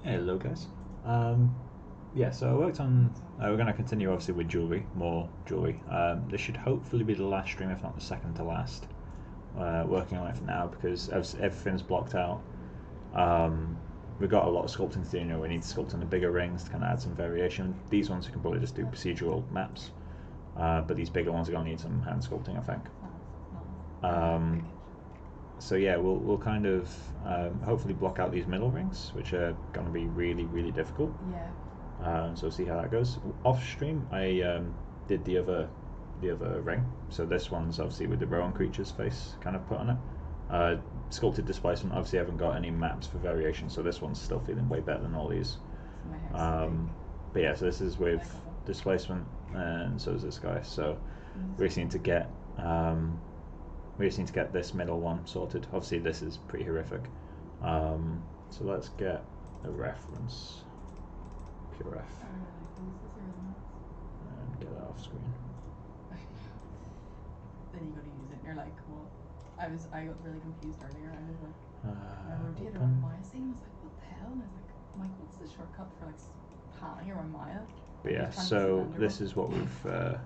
Hello guys. Yeah, so I worked on. We're going to continue obviously with jewelry, more jewelry. This should hopefully be the last stream, if not the second to last. Working on it for now because everything's blocked out. We've got a lot of sculpting to do. You know, we need to sculpt on the bigger rings to kind of add some variation. These ones we can probably just do procedural maps, but these bigger ones are going to need some hand sculpting, I think. So yeah, we'll kind of hopefully block out these middle rings, which are going to be really difficult. Yeah. So we'll see how that goes. Off stream, I did the other ring. So this one's obviously with the Rowan creature's face kind of put on it. Sculpted displacement. Obviously, I haven't got any maps for variation, so this one's still feeling way better than all these. But yeah, so this is with displacement, and so is this guy. So we just need to get. We just need to get this middle one sorted. Obviously this is pretty horrific. So let's get a reference. Pure F. And get that off screen. Then you gotta use it and you're like, what? I got really confused earlier. I was like, I rotated around Maya scene. I was like, what the hell? And I was like, Mike, what's the shortcut for like panning around Maya? But yeah, so this is what we've so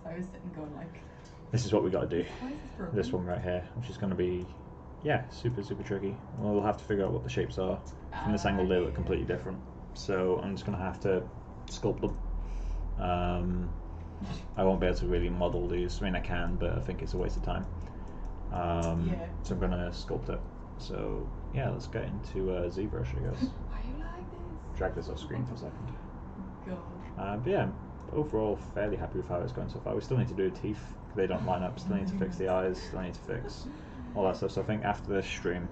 I was sitting going like, this is what we got to do. This one right here, which is going to be, yeah, super tricky. We'll have to figure out what the shapes are. From this angle, they look completely different. So I'm just going to have to sculpt them. I won't be able to really model these. I mean, I can, but I think it's a waste of time. So I'm going to sculpt it. So yeah, let's get into ZBrush, I guess. Why you like this? Drag this off screen for a second. God. But yeah, overall fairly happy with how it's going so far. We still need to do teeth. They don't line up. Still need to fix the eyes. Still need to fix all that stuff. So I think after this stream,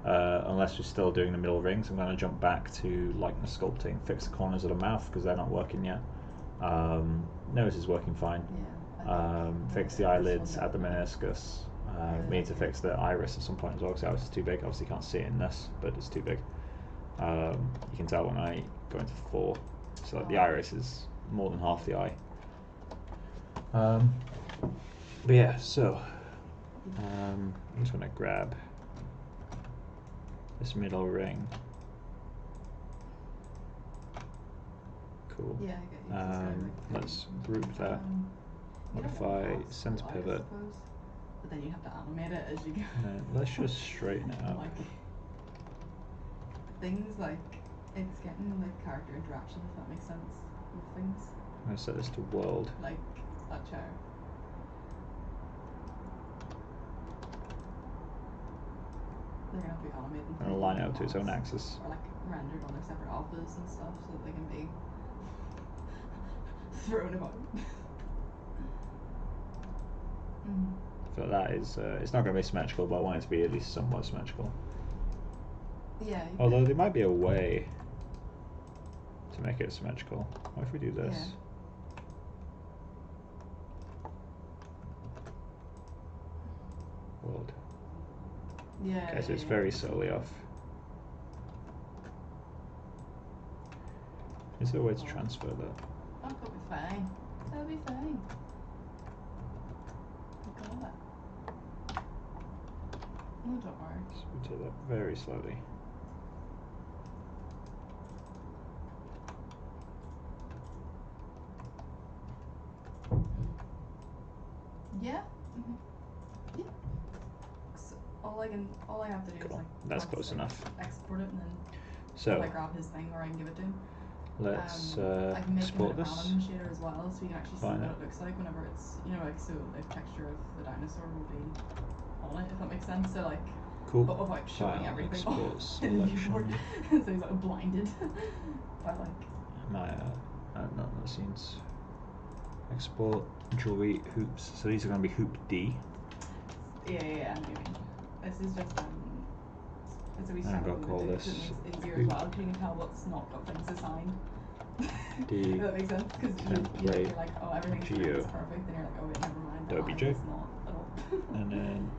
unless we're still doing the middle rings, I'm going to jump back to likeness sculpting, fix the corners of the mouth because they're not working yet. Nose is working fine. Fix the eyelids, add the meniscus. We need to fix the iris at some point as well because the iris is too big. Obviously you can't see it in this, but it's too big. You can tell when I go into 4. So the iris is more than half the eye. But yeah, so I'm just going to grab this middle ring. Cool. Yeah, I get you. Let's group that. Modify center pivot. But then you have to animate it as you go. Let's just straighten it out. Like, things like it's getting like character interaction, if that makes sense, with things. I'm going to set this to world. Like that chair. They're going to be animated. I'm going to line it up to its own axis. Or like rendered on their separate alphas and stuff so that they can be thrown about. So that is, it's not going to be symmetrical, but I want it to be at least somewhat symmetrical. Yeah. Although there might be a way to make it symmetrical. What if we do this? Yeah. World. Yeah. Okay, so it's very subtly off. Is there a way to transfer that? Oh, that'll be fine. That'll be fine. I got it. No, don't worry. So we take that very slowly. Yeah. Yeah. So all I have to do is like. That's close enough. Export it and then. So. I grab his thing or I can give it to him. Let's I can make export him an this. anim shader as well, so you can actually see what it looks like whenever it's, you know, like so the texture of the dinosaur will be on it, if that makes sense. So like, cool. But without showing everything Export in the viewport. So he's like blinded by like. No, that seems. Export jewelry hoops. So these are going to be hoop D. Yeah. This is just it's a wee I'm going to call this. It makes it easier as well, because you can tell what's not got things assigned. D. If that makes sense, because you're like, oh, everything's perfect, and you're like, oh wait, never mind. Dobj. It's not at all. And then.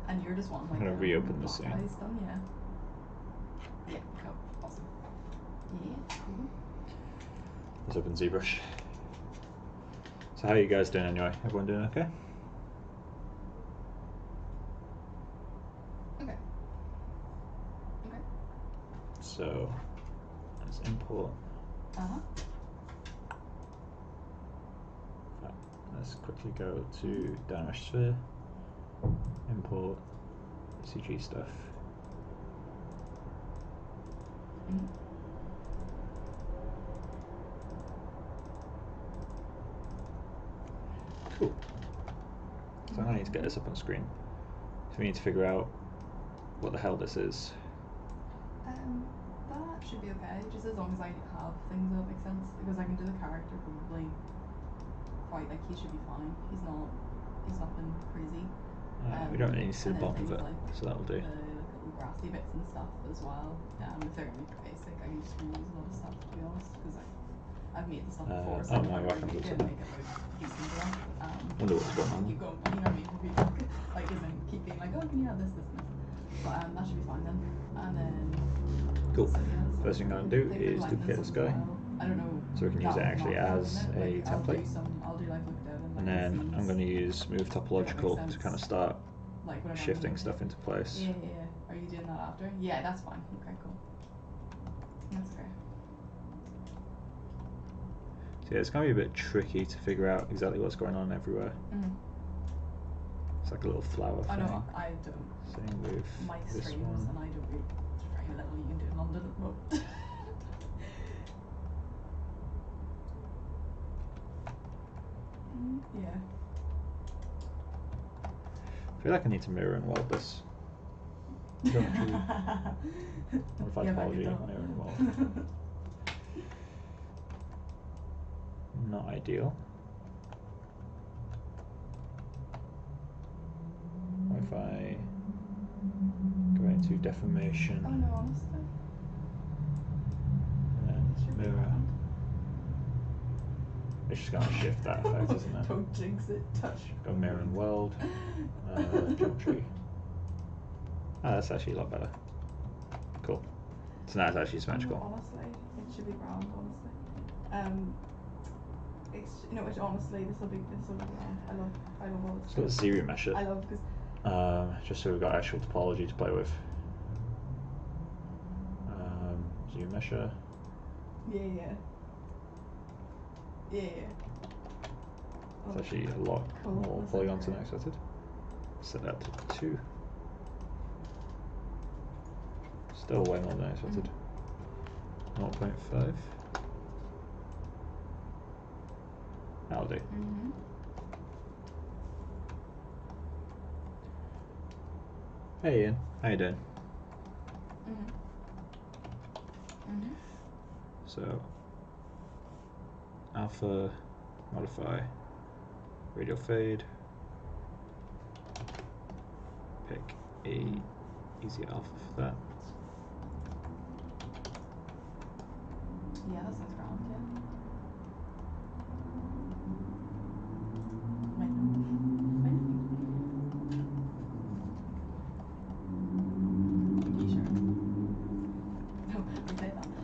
And you're just wanting like. I'm going to reopen this thing. Done, yeah. Yeah, cool, awesome. Yeah, cool. Let's open ZBrush. So how are you guys doing anyway? Everyone doing okay? Okay. So let's import. Let's quickly go to Dynamic Sphere, import CG stuff. Cool. So I need to get this up on screen. So we need to figure out what the hell this is. That should be okay, just as long as I have things that make sense. Because I can do the character probably quite, like, he should be fine. He's nothing crazy. We don't really need to see the bottom of it, like so that'll do. The little grassy bits and stuff as well. If they're really basic, I can just reuse a lot of stuff, to be honest, because I've made the stuff before, so my weapons I also. can make it look decent enough. Wonder what's going on. Keep going, you know what I mean? If you look, like, isn't keep being like, oh, can you have this, this, and this? But that should be fine then. And then. Cool. So, yeah, so First thing I'm going to do is duplicate this guy. I don't know. So we can use it actually as a template. I'll do like look down And then I'm going to use move topological to kind of start shifting stuff into place. Yeah. Are you doing that after? Yeah, that's fine. Okay, cool. That's okay. So yeah, it's going to be a bit tricky to figure out exactly what's going on everywhere. It's like a little flower thing. I know, I don't. Same with My this streams, one. and I don't really. It's very little you can do in London at the moment. Yeah. I feel like I need to mirror and weld this. Don't you? Modify topology, mirror and weld. Not ideal. What if I go into deformation? Oh no, honestly. And mirror. It's just going to shift that effect, isn't it? Don't jinx it. Touch. Go mirror and weld. Geometry. Ah, that's actually a lot better. Cool. So now it's actually symmetrical. Honestly, it should be round. Honestly, it's honestly this will be round. I love all this. So let's Z remesh it. I love because. Just so we've got actual topology to play with. Z remesher. Yeah. It's actually a lot more polygons than I expected. Set that to 2. Still way more than I expected. 0.5. That'll do. Hey Ian, how you doing? So, alpha, modify, radial fade, pick a easy alpha for that. Yeah, that sounds round, yeah.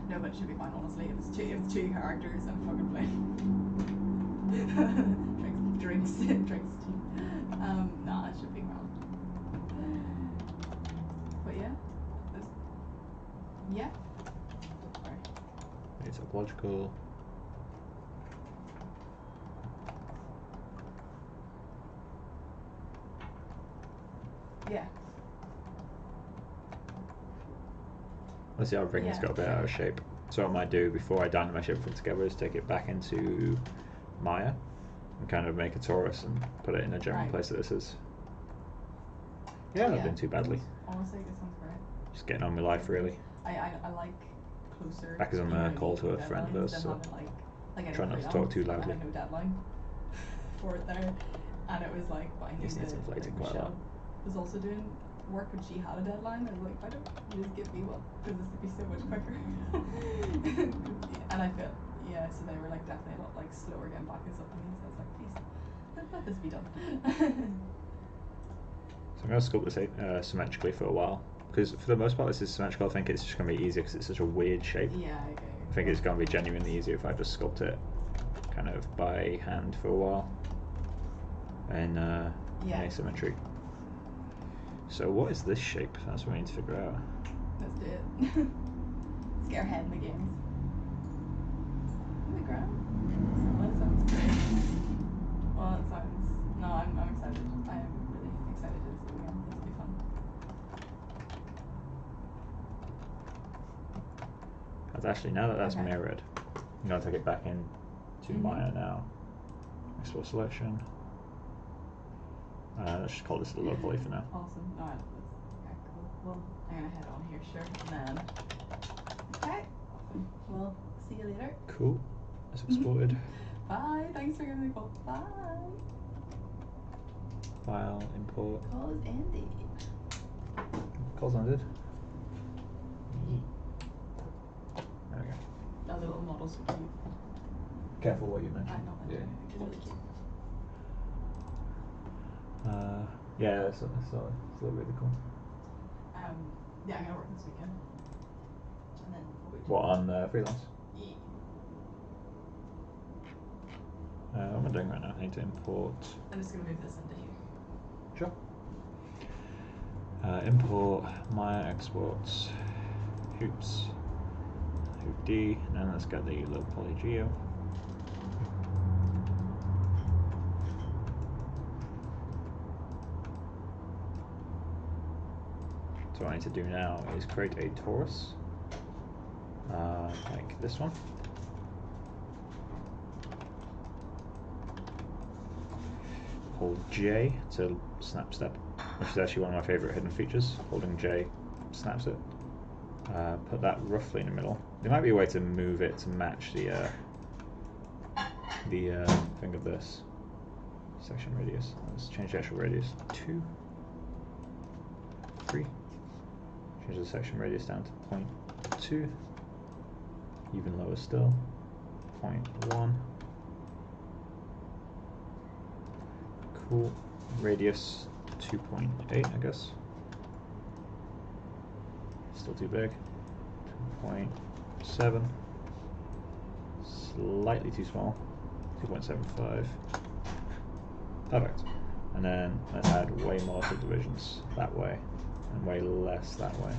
No, but it should be fine, honestly. If it's two characters and fucking play. drinks tea. Nah, it should be round. But yeah. Yeah. Sorry. It's topological. Yeah. Let's see, our ring has got a bit out of shape. So what I might do before I dynamic everything together is take it back into Maya and kind of make a torus and put it in a general place that this is. Yeah, not doing too badly. Honestly, this sounds great. Just getting on with life, really. I like closer. Back as I'm a call to a friend of ours, so try not to talk too loudly. I had no deadline for it there, and it was like, but I knew It's inflating quite a lot. Was also doing work when she had a deadline. I was like, why don't you just give me one? Because this would be so much quicker. And I felt, so they were like definitely a lot like slower getting back and stuff. And so I was like, please, let this be done. So I'm going to sculpt this symmetrically for a while. Because for the most part this is symmetrical. I think it's just going to be easier because it's such a weird shape. Yeah, okay. I think it's going to be genuinely easier if I just sculpt it kind of by hand for a while. And asymmetry. So what is this shape? That's what we need to figure out. Let's do it. Let's get our head in the games. Instagram. That sounds great. Well, it sounds. No, I'm excited. I am really excited to do this again. This will be fun. That's actually, now that that's Okay. mirrored, I'm going to take it back in to Maya now. Export selection. Let's just call this the low poly for now. Awesome. No, I love this. Okay, cool. Well, I'm gonna head on here, sure. And then. Okay. Well, see you later. Cool. That's exported. Bye. Thanks for giving me a call. Bye. File, import. Calls ended. Calls ended. There we go. Oh, the little model's so cute. Careful what you mention. I know. Yeah. It's really cute. Yeah, it's really cool. Yeah, I'm gonna work this weekend. And then What, on freelance? Yeah. What am I doing right now? I need to import. I'm just gonna move this into here. Sure. Import Maya exports. Hoops. Hoop D. And then let's get the low poly geo. So what I need to do now is create a torus, like this one. Hold J to snap step, which is actually one of my favorite hidden features. Holding J snaps it. Put that roughly in the middle. There might be a way to move it to match the thing of this section radius. Let's change the actual radius. 2, 3. Change the section radius down to 0.2. Even lower still. 0.1. Cool. Radius 2.8, I guess. Still too big. 2.7. Slightly too small. 2.75. Perfect. And then let's add way more subdivisions that way, and way less that way.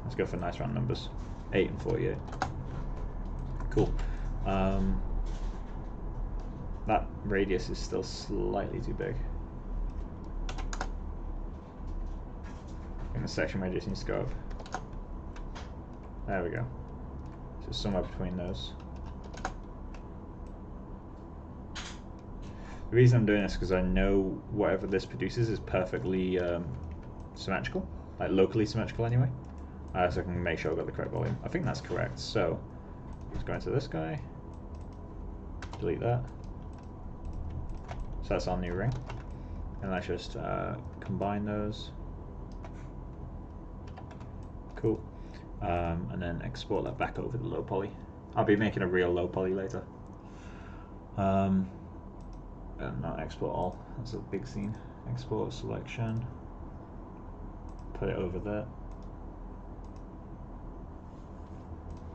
Let's go for nice round numbers. 8 and 48. Cool. That radius is still slightly too big. And the section radius needs to go up. There we go. So somewhere between those. The reason I'm doing this is because I know whatever this produces is perfectly symmetrical, like locally symmetrical anyway. So I can make sure I've got the correct volume. I think that's correct. So let's go into this guy. Delete that. So that's our new ring. And let's just combine those. Cool. And then export that back over the low poly. I'll be making a real low poly later. And not export all. That's a big scene. Export selection. Put it over there.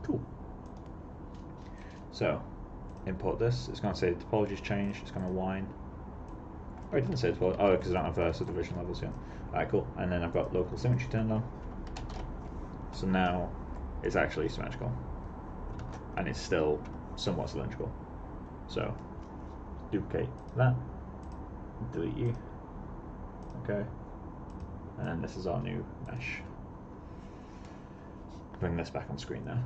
Cool. So import this. It's going to say the topology's changed. It's going to whine. Oh, it didn't say topology. Oh, because I don't have subdivision levels yet. Alright, cool. And then I've got local symmetry turned on. So now it's actually symmetrical. And it's still somewhat cylindrical. So duplicate that. Delete you. Okay. And then this is our new mesh. Bring this back on screen now.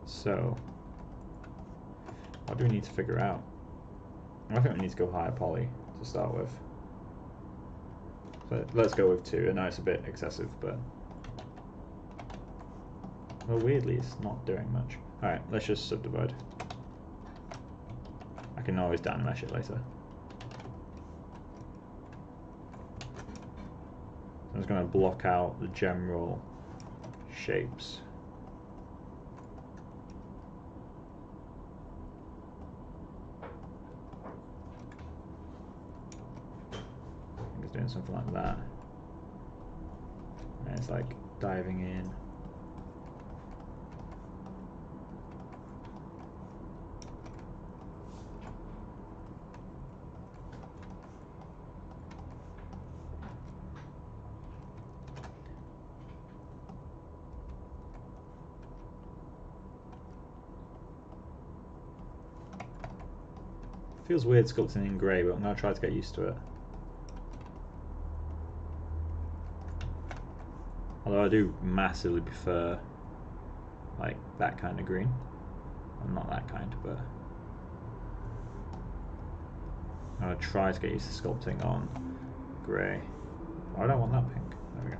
So what do we need to figure out? I think we need to go higher poly to start with. So let's go with 2. I know it's a bit excessive, but well, weirdly it's not doing much. Alright, let's just subdivide. I can always down mesh it later. So I'm just going to block out the general shapes. I think it's doing something like that. And it's like diving in. Feels weird sculpting in grey, but I'm going to try to get used to it. Although I do massively prefer like that kind of green. Well, not that kind, but I'm going to try to get used to sculpting on grey. Oh, I don't want that pink. There we go.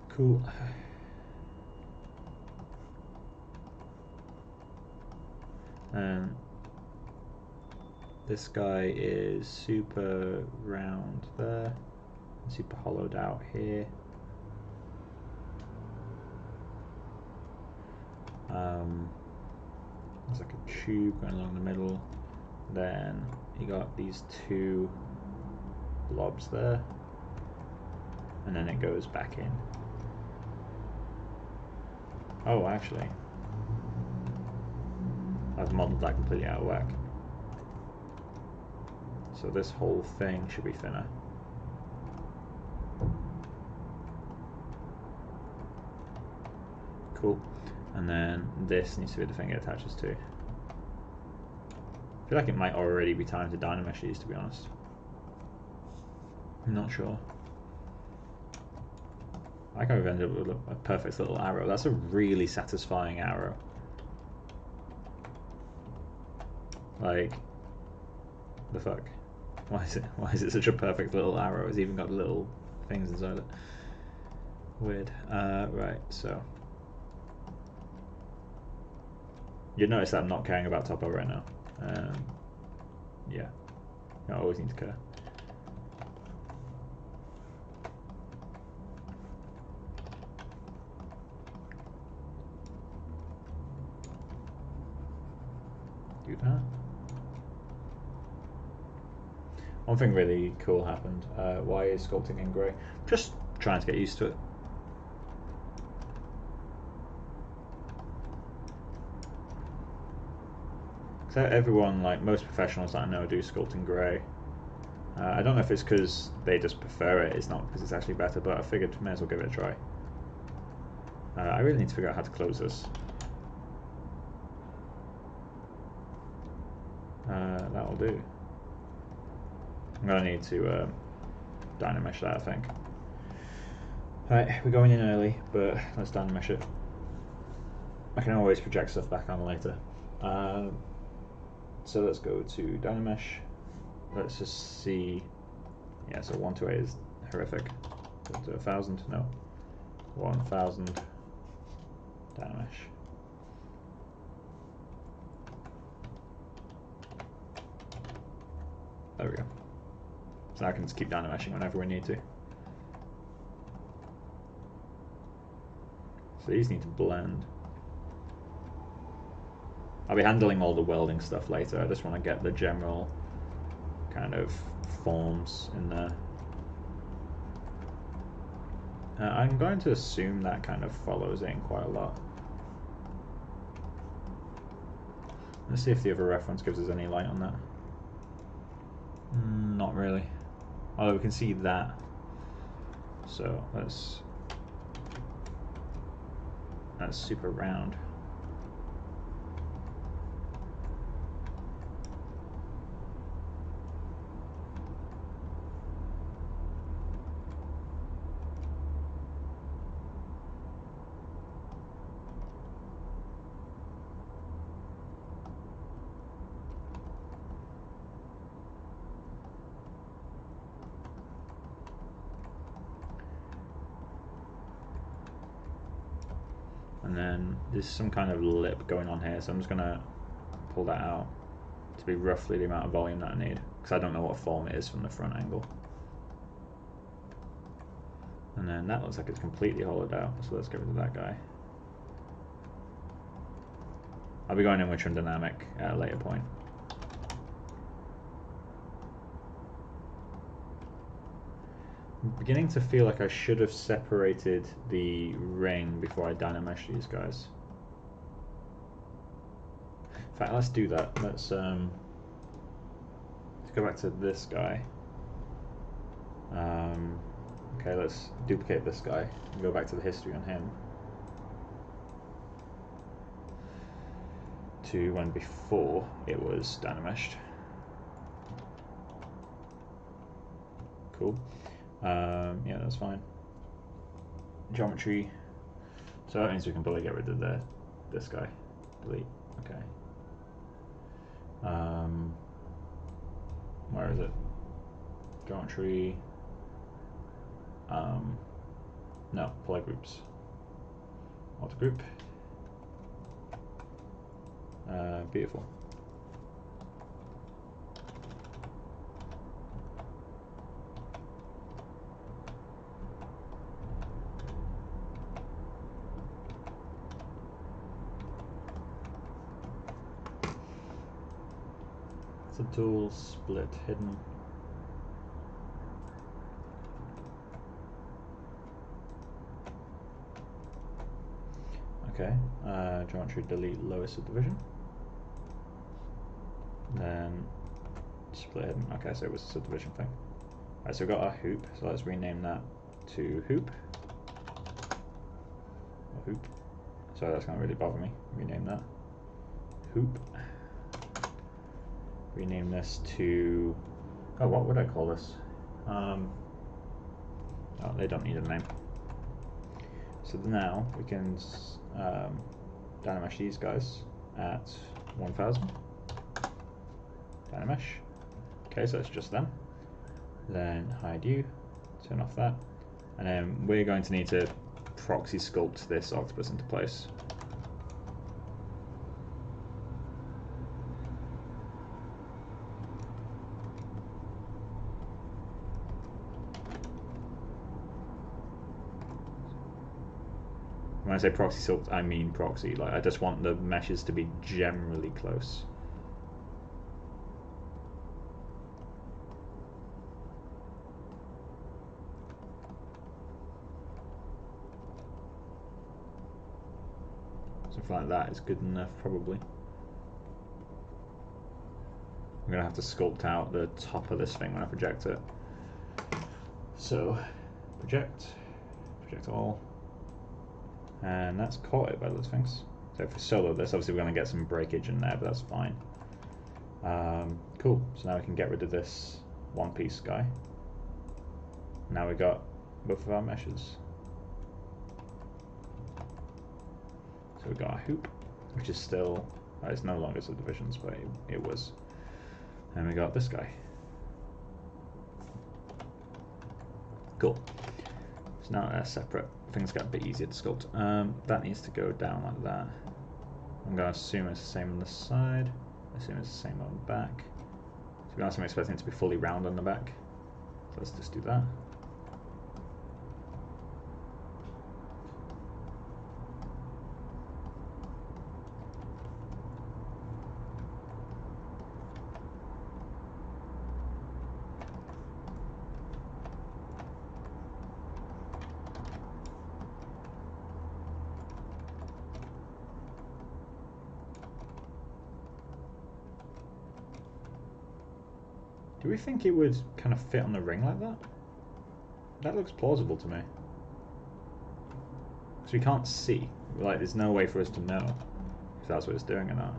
Cool. And this guy is super round there, super hollowed out here. There's like a tube going along the middle. Then you got these two blobs there, and then it goes back in. Oh, actually, I've modeled that completely out of whack. So this whole thing should be thinner. Cool. And then this needs to be the thing it attaches to. I feel like it might already be time to dynamesh these, to be honest. I'm not sure. I like how we've ended up with a perfect little arrow. That's a really satisfying arrow. Like, the fuck? Why is it such a perfect little arrow? It's even got little things inside it. Weird. Right, so you'd notice that I'm not caring about topo right now. Yeah, I always need to care. Do that. One thing really cool happened. Why is sculpting in grey? Just trying to get used to it. So everyone, like most professionals that I know, do sculpt in grey. I don't know if it's because they just prefer it. It's not because it's actually better, but I figured may as well give it a try. I really need to figure out how to close this. That'll do. I'm gonna need to dynamesh that, I think. Right, we're going in early, but let's dynamesh it. I can always project stuff back on later. So let's go to dynamesh. Let's just see. Yeah, so 128 is horrific. Go to 1000, no. 1000 dynamesh. There we go. So I can just keep dynameshing whenever we need to. So these need to blend. I'll be handling all the welding stuff later. I just want to get the general kind of forms in there. I'm going to assume that kind of follows in quite a lot. Let's see if the other reference gives us any light on that. Not really. Although we can see that. So that's super round. And then there's some kind of lip going on here, so I'm just going to pull that out to be roughly the amount of volume that I need, because I don't know what form it is from the front angle. And then that looks like it's completely hollowed out, so let's get rid of that guy. I'll be going in with trim dynamic at a later point. I'm beginning to feel like I should have separated the ring before I dynamesh these guys. In fact, let's do that. Let's go back to this guy. Okay, let's duplicate this guy and go back to the history on him. to when before it was dynameshed. Cool. Yeah, that's fine. Geometry. So that means we can probably get rid of this guy. Delete. Okay. Where is it? Geometry. No, polygroups. Auto group. Beautiful. Subtool, split, hidden. Okay, geometry, delete lower subdivision. Then split hidden. Okay, so it was a subdivision thing. Alright, so we've got our hoop, so let's rename that to hoop. Or hoop. Sorry, that's going to really bother me. Rename that. Hoop. Rename this to... Oh, what would I call this? Oh, they don't need a name. So now we can dynamesh these guys at 1000. Dynamesh. Okay, so it's just them. Then hide you, turn off that, and then we're going to need to proxy sculpt this octopus into place. When I say proxy sculpt, I mean proxy. Like, I just want the meshes to be generally close. Something like that is good enough, probably. I'm gonna have to sculpt out the top of this thing when I project it. So, project all. And that's caught it by those things. So if we solo this, obviously we're going to get some breakage in there, but that's fine. Cool, so now we can get rid of this one piece guy. Now we've got both of our meshes. So we've got a hoop, which is still, it's no longer subdivisions, but it was. And we got this guy. Cool. So now they're separate. Things get a bit easier to sculpt. That needs to go down like that. I'm going to assume it's the same on the side. Assume it's the same on the back. To be honest, I'm expecting it to be fully round on the back. So let's just do that. Do we think it would kind of fit on the ring like that? That looks plausible to me. Because we can't see. Like, there's no way for us to know if that's what it's doing or not.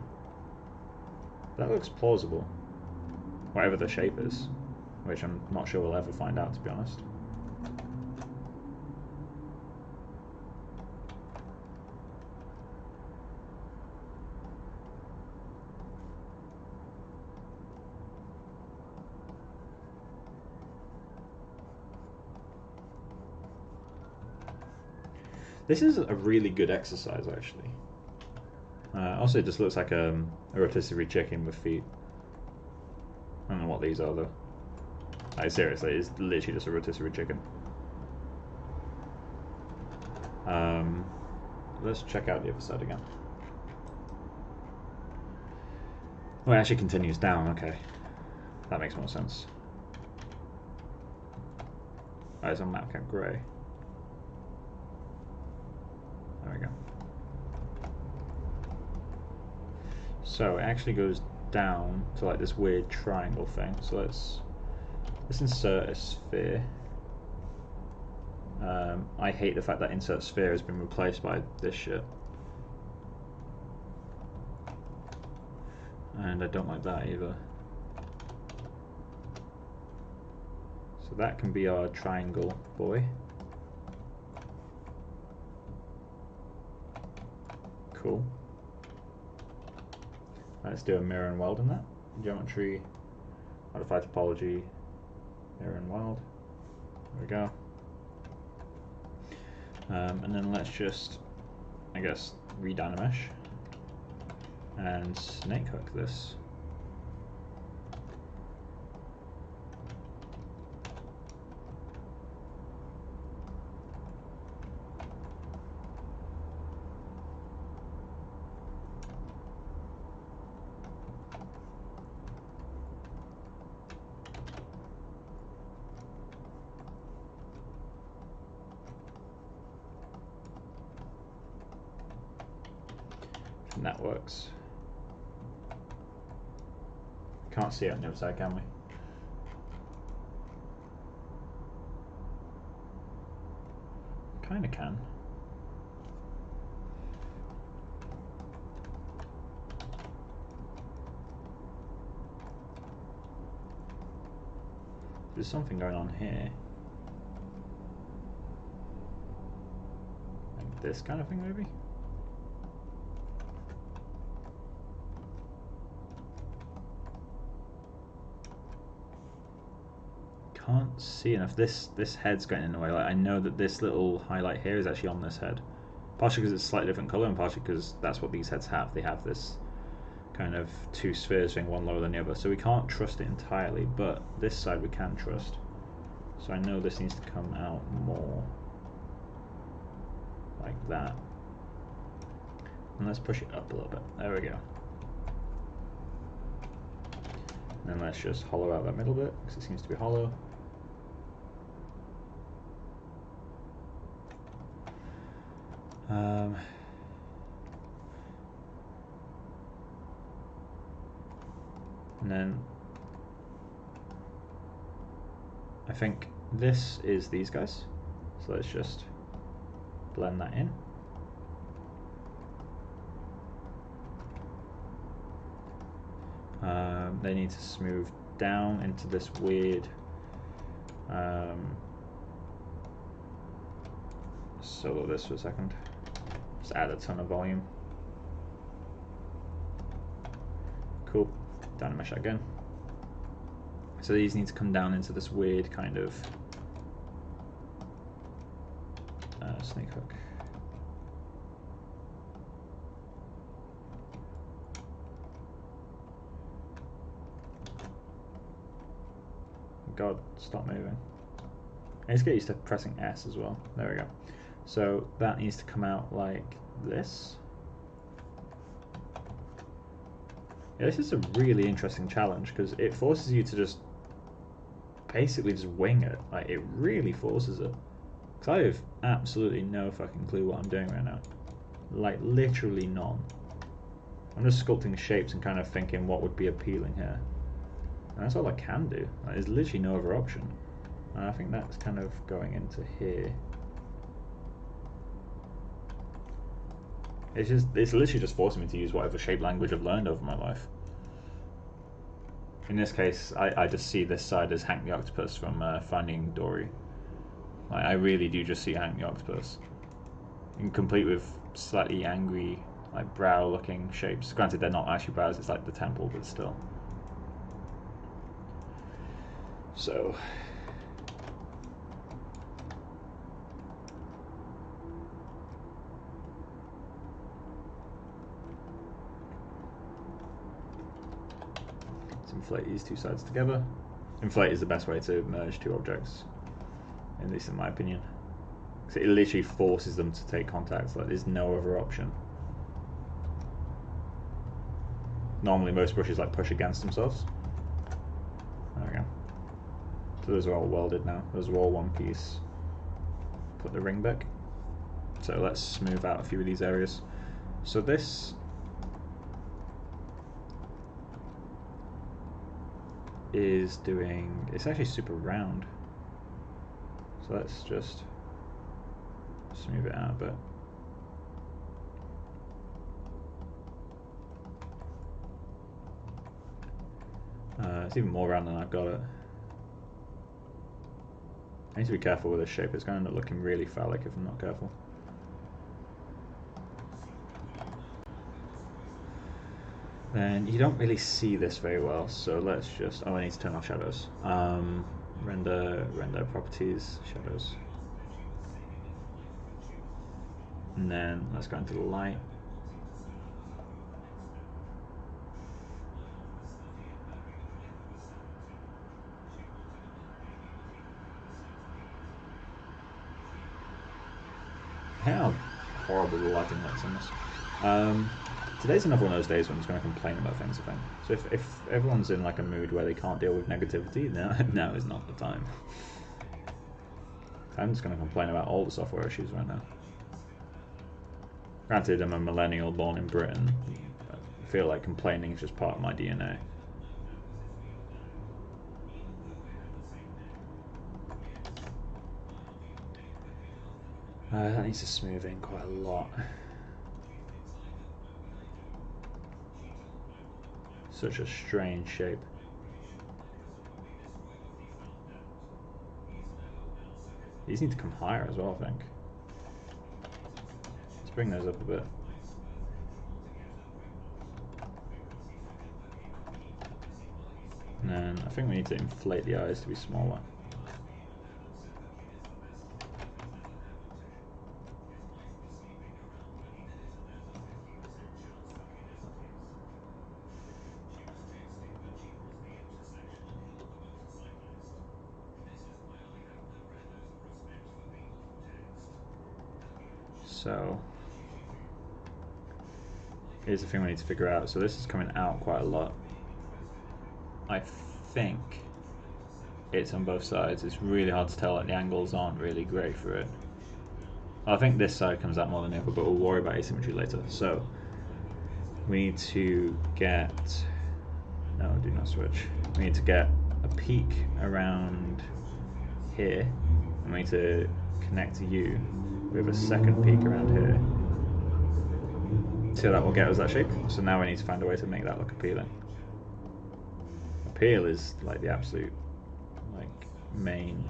That looks plausible. Whatever the shape is. Which I'm not sure we'll ever find out, to be honest. This is a really good exercise, actually. Also, it just looks like a rotisserie chicken with feet. I don't know what these are, though. Like, seriously, it's literally just a rotisserie chicken. Let's check out the other side again. Oh, it actually continues down, okay. That makes more sense. Oh, it's on map cap grey. There we go. So it actually goes down to like this weird triangle thing. So let's insert a sphere. I hate the fact that insert sphere has been replaced by this shit. And I don't like that either. So that can be our triangle boy. Cool. Let's do a mirror and weld in that. Geometry, modify topology, mirror and weld. There we go. And then let's just, I guess, re-dynamesh and snake hook this. And that works. Can't see it on the other side, can we? Kinda can. There's something going on here. Like this kind of thing, maybe? Can't see enough. This head's getting in the way. Like, I know that this little highlight here is actually on this head. Partially because it's a slightly different colour, and partially because that's what these heads have. They have this kind of two spheres thing, one lower than the other. So we can't trust it entirely, but this side we can trust. So I know this needs to come out more like that. And let's push it up a little bit. There we go. And then let's just hollow out that middle bit, because it seems to be hollow. And then I think this is these guys. So let's just blend that in. They need to smooth down into this weird solo this for a second. Just add a ton of volume. Cool. Dynamesh that again. So these need to come down into this weird kind of snake hook. God, stop moving. I need to get used to pressing S as well. There we go. So that needs to come out like this. Yeah, this is a really interesting challenge because it forces you to just basically just wing it. Like, it really forces it. Because I have absolutely no fucking clue what I'm doing right now. Like, literally none. I'm just sculpting shapes and kind of thinking what would be appealing here. And that's all I can do. Like, there's literally no other option. And I think that's kind of going into here. It's literally just forcing me to use whatever shape language I've learned over my life. In this case, I just see this side as Hank the Octopus from Finding Dory. Like, I really do just see Hank the Octopus. Complete with slightly angry, like, brow-looking shapes. Granted, they're not actually brows, it's like the temple, but still. So let's inflate these two sides together. Inflate is the best way to merge two objects, at least in my opinion. So it literally forces them to take contact, like there's no other option. Normally most brushes like push against themselves. There we go. So those are all welded now. Those are all one piece. Put the ring back. So let's smooth out a few of these areas. So this is doing, it's actually super round. So let's just smooth it out a bit. That's even more round than I've got it. I need to be careful with this shape. It's going to end up looking really phallic if I'm not careful. Then you don't really see this very well, so let's just... Oh, I need to turn off shadows. Render properties, shadows. And then let's go into the light. How horrible the lighting looks on this. Today's another one of those days when I'm just going to complain about things, I think. So if everyone's in like a mood where they can't deal with negativity, now is not the time. I'm just going to complain about all the software issues right now. Granted, I'm a millennial born in Britain. I feel like complaining is just part of my DNA. That needs to smooth in quite a lot. Such a strange shape. These need to come higher as well, I think. Let's bring those up a bit. And then I think we need to inflate the eyes to be smaller. So here's the thing we need to figure out. So this is coming out quite a lot. I think it's on both sides. It's really hard to tell, like the angles aren't really great for it. I think this side comes out more than the other, but we'll worry about asymmetry later. So we need to get, no, do not switch. We need to get a peak around here, and we need to connect to you with a second peak around here. So that will get us that shape. So now we need to find a way to make that look appealing. Appeal is like the absolute main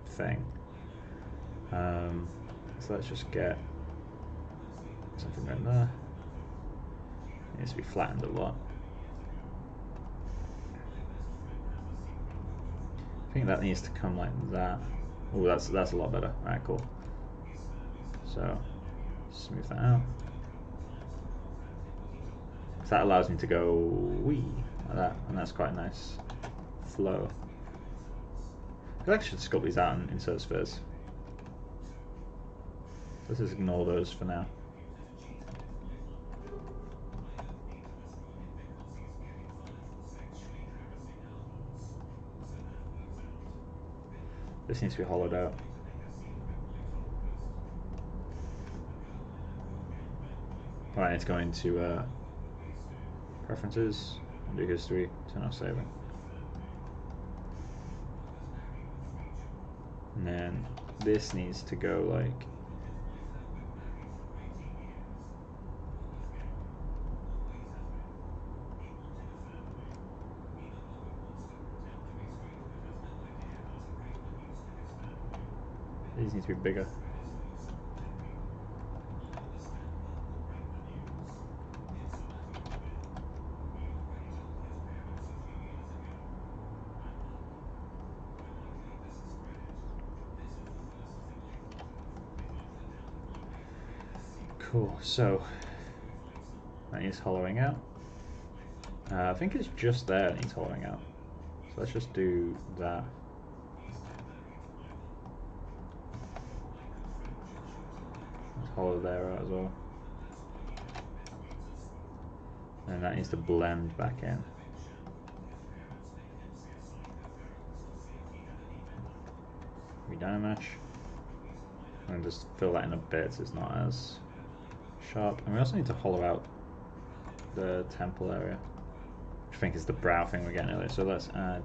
thing. So let's just get something right there. It needs to be flattened a lot. I think that needs to come like that. Oh, that's a lot better. Alright, cool. So smooth that out. So that allows me to go wee like that, and that's quite a nice flow. I actually should sculpt these out and insert spheres. Let's just ignore those for now. This needs to be hollowed out. Right, it's going to preferences, undo history, turn off saving. And then this needs to go like these need to be bigger. Cool, so that needs hollowing out. I think it's just there that needs hollowing out. So let's just do that. Let's hollow there out as well. And that needs to blend back in. Redynamesh. And just fill that in a bit so it's not as sharp. And we also need to hollow out the temple area, which I think is the brow thing we're getting earlier. So let's add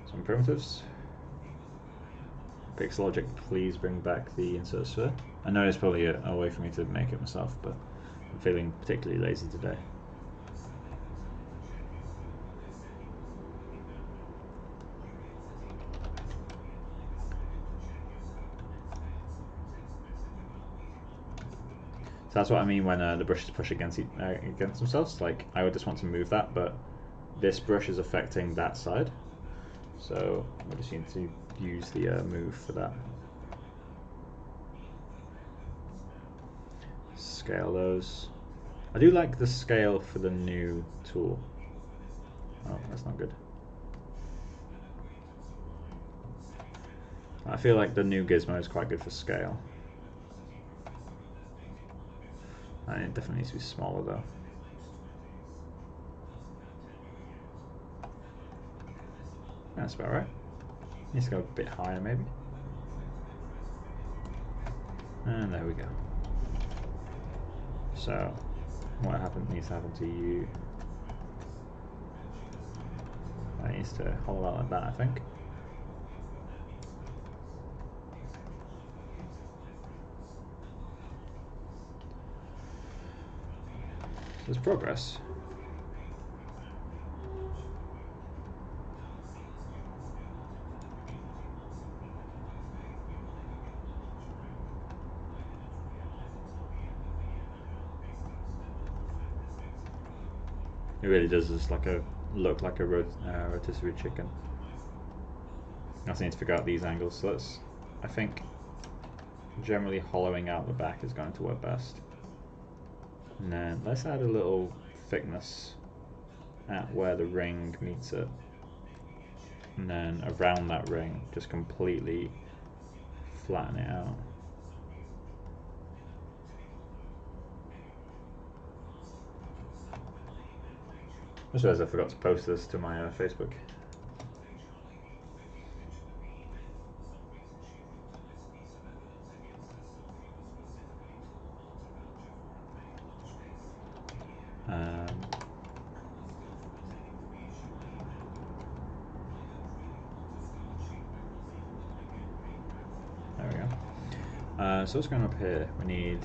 some primitives. Pixelogic, please bring back the insert sphere. I know it's probably a way for me to make it myself, but I'm feeling particularly lazy today. So that's what I mean when the brushes push against themselves. Like I would just want to move that, but this brush is affecting that side. So we just need to use the move for that. Scale those. I do like the scale for the new tool. Oh, that's not good. I feel like the new gizmo is quite good for scale. And it definitely needs to be smaller though. That's about right. Needs to go a bit higher maybe. And there we go. So what needs to happen to you? That needs to hollow out like that, I think. There's progress. It really does just look like a rotisserie chicken. I just need to figure out these angles. So I think generally hollowing out the back is going to work best. And then let's add a little thickness at where the ring meets it. And then around that ring, just completely flatten it out. I just realized I forgot to post this to my Facebook. There we go. So what's going up here? We need...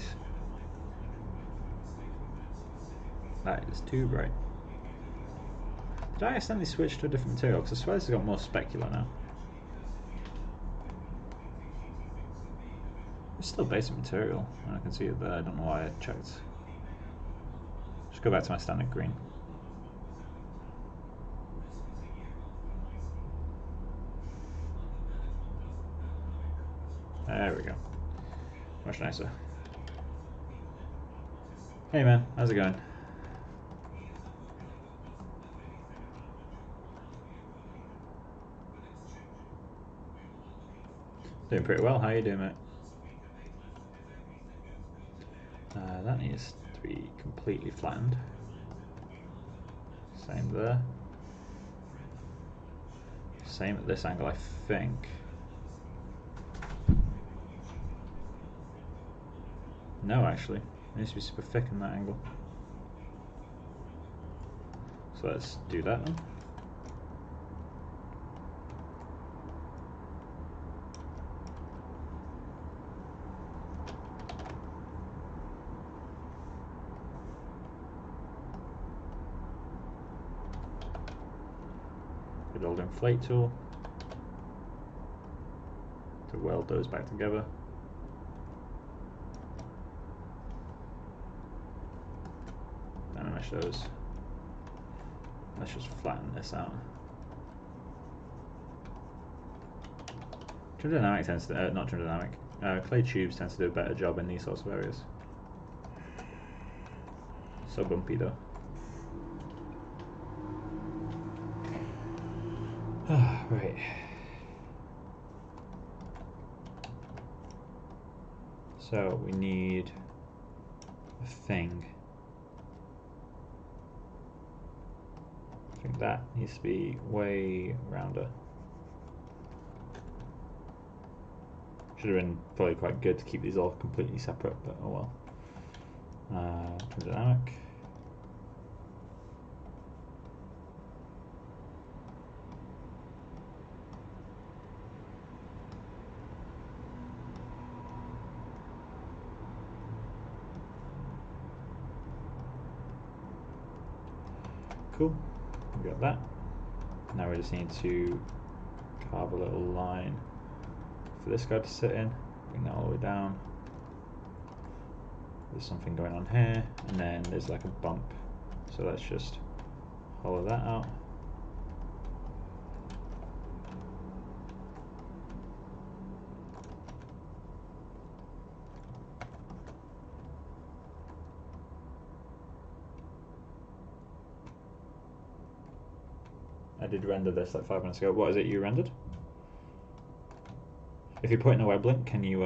That is too bright. Did I accidentally switch to a different material? Because I swear this has got more specular now. It's still basic material. I can see it there. I don't know why I checked. Just go back to my standard green. There we go. Much nicer. Hey man, how's it going? Doing pretty well. How you doing, mate? That needs to be completely flattened. Same there. Same at this angle, I think. No, actually. It needs to be super thick in that angle. So let's do that then. Good old inflate tool to weld those back together. And mesh those. Let's just flatten this out. Trimdynamic tends to, not trimdynamic, clay tubes tends to do a better job in these sorts of areas. So bumpy though. Right. So we need a thing. I think that needs to be way rounder. Should have been probably quite good to keep these all completely separate, but oh well. Dynamic. Cool, we got that. Now we just need to carve a little line for this guy to sit in, bring that all the way down, there's something going on here, and then there's like a bump. So let's just hollow that out. I did render this like 5 minutes ago. What is it you rendered? If you put in a web link, can you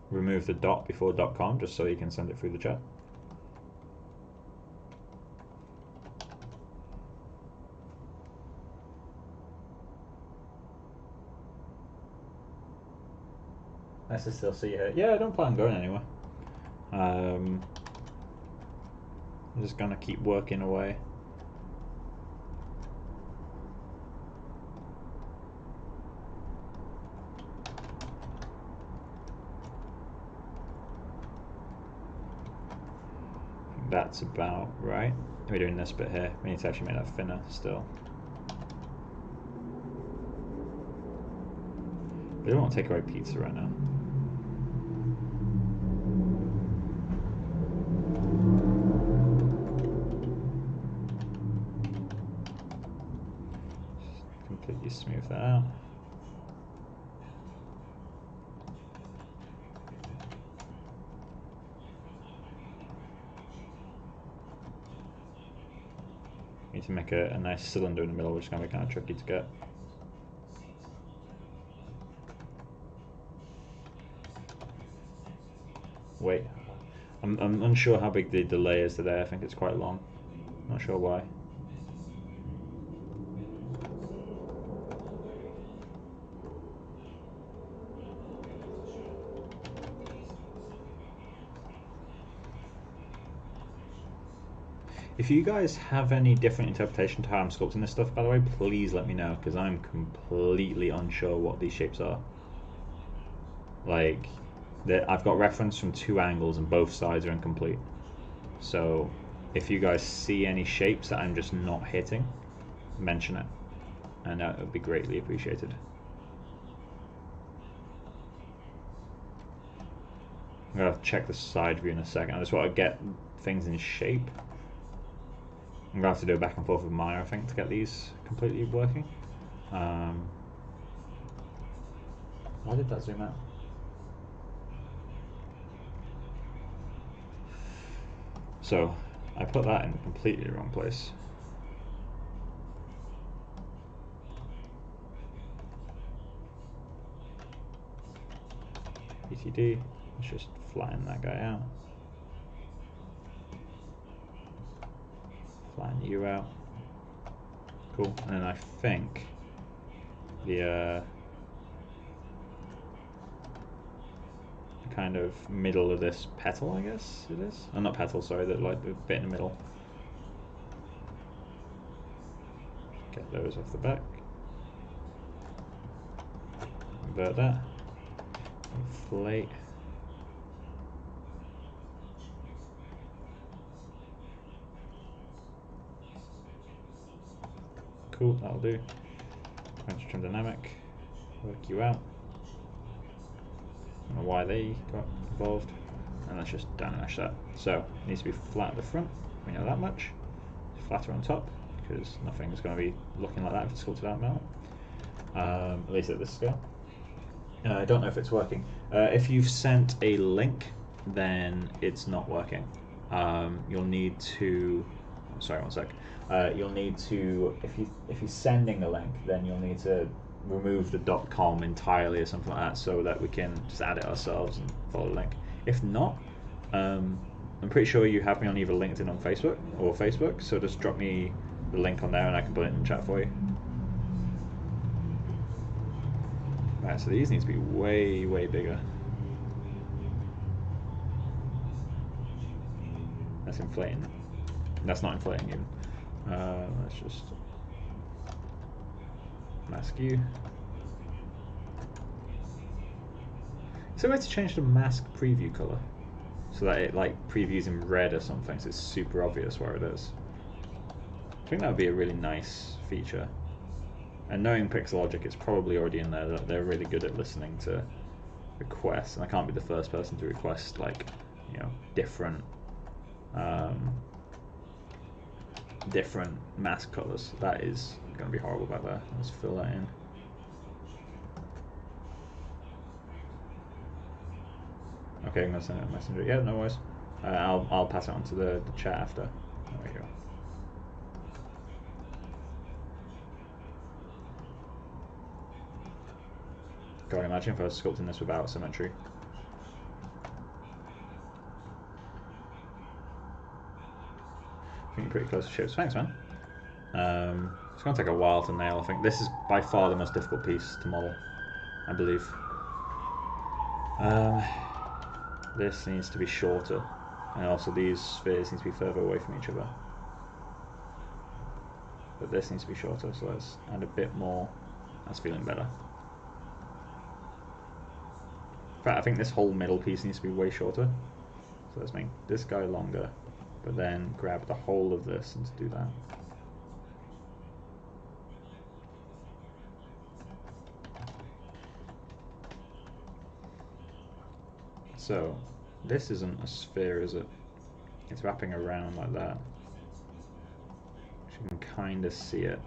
remove the dot before .com just so you can send it through the chat? Nice to still see you here. Yeah, I don't plan on going anywhere. I'm just gonna keep working away. That's about right. We're doing this bit here. We need to actually make that thinner still. We don't want to take away pizza right now. Just completely smooth that out. Need to make a nice cylinder in the middle, which is going to be kind of tricky to get. Wait, I'm unsure how big the delay is today. I think it's quite long. Not sure why. If you guys have any different interpretation to how I'm sculpting this stuff, by the way, please let me know, because I'm completely unsure what these shapes are. Like, I've got reference from 2 angles and both sides are incomplete. So if you guys see any shapes that I'm just not hitting, mention it, and that would be greatly appreciated. I'm gonna have to check the side view in a second. I just want to get things in shape. I'm gonna have to do a back and forth with Maya, I think, to get these completely working. Why did that zoom out? So I put that in completely the wrong place. PTD, let's just flatten that guy out. Flatten you out. Cool. And then I think the kind of middle of this petal, I guess it is. Oh, not petal, sorry, the bit in the middle. Get those off the back. Invert that. Inflate. Cool, that'll do. Trim dynamic. Work you out. I don't know why they got involved. And let's just down-ash that. So, it needs to be flat at the front. We know that much. Flatter on top, because nothing's going to be looking like that if it's sculpted out metal. At least at this scale. I don't know if it's working. If you've sent a link, then it's not working. You'll need to. Sorry, one sec. You'll need to, if you're sending a link, then you'll need to remove the .com entirely or something like that, so that we can just add it ourselves and follow the link. If not, I'm pretty sure you have me on either LinkedIn or Facebook, so just drop me the link on there and I can put it in the chat for you. Right, so these need to be way, way bigger. That's inflating. That's not inflating even. Let's just mask you. Is there a way to change the mask preview color so that it like previews in red or something, so it's super obvious where it is? I think that would be a really nice feature. And knowing Pixelogic, it's probably already in there. They're really good at listening to requests, and I can't be the first person to request like you know, different mask colors. That is going to be horrible back there. Let's fill that in. Okay, I'm going to send it a messenger. Yeah, no worries. I'll pass it on to the chat after. There we go. God, imagine if I was sculpting this without symmetry. I think you're pretty close to shapes. Thanks, man. It's going to take a while to nail. I think this is by far the most difficult piece to model, I believe. This needs to be shorter, and also these spheres need to be further away from each other. But this needs to be shorter, so let's add a bit more. That's feeling better. In fact, I think this whole middle piece needs to be way shorter. So let's make this guy longer, but then grab the whole of this and do that. So this isn't a sphere, is it? It's wrapping around like that. You can kind of see it.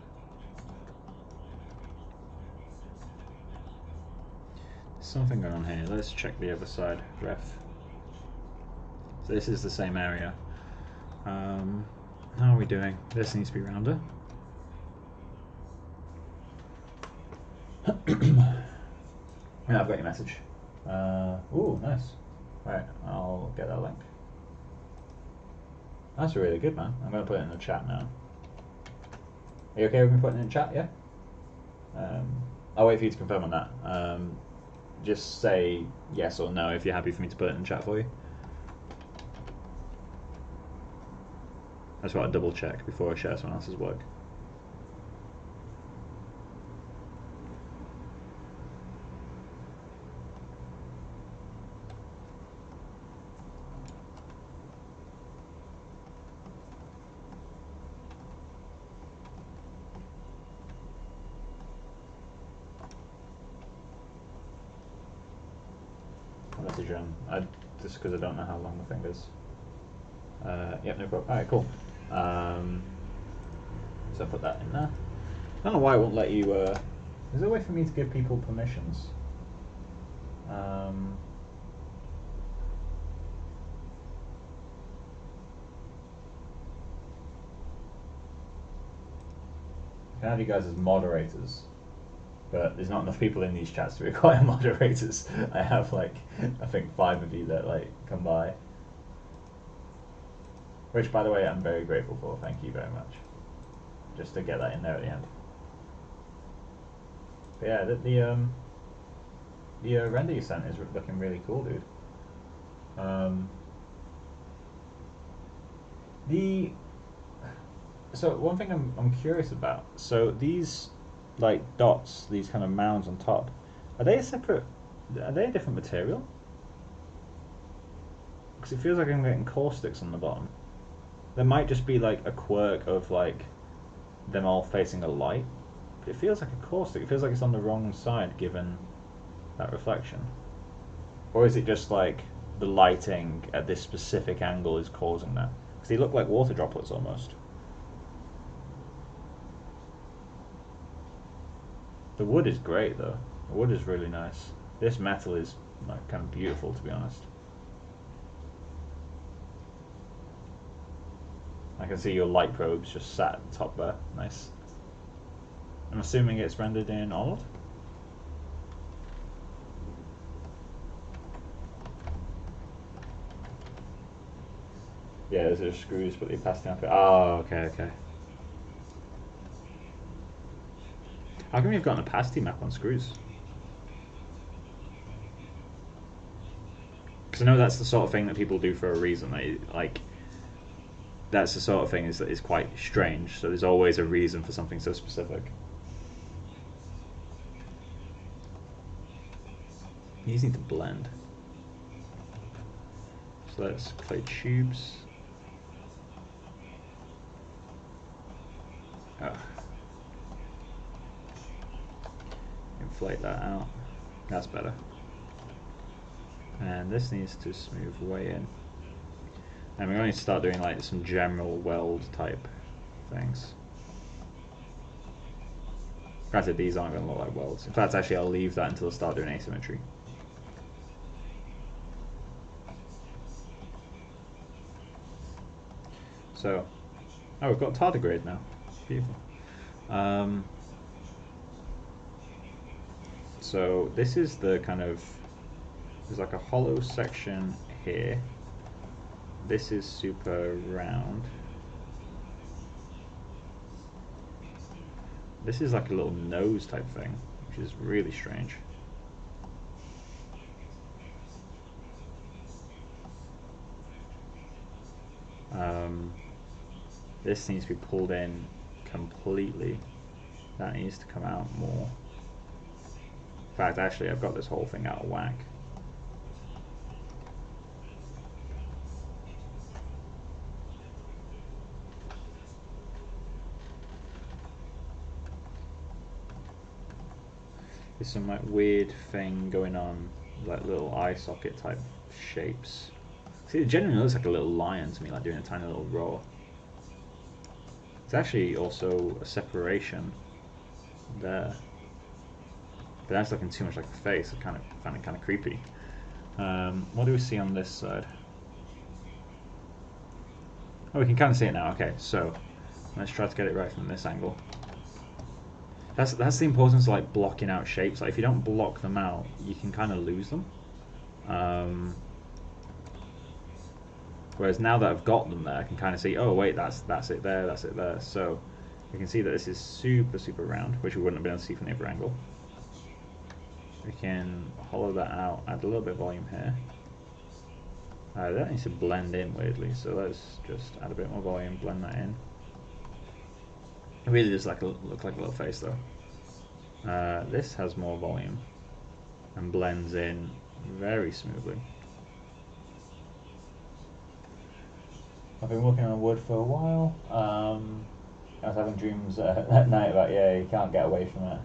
There's something going on here. Let's check the other side. Ref. So this is the same area. How are we doing? This needs to be rounder. Yeah, I've got your message. Ooh, nice. Right, I'll get that link. That's really good, man. I'm going to put it in the chat now. Are you okay with me putting it in the chat, yeah? I'll wait for you to confirm on that. Just say yes or no if you're happy for me to put it in the chat for you. I just want to double check before I share someone else's work. Message him. Just because I don't know how long the thing is. Yep, no problem. Alright, cool. So I put that in there. I don't know why it won't let you. Is there a way for me to give people permissions? I can have you guys as moderators, but there's not enough people in these chats to require moderators. I have like, I think 5 of you that like come by. Which, by the way, I'm very grateful for. Thank you very much. Just to get that in there at the end. But yeah, the render you sent is looking really cool, dude. So one thing I'm curious about. So these like dots, these kind of mounds on top, are they a separate? Are they a different material? Because it feels like I'm getting caustics on the bottom. There might just be like a quirk of like them all facing a light. But it feels like a caustic. It feels like it's on the wrong side given that reflection. Or is it just like the lighting at this specific angle is causing that? Because they look like water droplets almost. The wood is great though. The wood is really nice. This metal is like kind of beautiful, to be honest. I can see your light probes just sat at the top there. Nice. I'm assuming it's rendered in Arnold. Yeah, those are screws, but they passed down. Oh, okay, okay. How come you've got an opacity map on screws? Because I know that's the sort of thing that people do for a reason. Like that's the sort of thing that is quite strange. So there's always a reason for something so specific. These need to blend. So let's play tubes. Oh. Inflate that out. That's better. And this needs to smooth way in. And we're going to start doing like some general weld type things. Granted, these aren't going to look like welds. In fact, actually, I'll leave that until I start doing asymmetry. So, oh, we've got tardigrade now. Beautiful. So this is the kind of, there's like a hollow section here. This is super round. This is like a little nose type thing, which is really strange. This needs to be pulled in completely. That needs to come out more. In fact, actually, I've got this whole thing out of whack. There's some like weird thing going on, like little eye socket type shapes. See, it genuinely looks like a little lion to me, like doing a tiny little roar. It's actually also a separation there. But that's looking too much like a face. I find it kind of creepy. What do we see on this side? Oh, we can kind of see it now. Okay, so let's try to get it right from this angle. That's the importance of like blocking out shapes. Like if you don't block them out, you can kind of lose them. Whereas now that I've got them there, I can kind of see, oh wait, that's it there, that's it there. So you can see that this is super round, which we wouldn't have been able to see from the other angle. We can hollow that out, add a little bit of volume here. That needs to blend in weirdly, so let's just add a bit more volume, blend that in. It really does look like a little face though. This has more volume and blends in very smoothly. I've been working on wood for a while. I was having dreams at night about, yeah, you can't get away from it.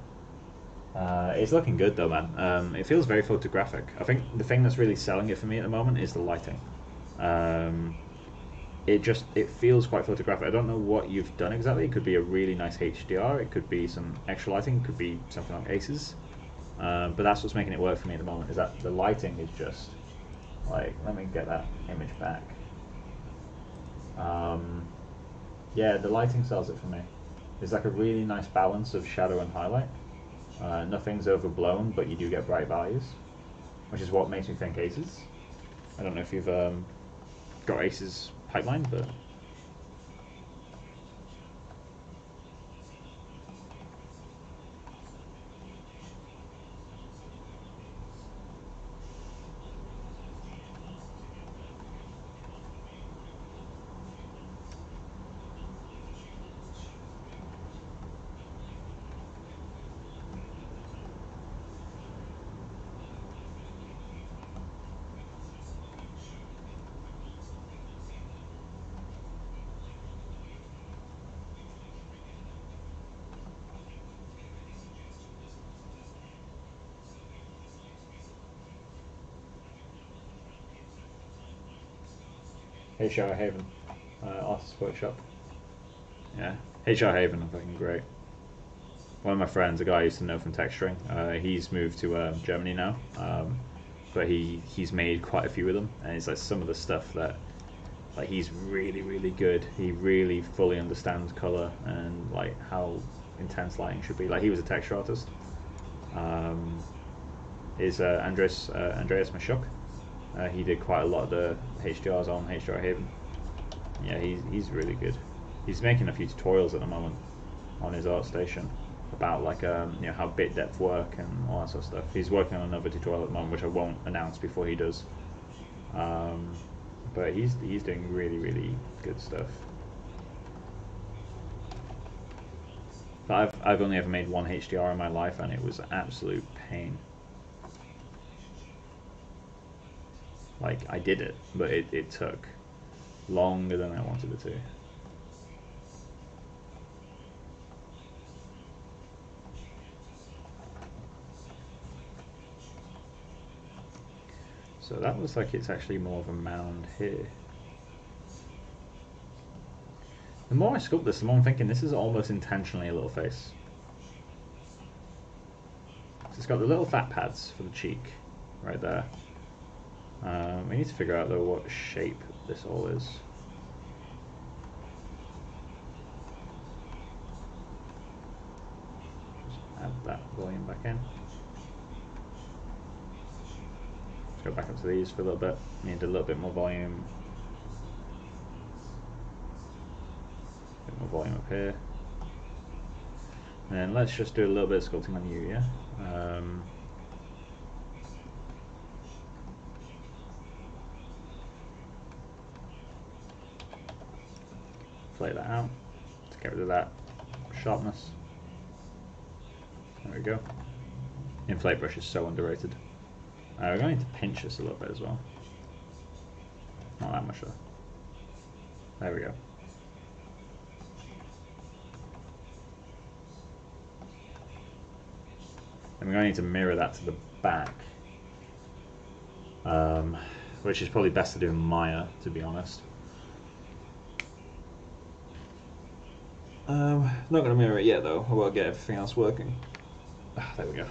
It's looking good though, man. It feels very photographic. I think the thing that's really selling it for me at the moment is the lighting. It feels quite photographic. I don't know what you've done exactly. It could be a really nice HDR. It could be some extra lighting. It could be something like Aces. But that's what's making it work for me at the moment. Is that the lighting is just like, let me get that image back. Yeah, the lighting sells it for me. There's like a really nice balance of shadow and highlight. Nothing's overblown, but you do get bright values, which is what makes me think Aces. I don't know if you've got Aces pipeline, but HR Haven, Artist Workshop. Yeah, HR Haven are fucking great. One of my friends, a guy I used to know from texturing, he's moved to Germany now, but he's made quite a few of them, and it's like some of the stuff that like he's really good. He really fully understands color and like how intense lighting should be. Like he was a texture artist. Is Andreas Mashuk. He did quite a lot of the HDRs on HDR Haven. Yeah, he's really good. He's making a few tutorials at the moment on his ArtStation about like you know, how bit depth work and all that sort of stuff. He's working on another tutorial at the moment, which I won't announce before he does. But he's doing really good stuff. But I've only ever made one HDR in my life, and it was an absolute pain. Like I did it, but it took longer than I wanted it to. So that looks like it's actually more of a mound here. more I sculpt this, the more I'm thinking this is almost intentionally a little face. So it's got the little fat pads for the cheek right there. We need to figure out though what shape this all is. Just add that volume back in. Let's go back up to these for a little bit. Need a little bit more volume. A bit more volume up here. And then let's just do a little bit of sculpting on you, yeah? Flake that out to get rid of that sharpness. There we go. Inflate brush is so underrated. We're going to need to pinch this a little bit as well. Not that much though. There we go. And we're going to need to mirror that to the back. Which is probably best to do in Maya, to be honest. Not going to mirror it yet though, I will get everything else working. Ah, there we go.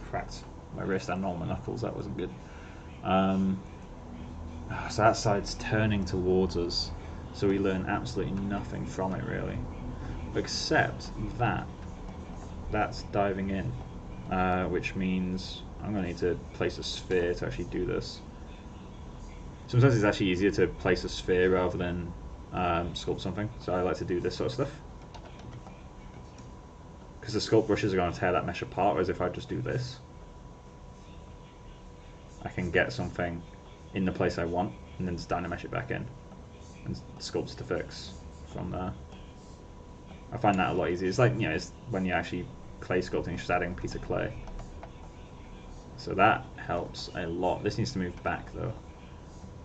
Cracked my wrist and all my knuckles, that wasn't good. So that side's turning towards us, so we learn absolutely nothing from it really. Except that that's diving in, which means I'm going to need to place a sphere to actually do this. Sometimes it's actually easier to place a sphere rather than sculpt something, so I like to do this sort of stuff. Because the sculpt brushes are going to tear that mesh apart, whereas if I just do this, I can get something in the place I want, and then just dynamesh it back in, and sculpts to fix from there. I find that a lot easier. It's like, you know, it's when you're actually clay sculpting, just adding a piece of clay. So that helps a lot. This needs to move back though.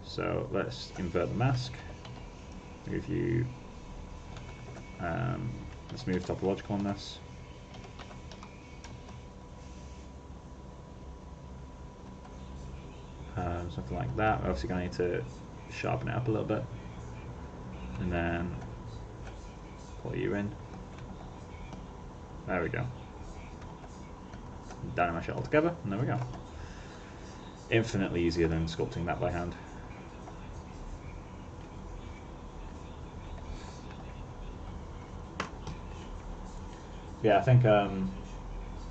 So let's invert the mask. Move you. Let's move topological on this. Something like that. We're obviously going to need to sharpen it up a little bit, and then pull you in. There we go. Dynamesh it all together, and there we go. Infinitely easier than sculpting that by hand. Yeah, I think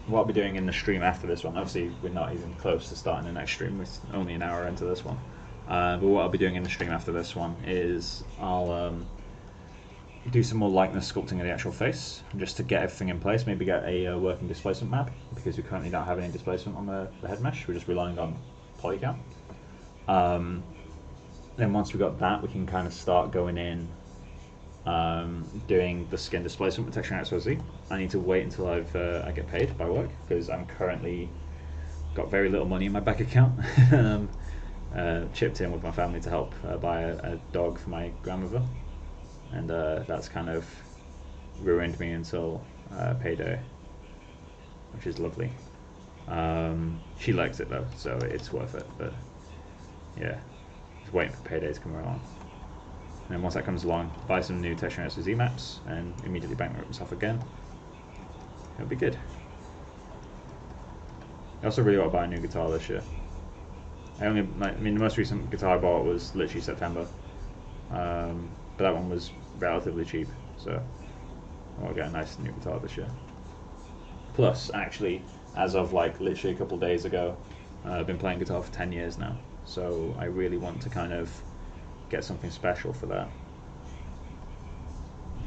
what I'll be doing in the stream after this one, obviously we're not even close to starting the next stream, it's only an hour into this one, but what I'll be doing in the stream after this one is I'll do some more likeness sculpting of the actual face, just to get everything in place, maybe get a working displacement map, because we currently don't have any displacement on the head mesh, we're just relying on poly count. Then once we've got that, we can kind of start going in doing the skin displacement with texture and XYZ. I need to wait until I get paid by work, because I'm currently got very little money in my bank account. Chipped in with my family to help buy a dog for my grandmother, and that's kind of ruined me until payday, which is lovely. She likes it though, so it's worth it, but yeah, just waiting for payday to come along. And then once that comes along, buy some new texture and SOZ maps and immediately bankrupt myself again. It'll be good. I also really want to buy a new guitar this year. I mean, the most recent guitar I bought was literally September, but that one was relatively cheap, so I want to get a nice new guitar this year. Plus, actually, as of like literally a couple of days ago, I've been playing guitar for 10 years now, so I really want to kind of get something special for that.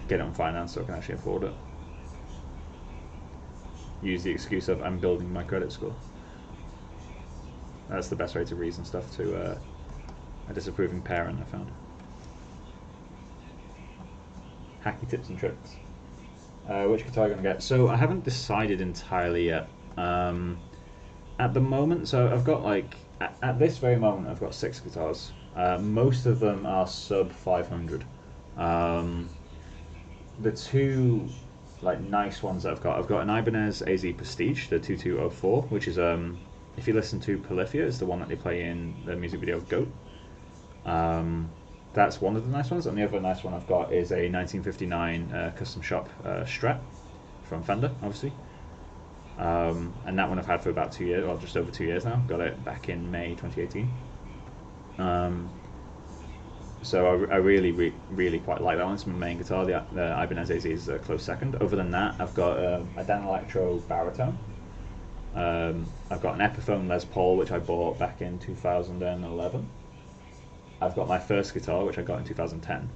Get it on finance so I can actually afford it. Use the excuse of I'm building my credit score. That's the best way to reason stuff to a disapproving parent, I found. Hacky tips and tricks. Which guitar am I going to get? So I haven't decided entirely yet. At the moment, so I've got like, at this very moment I've got 6 guitars. Most of them are sub 500. The two like nice ones that I've got an Ibanez AZ Prestige, the 2204, which is if you listen to Polyphia, it's the one that they play in the music video of Goat. that's one of the nice ones, and the other nice one I've got is a 1959 custom shop Strat from Fender, obviously. And that one I've had for about 2 years, or just over 2 years now. Got it back in May 2018. So I really, really quite like that one. It's my main guitar. The Ibanez AZ is a close second. Other than that, I've got a Dan Electro baritone. I've got an Epiphone Les Paul, which I bought back in 2011. I've got my first guitar, which I got in 2010,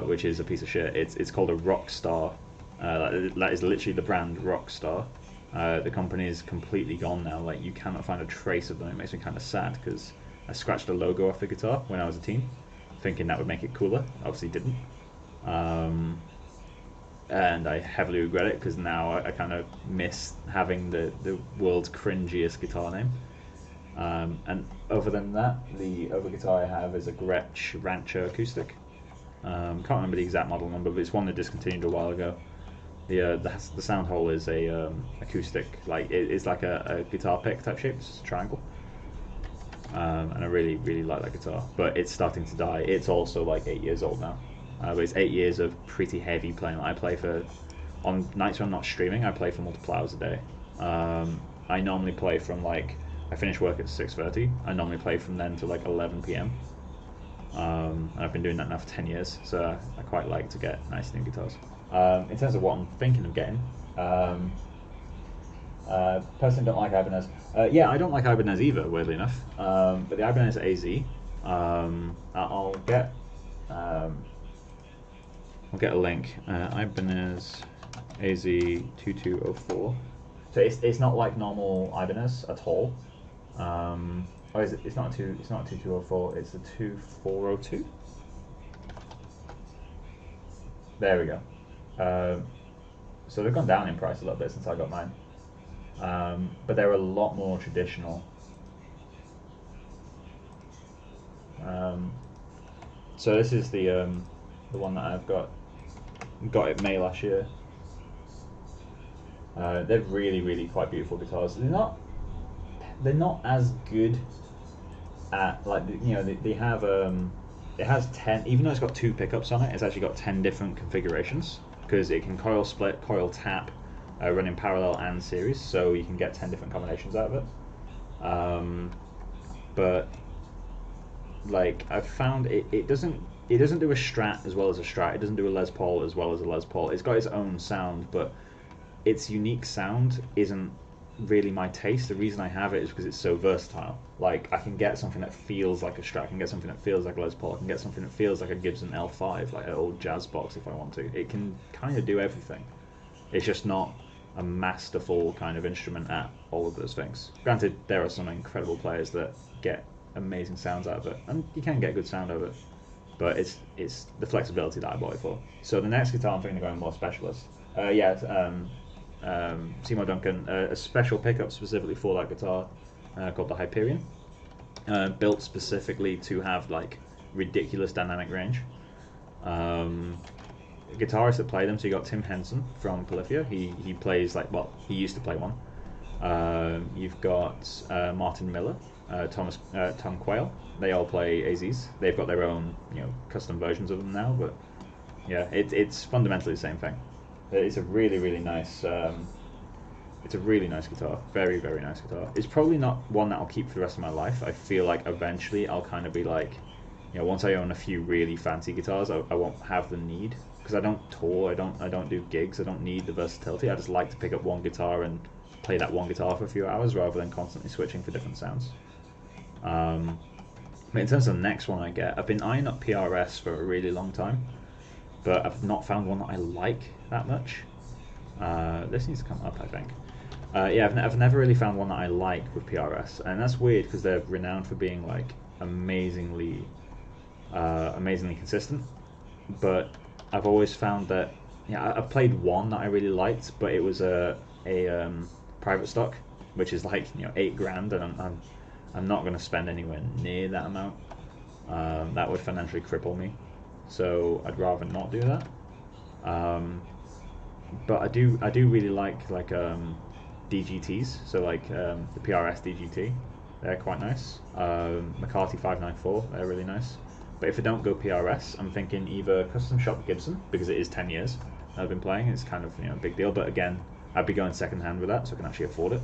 which is a piece of shit. It's called a Rockstar. That is literally the brand Rockstar. The company is completely gone now. Like, you cannot find a trace of them. It makes me kind of sad because I scratched a logo off the guitar when I was a teen, thinking that would make it cooler. Obviously didn't. And I heavily regret it because now I kind of miss having the world's cringiest guitar name. And other than that, the other guitar I have is a Gretsch Rancher acoustic. Can't remember the exact model number, but it's one that discontinued a while ago. The sound hole is a acoustic, like it's like a guitar pick type shape. It's just a triangle. And I really, really like that guitar, but it's starting to die. It's also like 8 years old now, but it's 8 years of pretty heavy playing. I play on nights when I'm not streaming, I play for multiple hours a day. I normally play from I finish work at 6:30. I normally play from then to 11 p.m. And I've been doing that now for 10 years, so I quite like to get nice new guitars. In terms of what I'm thinking of getting, personally don't like Ibanez. Yeah, I don't like Ibanez either, weirdly enough. But the Ibanez AZ, I'll get a link. Ibanez AZ 2204. So it's not like normal Ibanez at all. Or is it? It's not a 2204. It's a 2402. There we go. So they've gone down in price a little bit since I got mine. But they're a lot more traditional. So this is the one that I've got it May last year. They're really, really quite beautiful guitars. They're not as good at they have it has 10, even though it's got 2 pickups on it, it's actually got 10 different configurations because it can coil split, coil tap, run in parallel and series, so you can get 10 different combinations out of it. But I've found it doesn't do a Strat as well as a Strat. It doesn't do a Les Paul as well as a Les Paul. It's got its own sound, but its unique sound isn't really my taste. The reason I have it is because it's so versatile. I can get something that feels like a Strat, I can get something that feels like a Les Paul, I can get something that feels like a Gibson L5, like an old jazz box if I want to. It can kind of do everything. It's just not a masterful kind of instrument at all of those things. Granted, there are some incredible players that get amazing sounds out of it, and you can get good sound out of it, but it's the flexibility that I bought it for. So the next guitar I'm thinking of going more specialist. Seymour Duncan, a special pickup specifically for that guitar called the Hyperion, built specifically to have ridiculous dynamic range. Guitarists that play them, so you got Tim Henson from Polyphia. He plays he used to play one. You've got Martin Miller, Tom Quayle. They all play AZs. They've got their own custom versions of them now, but yeah, it's fundamentally the same thing. It's a really, really nice. It's a really nice guitar. Very, very nice guitar. It's probably not one that I'll keep for the rest of my life. I feel like eventually I'll kind of be once I own a few really fancy guitars, I won't have the need, because I don't tour. I don't do gigs. I don't need the versatility. I just like to pick up one guitar and play that one guitar for a few hours rather than constantly switching for different sounds. But in terms of the next one I get, I've been eyeing up PRS for a really long time, but I've not found one that I like that much. This needs to come up, I think. I've never really found one that I like with PRS, and that's weird because they're renowned for being amazingly consistent. But I've always found that I've played one that I really liked, but it was a private stock, which is $8,000, and I'm not going to spend anywhere near that amount. That would financially cripple me, so I'd rather not do that. But I do really like DGTs, so the PRS DGT, they're quite nice. McCarthy 594, they're really nice. But if I don't go PRS, I'm thinking either custom shop Gibson, because it is 10 years I've been playing. It's kind of, you know, a big deal. But again, I'd be going second hand with that, so I can actually afford it.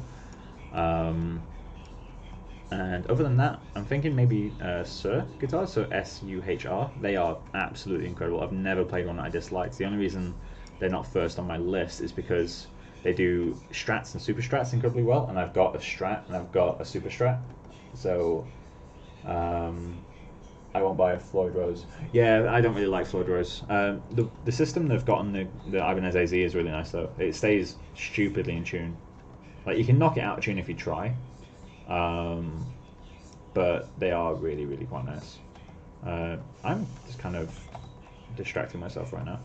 And other than that, I'm thinking maybe Suhr guitars, so S-U-H-R. They are absolutely incredible. I've never played one that I disliked. The only reason they're not first on my list is because they do strats and super strats incredibly well, and I've got a strat and I've got a super strat. So I won't buy a Floyd Rose. Yeah, I don't really like Floyd Rose. The system they've got on the Ibanez AZ is really nice though. It stays stupidly in tune. Like, you can knock it out of tune if you try. But they are really, really quite nice. I'm just kind of distracting myself right now.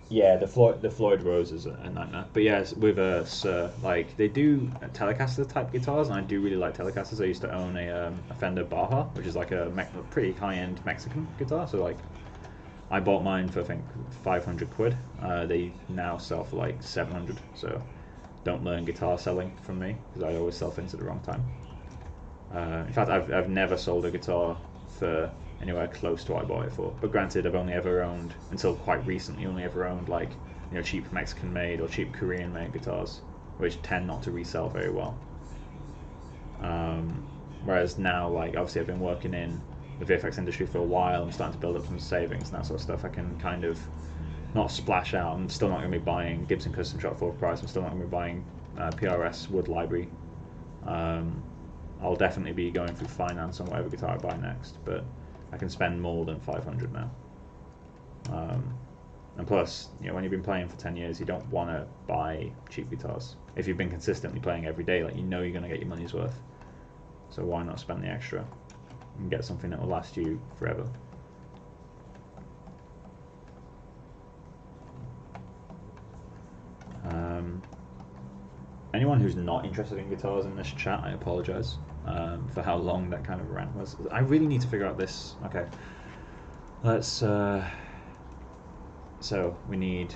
Yeah, the Floyd Rose is a nightmare. But yeah, with Suhr, like, they do Telecaster type guitars, and I do really like Telecasters. I used to own a Fender Baja, which is like a pretty high end Mexican guitar. So like, I bought mine for I think 500 quid. They now sell for like 700. So don't learn guitar selling from me, because I always sell things at the wrong time. In fact, I've never sold a guitar for anywhere close to what I bought it for. But granted, I've only ever owned, until quite recently, only ever owned like, you know, cheap Mexican made or cheap Korean made guitars, which tend not to resell very well. Whereas now, like, obviously I've been working in the VFX industry for a while. I'm starting to build up some savings and that sort of stuff. I can kind of not splash out. I'm still not going to be buying Gibson Custom Shop full price. I'm still not going to be buying PRS Wood Library. I'll definitely be going through finance on whatever guitar I buy next, but I can spend more than 500 now. And plus, you know, when you've been playing for 10 years, you don't want to buy cheap guitars. If you've been consistently playing every day, like, you know you're going to get your money's worth. So why not spend the extra and get something that will last you forever? Anyone who's not interested in guitars in this chat, I apologize for how long that kind of rant was. I really need to figure out this. Okay, let's so we need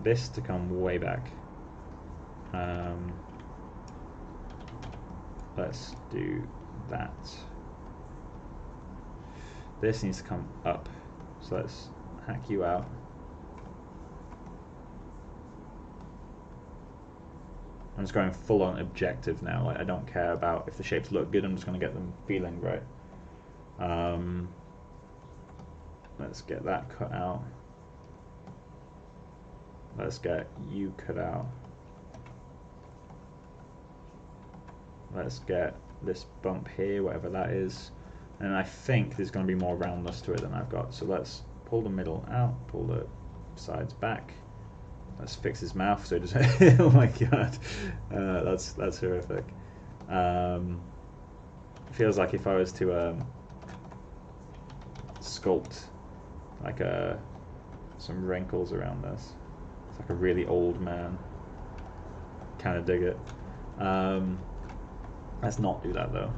this to come way back. Let's do that. This needs to come up, so let's hack you out. I'm just going full on objective now. Like, I don't care about if the shapes look good, I'm just going to get them feeling right. Let's get that cut out. Let's get you cut out. Let's get this bump here, whatever that is. And I think there's going to be more roundness to it than I've got. So let's pull the middle out, pull the sides back. Let's fix his mouth so it doesn't. Oh my god, that's horrific. Feels like if I was to sculpt like some wrinkles around this. It's like a really old man. Kind of dig it. Let's not do that though.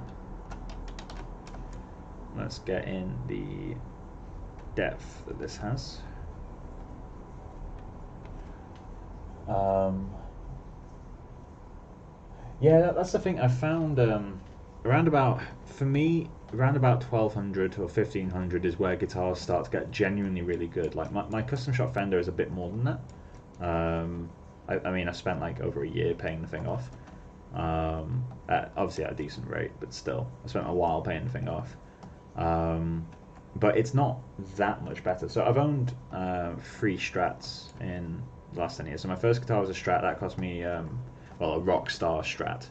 Let's get in the depth that this has. Yeah, that's the thing. I found around about 1200 or 1500 is where guitars start to get genuinely really good. Like my custom shop Fender is a bit more than that. I mean, I spent like over a year paying the thing off. Obviously at a decent rate, but still, I spent a while paying the thing off. But it's not that much better. So I've owned 3 Strats in the last 10 years. So my first guitar was a Strat. That cost me, well, a Rockstar Strat.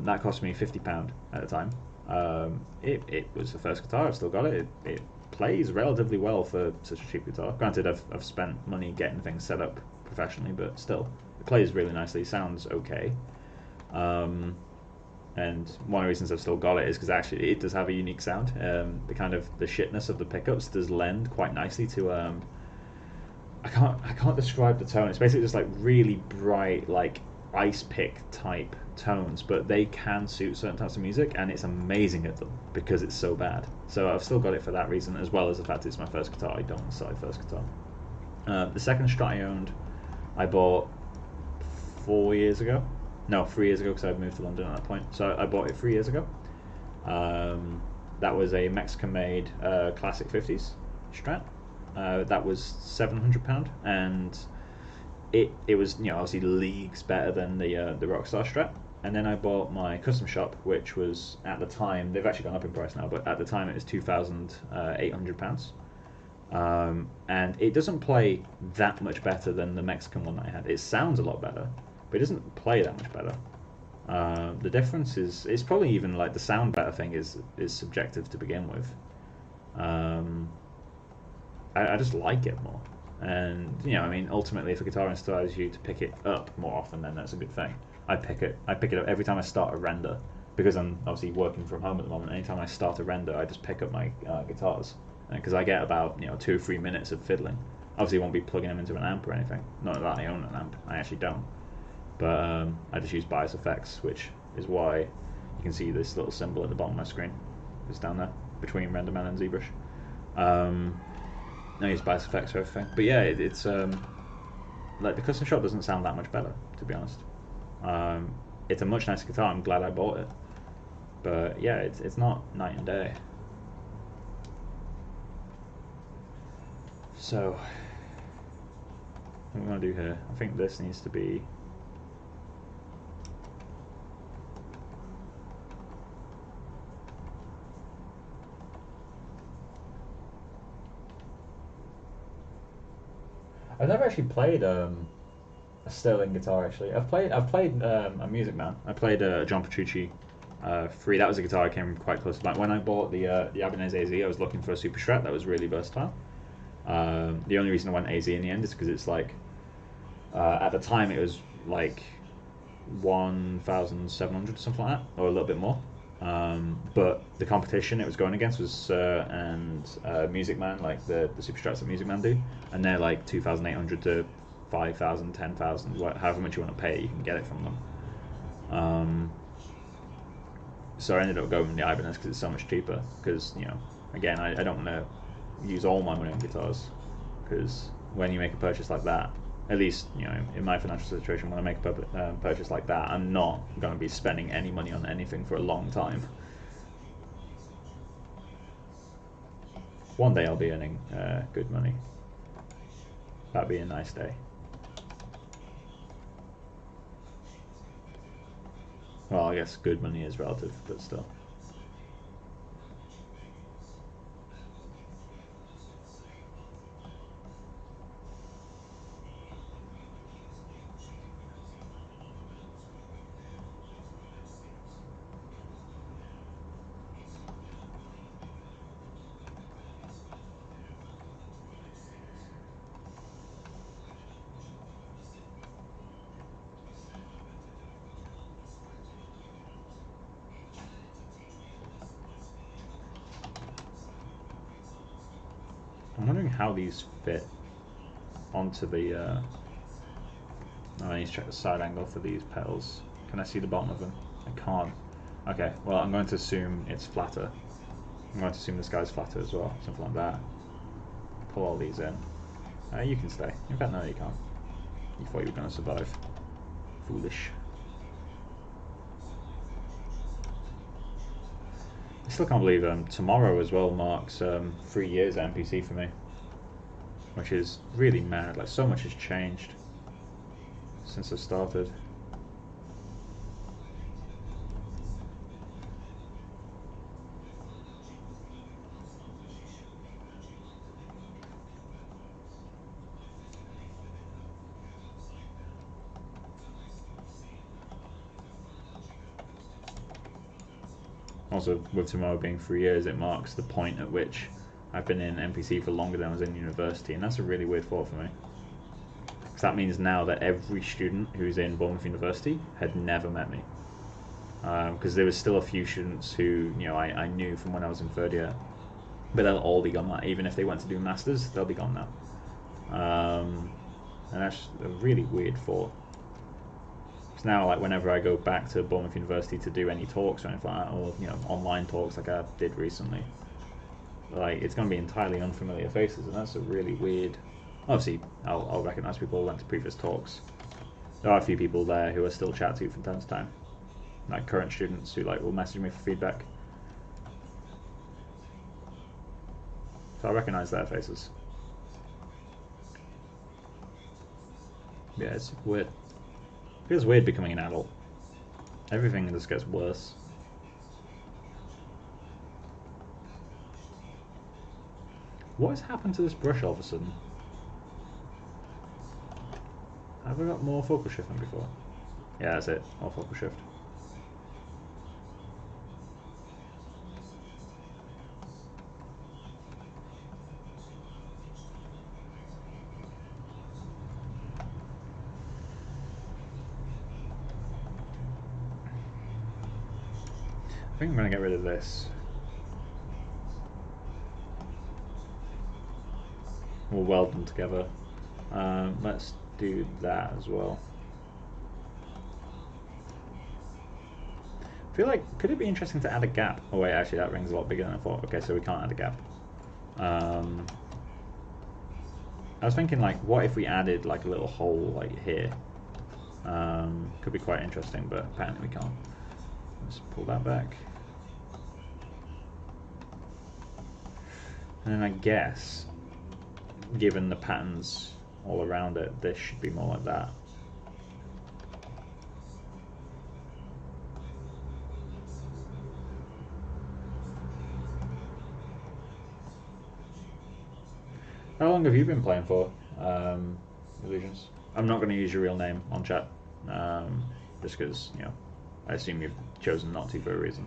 That cost me £50 at the time. It was the first guitar. I've still got it. It plays relatively well for such a cheap guitar. Granted, I've spent money getting things set up professionally, but still, it plays really nicely. Sounds okay. And one of the reasons I've still got it is because actually it does have a unique sound. The kind of the shitness of the pickups does lend quite nicely to I can't describe the tone. It's basically just like really bright, like ice pick type tones, but they can suit certain types of music, and it's amazing at them because it's so bad. So I've still got it for that reason, as well as the fact it's my first guitar. I don't want to sell my first guitar. The second Strat I owned, I bought 4 years ago. No, 3 years ago, because I'd moved to London at that point. So I bought it 3 years ago. That was a Mexican-made classic 50s Strat. That was £700, and it was obviously leagues better than the Rockstar Strat. And then I bought my custom shop, which was at the time, they've actually gone up in price now, but at the time it was £2,800. And it doesn't play that much better than the Mexican one that I had. It sounds a lot better, but it doesn't play that much better. The difference is, it's probably even like the sound better thing is subjective to begin with. I just like it more. And I mean, ultimately, if a guitar inspires you to pick it up more often, then that's a good thing. I pick it up every time I start a render, because I'm obviously working from home at the moment. Anytime I start a render, I just pick up my guitars, because I get about 2 or 3 minutes of fiddling. Obviously, I won't be plugging them into an amp or anything. Not that I own an amp, I actually don't. But I just use bias effects, which is why you can see this little symbol at the bottom of my screen. It's down there between RenderMan and ZBrush. I use bias effects for everything. But yeah, it's like the custom shop doesn't sound that much better, to be honest. It's a much nicer guitar. I'm glad I bought it. But yeah, it's not night and day. So what am I gonna do here? I think this needs to be. I've never actually played a Sterling guitar. Actually, I've played a Music Man. I played a John Petrucci 3. That was a guitar I came quite close to. Like when I bought the Ibanez AZ, I was looking for a Super Strat that was really versatile. The only reason I went AZ in the end is because it's like at the time it was like 1,700 something like that, or a little bit more. But the competition it was going against was and Music Man, like the Super Strats that Music Man do, and they're like 2,800 to 5,000, 10,000, however much you want to pay, you can get it from them. So I ended up going with the Ibanez because it's so much cheaper. Because again, I don't want to use all my money on guitars, because when you make a purchase like that, at least in my financial situation, when I make a purchase like that, I'm not going to be spending any money on anything for a long time. One day I'll be earning good money. That'd be a nice day. Well, I guess good money is relative, but still. I'm wondering how these fit onto the. I need to check the side angle for these pedals. Can I see the bottom of them? I can't. Okay, well I'm going to assume it's flatter. I'm going to assume this guy's flatter as well, something like that. Pull all these in. You can stay. In fact, no, you can't. You thought you were going to survive. Foolish. I still can't believe tomorrow as well marks 3 years at NPC for me, which is really mad. Like, so much has changed since I started. Also, with tomorrow being 3 years, it marks the point at which I've been in NPC for longer than I was in university, and that's a really weird thought for me. Because that means now that every student who's in Bournemouth University had never met me. Because there was still a few students who I knew from when I was in third year, but they'll all be gone now. Even if they went to do masters, they'll be gone now. And that's a really weird thought. Because now, like, whenever I go back to Bournemouth University to do any talks or anything like that, or online talks like I did recently, like, it's going to be entirely unfamiliar faces, and that's a really weird. Obviously, I'll recognise people who went to previous talks. There are a few people there who I still chat to from time to time, like current students who will message me for feedback. So I recognise their faces. Yeah, it's weird. It feels weird becoming an adult. Everything just gets worse. What has happened to this brush all of a sudden? Have I got more focal shift than before? Yeah, that's it. More focal shift. I think I'm going to get rid of this. We'll weld them together. Let's do that as well. I feel like, could it be interesting to add a gap? Oh wait, actually that ring's a lot bigger than I thought. Okay, so we can't add a gap. I was thinking like, what if we added like a little hole like here? Could be quite interesting, but apparently we can't. Let's pull that back. And then I guess, given the patterns all around it, this should be more like that. How long have you been playing for, Illusions? I'm not going to use your real name on chat, just because, you know, I assume you've chosen not to for a reason.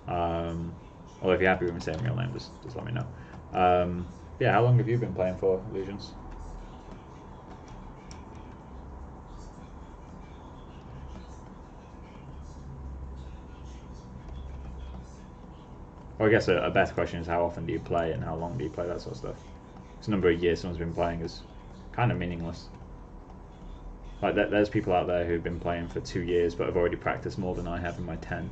Or if you're happy with me saying real name, just let me know. Yeah, how long have you been playing for, Illusions? Well, I guess a better question is how often do you play and how long do you play, that sort of stuff. Because the number of years someone's been playing is kind of meaningless. Like, there's people out there who've been playing for 2 years but have already practiced more than I have in my 10.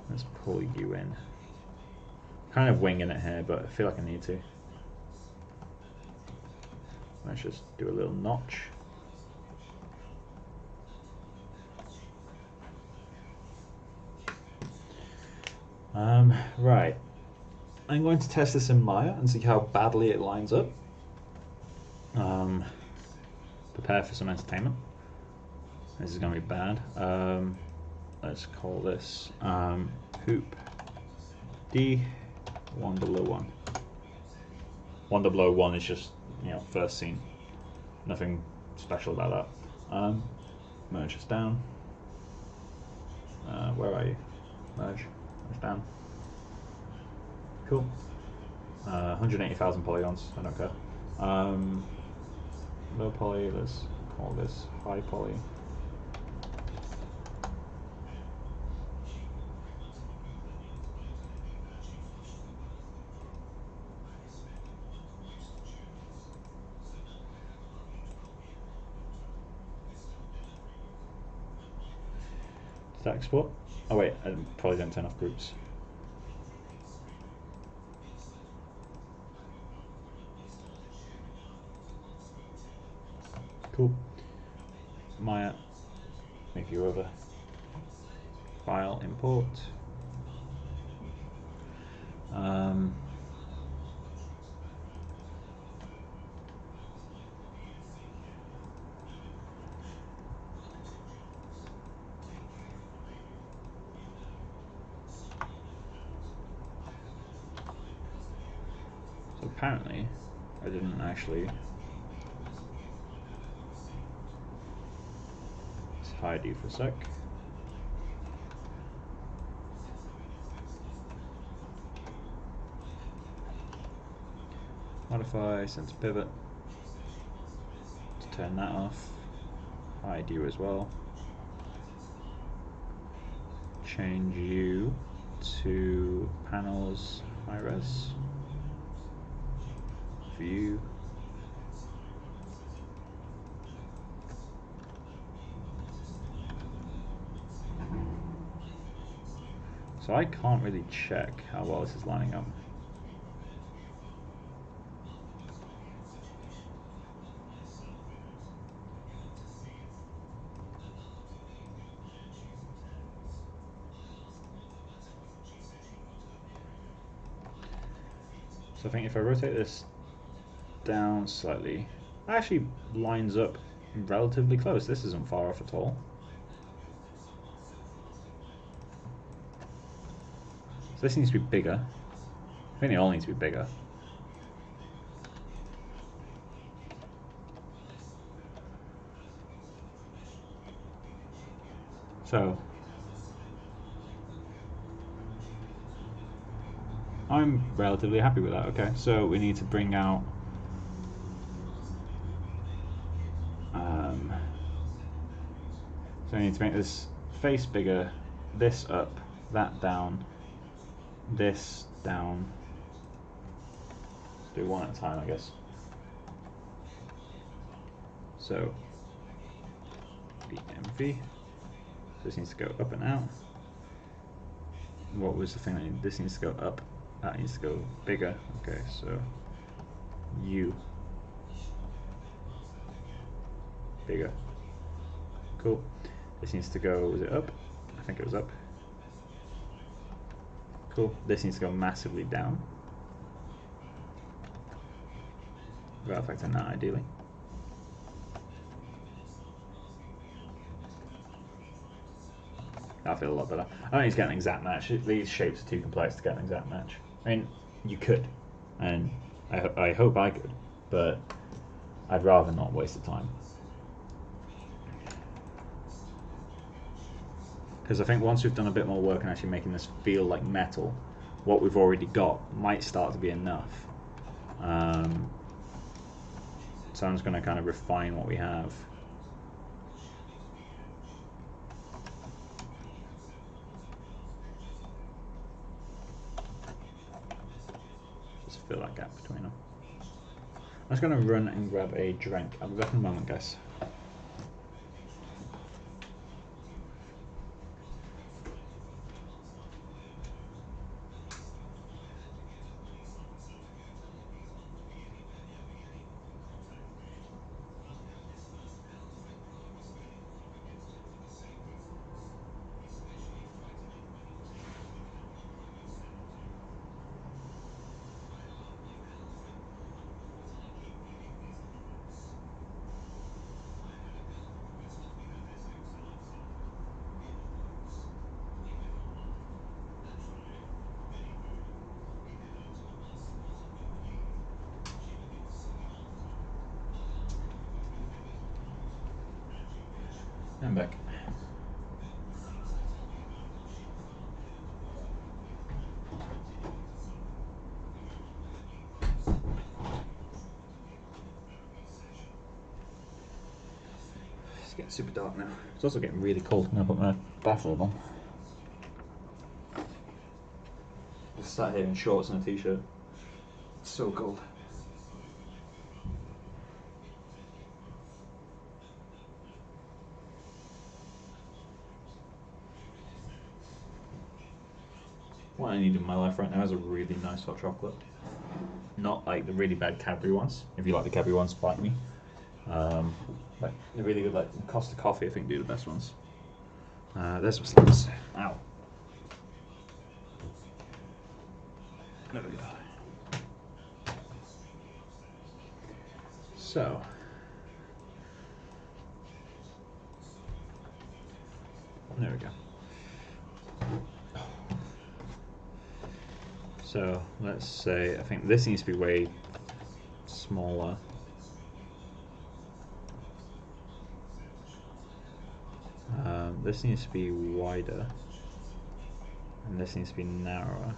Let's pull you in. Kind of winging it here, but I feel like I need to. Let's just do a little notch. Right. I'm going to test this in Maya and see how badly it lines up. Prepare for some entertainment. This is going to be bad. Let's call this hoop D10001. 10001 is just, you know, first scene. Nothing special about that. Merge this down. Where are you? Merge down. Cool. 180,000 polygons. I don't care. Low poly. Let's call this high poly. Does that export? Oh wait, I probably didn't turn off groups. Cool. Maya, move you over. File, import. So apparently, I didn't actually. Let's hide you for a sec. Modify center pivot. Let's turn that off. Hide you as well. Change you to panels high res. View. So I can't really check how well this is lining up. So I think if I rotate this down slightly, it actually lines up relatively close. This isn't far off at all. So this needs to be bigger. I think they all need to be bigger. So I'm relatively happy with that. Okay, so we need to bring out so we need to make this face bigger, this up, that down, this down. Let's do one at a time, I guess. So BMV. This needs to go up and out. What was the thing that this needs to go up? That needs to go bigger. Okay, so U. Bigger. Cool. This needs to go, was it up? I think it was up. Cool. This needs to go massively down. Without affecting that, ideally. I feel a lot better. I don't need to get an exact match. These shapes are too complex to get an exact match. I mean, you could, and I hope I could, but I'd rather not waste the time. Because I think once we've done a bit more work and actually making this feel like metal, what we've already got might start to be enough. So I'm just going to kind of refine what we have. Just fill that gap between them. I'm just going to run and grab a drink. I'll be back in a moment, guys. I'm back. It's getting super dark now. It's also getting really cold. I'm going to put my bathrobe on. Just sat here in shorts and a t-shirt. It's so cold. What I need in my life right now is a really nice hot chocolate. Not like the really bad Cadbury ones. If you like the Cadbury ones, fight me. Like the really good, like Costa Coffee, I think do the best ones. There's what's this. Ow. There we go. So. There we go. So let's say, I think this needs to be way smaller. This needs to be wider, and this needs to be narrower.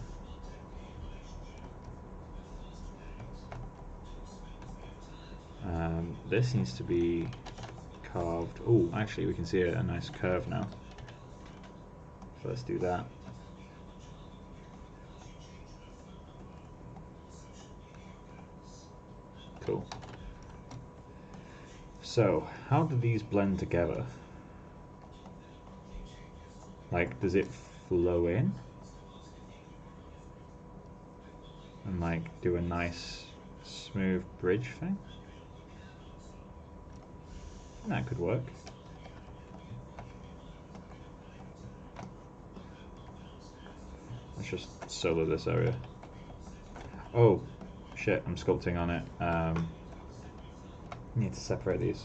This needs to be carved. Oh, actually we can see a nice curve now. So let's do that. Cool. So, how do these blend together? Like, does it flow in? And like, do a nice smooth bridge thing? That could work. Let's just solo this area. Oh, shit, I'm sculpting on it. Need to separate these.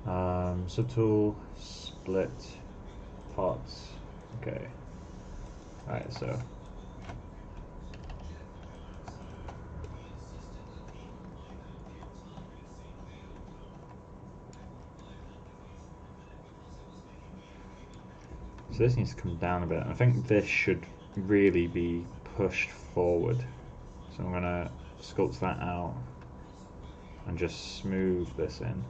Subtool, split, parts. Okay. Alright, so. So this needs to come down a bit. I think this should really be pushed forward. So I'm going to sculpt that out and just smooth this in.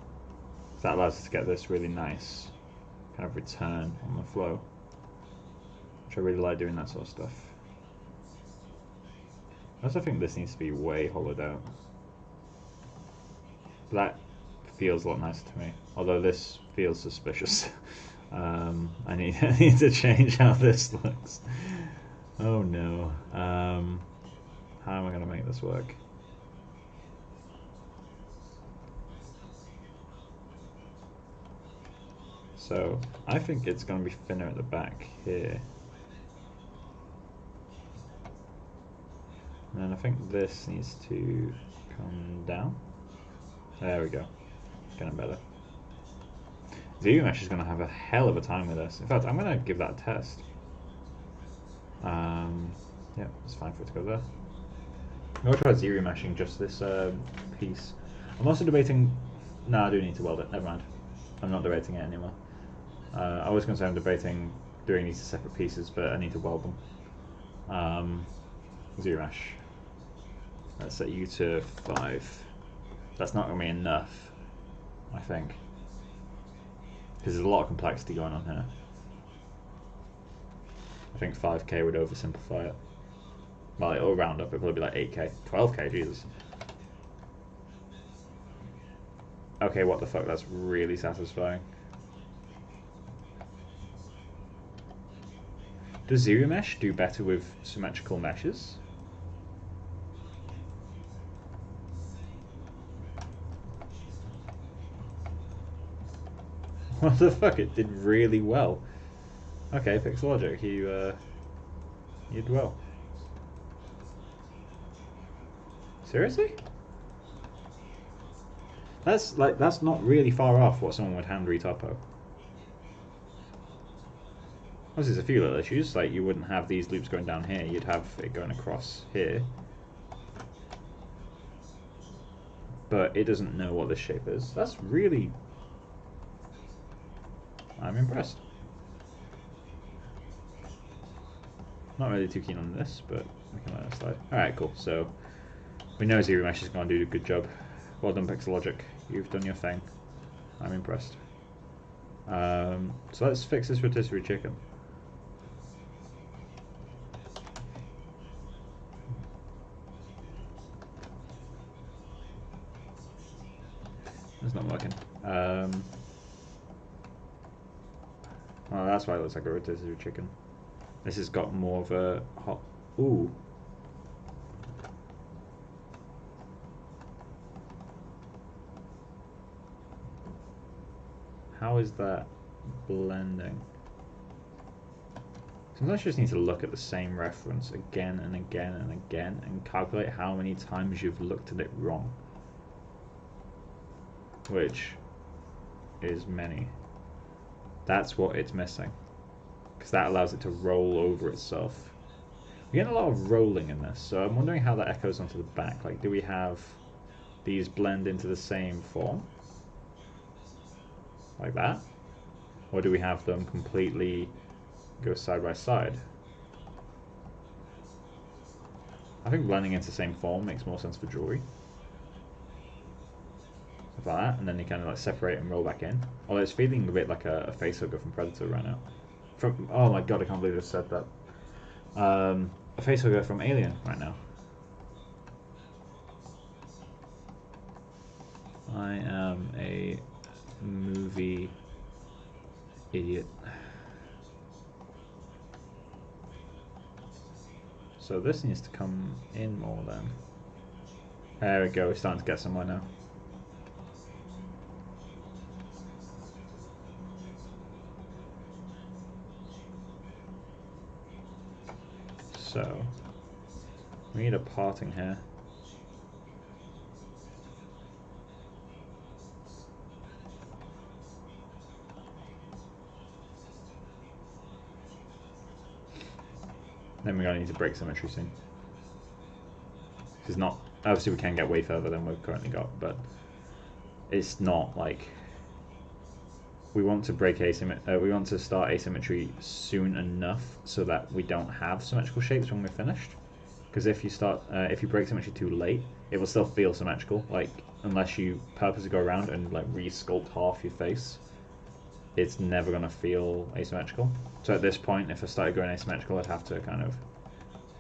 So that allows us to get this really nice kind of return on the flow. Which I really like doing that sort of stuff. I also think this needs to be way hollowed out. But that feels a lot nicer to me. Although this feels suspicious. I need to change how this looks. Oh no. How am I going to make this work? So I think it's going to be thinner at the back here. And then I think this needs to come down. There we go. Getting better. Zero Mesh is going to have a hell of a time with this. In fact, I'm going to give that a test. Yeah, it's fine for it to go there. I'm going to try zero meshing just this piece. I'm also debating... No, I do need to weld it. Never mind. I'm not debating it anymore. I was going to say I'm debating doing these as separate pieces, but I need to weld them. Zero mesh. Let's set you to 5. That's not going to be enough, I think. Because there's a lot of complexity going on here. I think 5k would oversimplify it. Well, it'll round up, it'll probably be like 8k. 12k, Jesus. Okay, what the fuck, that's really satisfying. Does Zero Mesh do better with symmetrical meshes? What the fuck, it did really well. Okay, Pixologic, you did well. Seriously? That's not really far off what someone would hand re-topo. Obviously, there's a few little issues, like you wouldn't have these loops going down here, you'd have it going across here. But it doesn't know what this shape is. That's really... I'm impressed. Not really too keen on this, but we can let it slide. Alright, cool. So, we know Zero Mesh is going to do a good job. Well done, Pixologic. You've done your thing. I'm impressed. So let's fix this rotisserie chicken. It's not working. Well, that's why it looks like a rotisserie chicken. This has got more of a hot... Ooh. How is that blending? Sometimes you just need to look at the same reference again and again and again and calculate how many times you've looked at it wrong. Which is many. That's what it's missing. Because that allows it to roll over itself. We're getting a lot of rolling in this, so I'm wondering how that echoes onto the back. Like, do we have these blend into the same form? Like that? Or do we have them completely go side by side? I think blending into the same form makes more sense for jewelry. Like that, and then you kind of like separate and roll back in. Although it's feeling a bit like a facehugger from Predator right now. Oh my god, I can't believe I said that. A facehugger from Alien right now. I am a movie idiot. So this needs to come in more then. There we go, we're starting to get somewhere now. So We need a parting here. Then we're going to need to break symmetry soon. It's not, obviously we can get way further than we've currently got, but it's not like we want to break we want to start asymmetry soon enough so that we don't have symmetrical shapes when we're finished. Because if you break symmetry too late, it will still feel symmetrical. Like unless you purposely go around and like re-sculpt half your face, it's never gonna feel asymmetrical. So at this point, if I started going asymmetrical, I'd have to kind of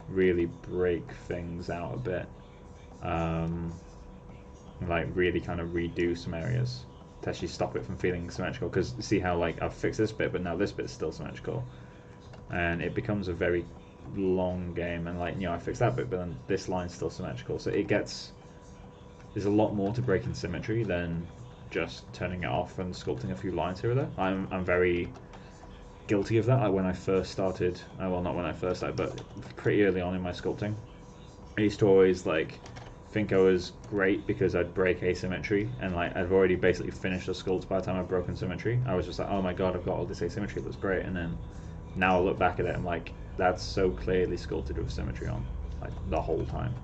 really break things out a bit, like really kind of redo some areas to actually stop it from feeling symmetrical. Because see how like I've fixed this bit, but now this bit's still symmetrical, and it becomes a very long game. And like, you know, I fixed that bit, but then this line's still symmetrical, so there's a lot more to breaking symmetry than just turning it off and sculpting a few lines here or there. I'm very guilty of that. Like when I first started, well, not when I first started, but pretty early on in my sculpting, I used to always like think I was great because I'd break asymmetry, and like I've already basically finished a sculpt by the time I've broken symmetry. I was just like, oh my god, I've got all this asymmetry, that's great. And then now I look back at it, I'm like, that's so clearly sculpted with symmetry on, like the whole time.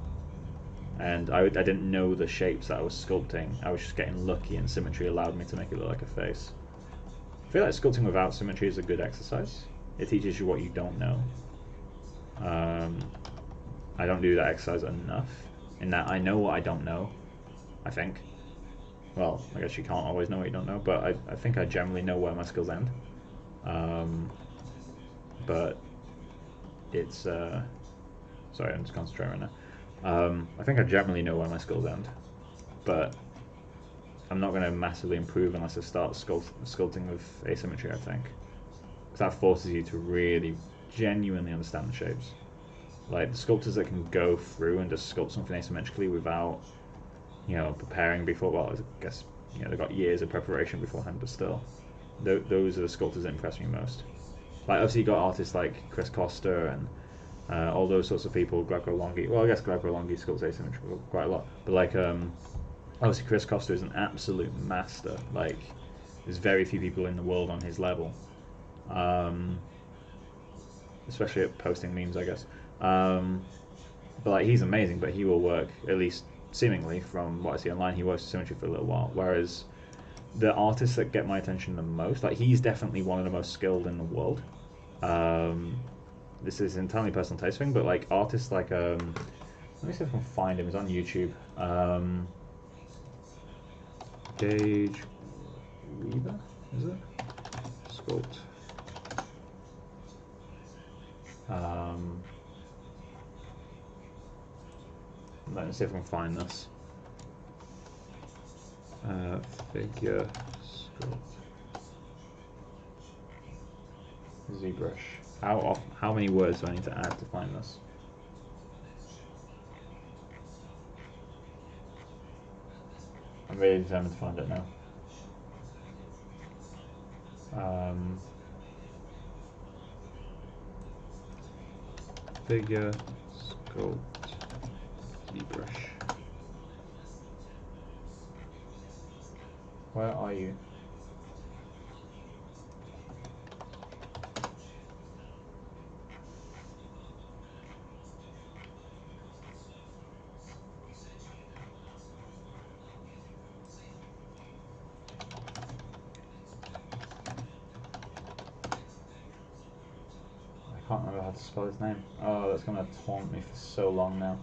And I didn't know the shapes that I was sculpting. I was just getting lucky, and symmetry allowed me to make it look like a face. I feel like sculpting without symmetry is a good exercise. It teaches you what you don't know. I don't do that exercise enough, in that I know what I don't know, I think. Well, I guess you can't always know what you don't know, but I think I generally know where my skills end. But it's... sorry, I'm just concentrating right now. I think I generally know where my skills end, but I'm not going to massively improve unless I start sculpting with asymmetry, I think. Because that forces you to really genuinely understand the shapes. Like the sculptors that can go through and just sculpt something asymmetrically without, you know, preparing before, well, I guess, you know, they've got years of preparation beforehand, but still, those are the sculptors that impress me most. Like obviously you got artists like Chris Costa and all those sorts of people, Greco Longhi. Well, I guess Greco Longhi sculpts asymmetry quite a lot, but like obviously Chris Costa is an absolute master. Like there's very few people in the world on his level, especially at posting memes, I guess. But like he's amazing, but he will work, at least seemingly from what I see online, he works with symmetry for a little while. Whereas the artists that get my attention the most, like he's definitely one of the most skilled in the world. This is entirely personal taste thing, but like artists like let me see if I can find him. He's on YouTube. Gage Weaver, is it? Sculpt. Let me see if I can find this. Figure sculpt. ZBrush. How many words do I need to add to find this? I'm really determined to find it now. Figure sculpt ZBrush. Where are you? I can't remember how to spell his name. Oh, that's going to taunt me for so long now.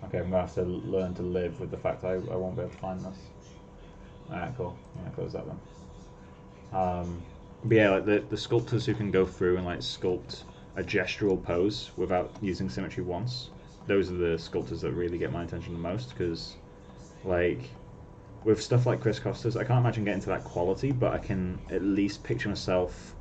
Okay, I'm going to have to learn to live with the fact I won't be able to find this. Alright, cool. I'm going to close that then. But yeah, like the sculptors who can go through and like sculpt a gestural pose without using symmetry once, those are the sculptors that really get my attention the most, because like with stuff like Chris Costa's, I can't imagine getting to that quality, but I can at least picture myself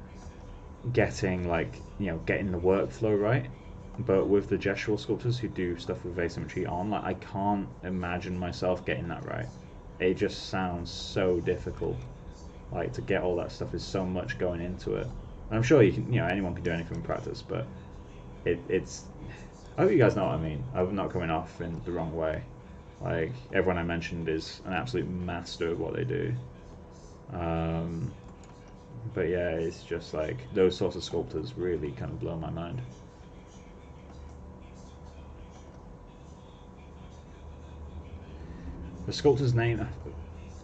getting like, you know, getting the workflow right. But with the gestural sculptors who do stuff with asymmetry on, like I can't imagine myself getting that right. It just sounds so difficult. like to get all that stuff is so much going into it. And I'm sure you can, anyone can do anything in practice, but it's. I hope you guys know what I mean. I'm not coming off in the wrong way. Like everyone I mentioned is an absolute master of what they do. But yeah, it's just like those sorts of sculptors really kind of blow my mind. The sculptor's name,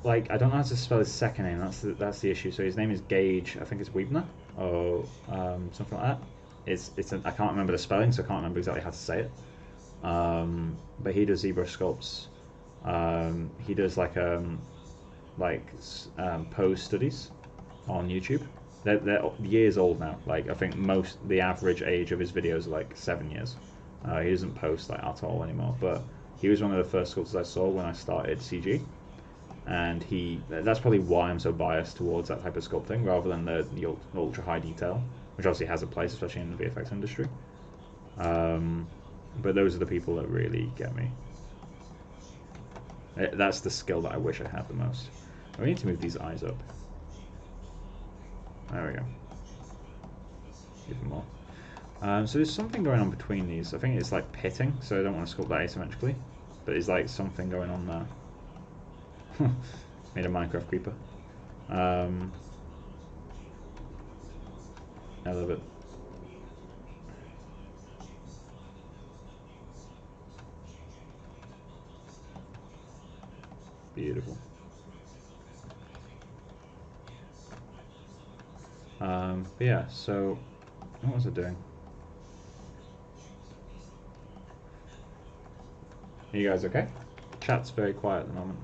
like I don't know how to spell his second name. That's the issue. So his name is Gage. I think it's Weebner or something like that. I can't remember the spelling, so I can't remember exactly how to say it. But he does ZBrush sculpts. He does pose studies on YouTube. They're years old now. Like I think the average age of his videos are like 7 years. He doesn't post like at all anymore. But he was one of the first sculptors I saw when I started CG, and that's probably why I'm so biased towards that type of sculpting rather than the ultra high detail, which obviously has a place, especially in the VFX industry. But those are the people that really get me. That's the skill that I wish I had the most. We need to move these eyes up. There we go. Even more. So there's something going on between these. I think it's like pitting, so I don't want to sculpt that asymmetrically. But there's like something going on there. Made a Minecraft creeper. I love it. Beautiful. But yeah, so what was it doing? Are you guys okay? Chat's very quiet at the moment.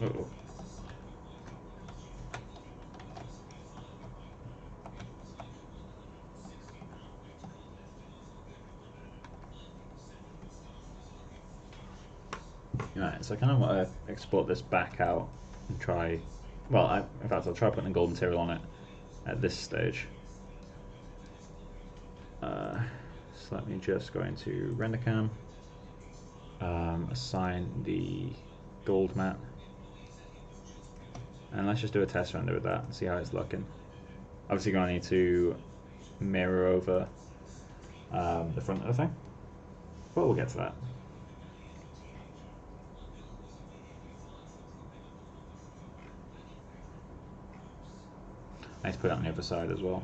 Uh-oh. Right, so I kind of want to export this back out and try. Well, in fact, I'll try putting a gold material on it at this stage. So let me just go into render cam, assign the gold matte, and let's just do a test render with that and see how it's looking. Obviously, going to need to mirror over the front of the thing, but we'll get to that. I need to put it on the other side as well.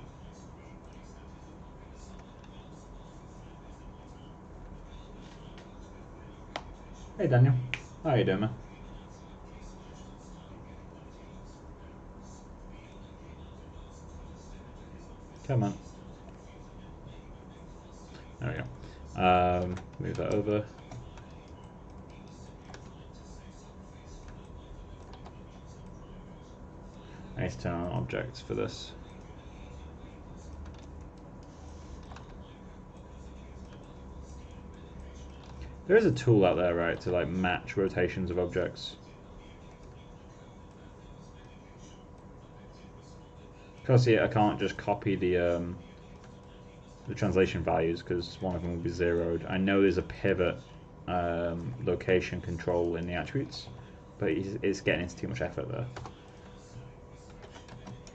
Hey Daniel, how you doing, man? Come on. There we go. Move that over. I need to turn on objects for this. There is a tool out there, right, to like match rotations of objects. Because I can't just copy the translation values because one of them will be zeroed. I know there's a pivot location control in the attributes, but it's getting into too much effort there.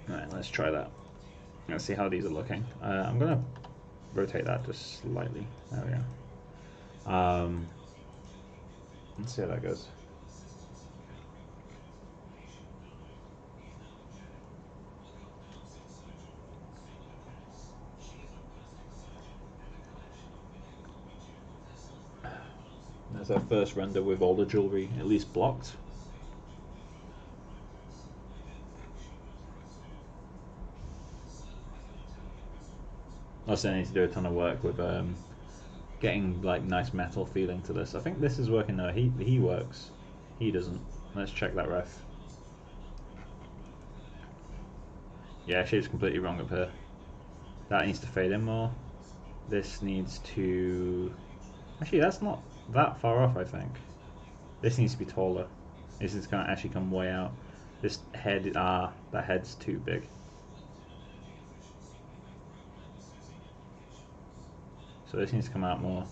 Alright, let's try that. Let's see how these are looking. I'm going to rotate that just slightly. There we go. Let's see how that goes. That's our first render with all the jewellery at least blocked. Also, I need to do a ton of work with getting like nice metal feeling to this. I think this is working though. He works. He doesn't. Let's check that ref. Yeah, shape's completely wrong up here. That needs to fade in more. This needs to... Actually, that's not that far off, I think. This needs to be taller. This is going to actually come way out. This head, that head's too big. So this needs to come out more.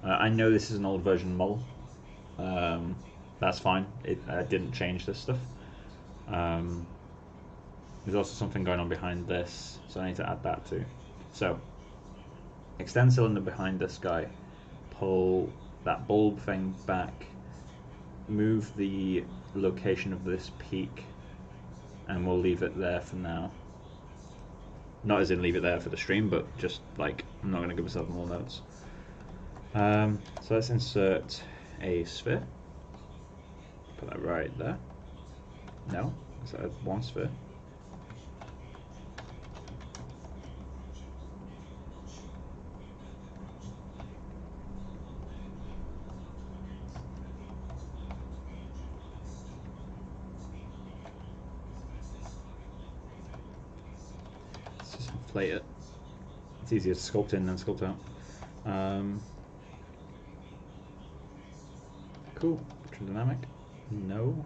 I know this is an old version mull. That's fine. It didn't change this stuff. There's also something going on behind this, so I need to add that too. So, extend cylinder behind this guy, pull that bulb thing back, move the location of this peak, and we'll leave it there for now. Not as in leave it there for the stream, but just like, I'm not going to give myself more notes. So let's insert a sphere. Put that right there. No, let's add one sphere. Let's just inflate it. It's easier to sculpt in than sculpt out. Cool. Dynamic? No.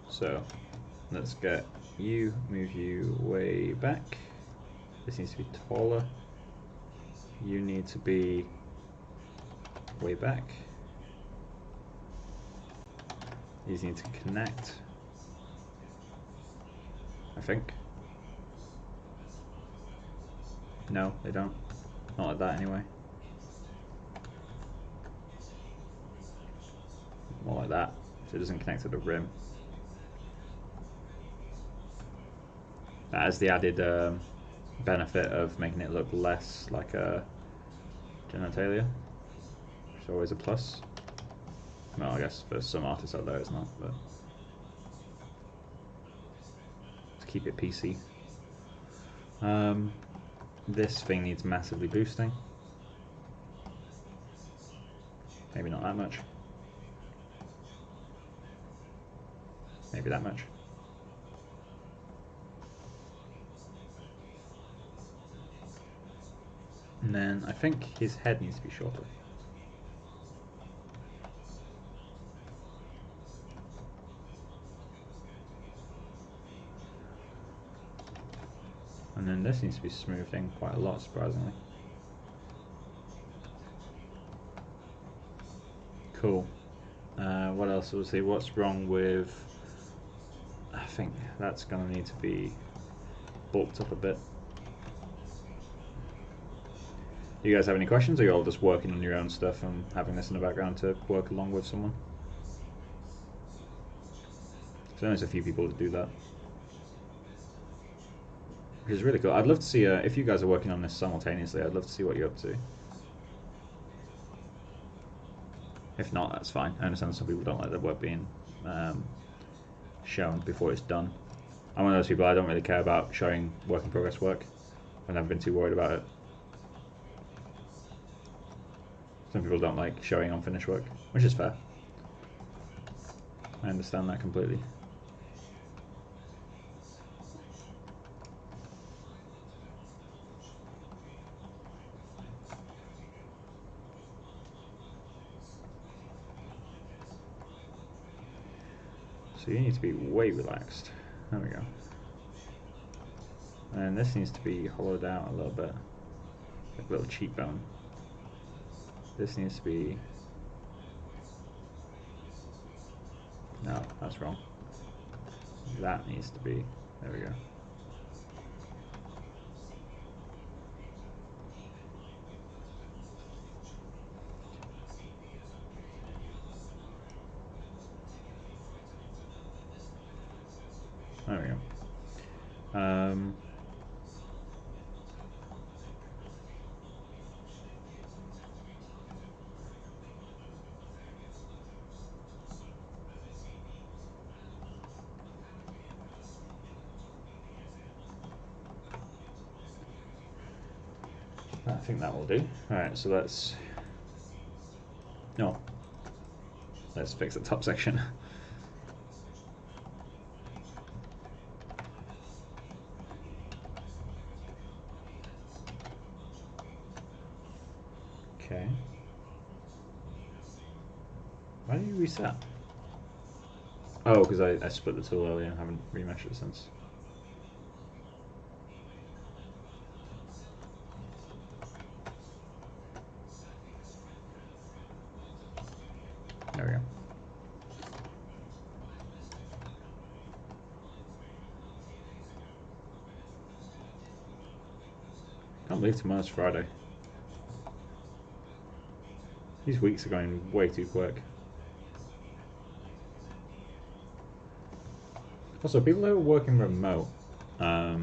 So let's get you, move you way back. This needs to be taller. You need to be way back. These need to connect, I think. No, they don't. Not like that anyway. More like that, so it doesn't connect to the rim. That has the added benefit of making it look less like a genitalia, which is always a plus. Well, I guess for some artists out there it's not, but to keep it PC. This thing needs massively boosting. Maybe not that much. Maybe that much. And then I think his head needs to be shorter. And then this needs to be smoothed in quite a lot, surprisingly. Cool. What else? We'll see what's wrong with... I think that's going to need to be bulked up a bit. You guys have any questions, or are you all just working on your own stuff and having this in the background to work along with someone? So there's a few people that do that, which is really cool. I'd love to see, if you guys are working on this simultaneously, I'd love to see what you're up to. If not, that's fine. I understand some people don't like their work being shown before it's done. I'm one of those people, I don't really care about showing work in progress work. I've never been too worried about it. Some people don't like showing unfinished work, which is fair. I understand that completely. So you need to be way relaxed. There we go. And this needs to be hollowed out a little bit, like a little cheekbone. This needs to be... No, that's wrong. That needs to be... There we go. There we go. I think that will do. Alright, so let's fix the top section. Okay. Why did you reset? Oh, because I split the tool earlier and haven't remeshed it since. There we go. Can't believe tomorrow's Friday. These weeks are going way too quick. Also, people who are working remote, how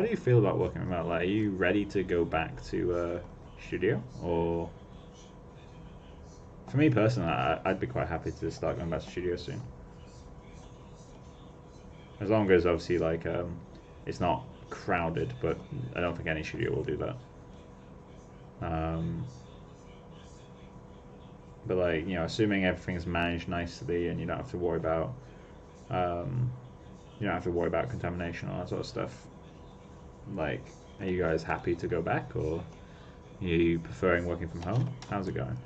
do you feel about working remote? Like, are you ready to go back to studio? Or, for me personally, I'd be quite happy to start going back to studio soon. As long as, obviously, like, it's not crowded, but I don't think any studio will do that. But, like, you know, assuming everything's managed nicely and you don't have to worry about contamination and all that sort of stuff. Like, are you guys happy to go back, or are you preferring working from home? How's it going?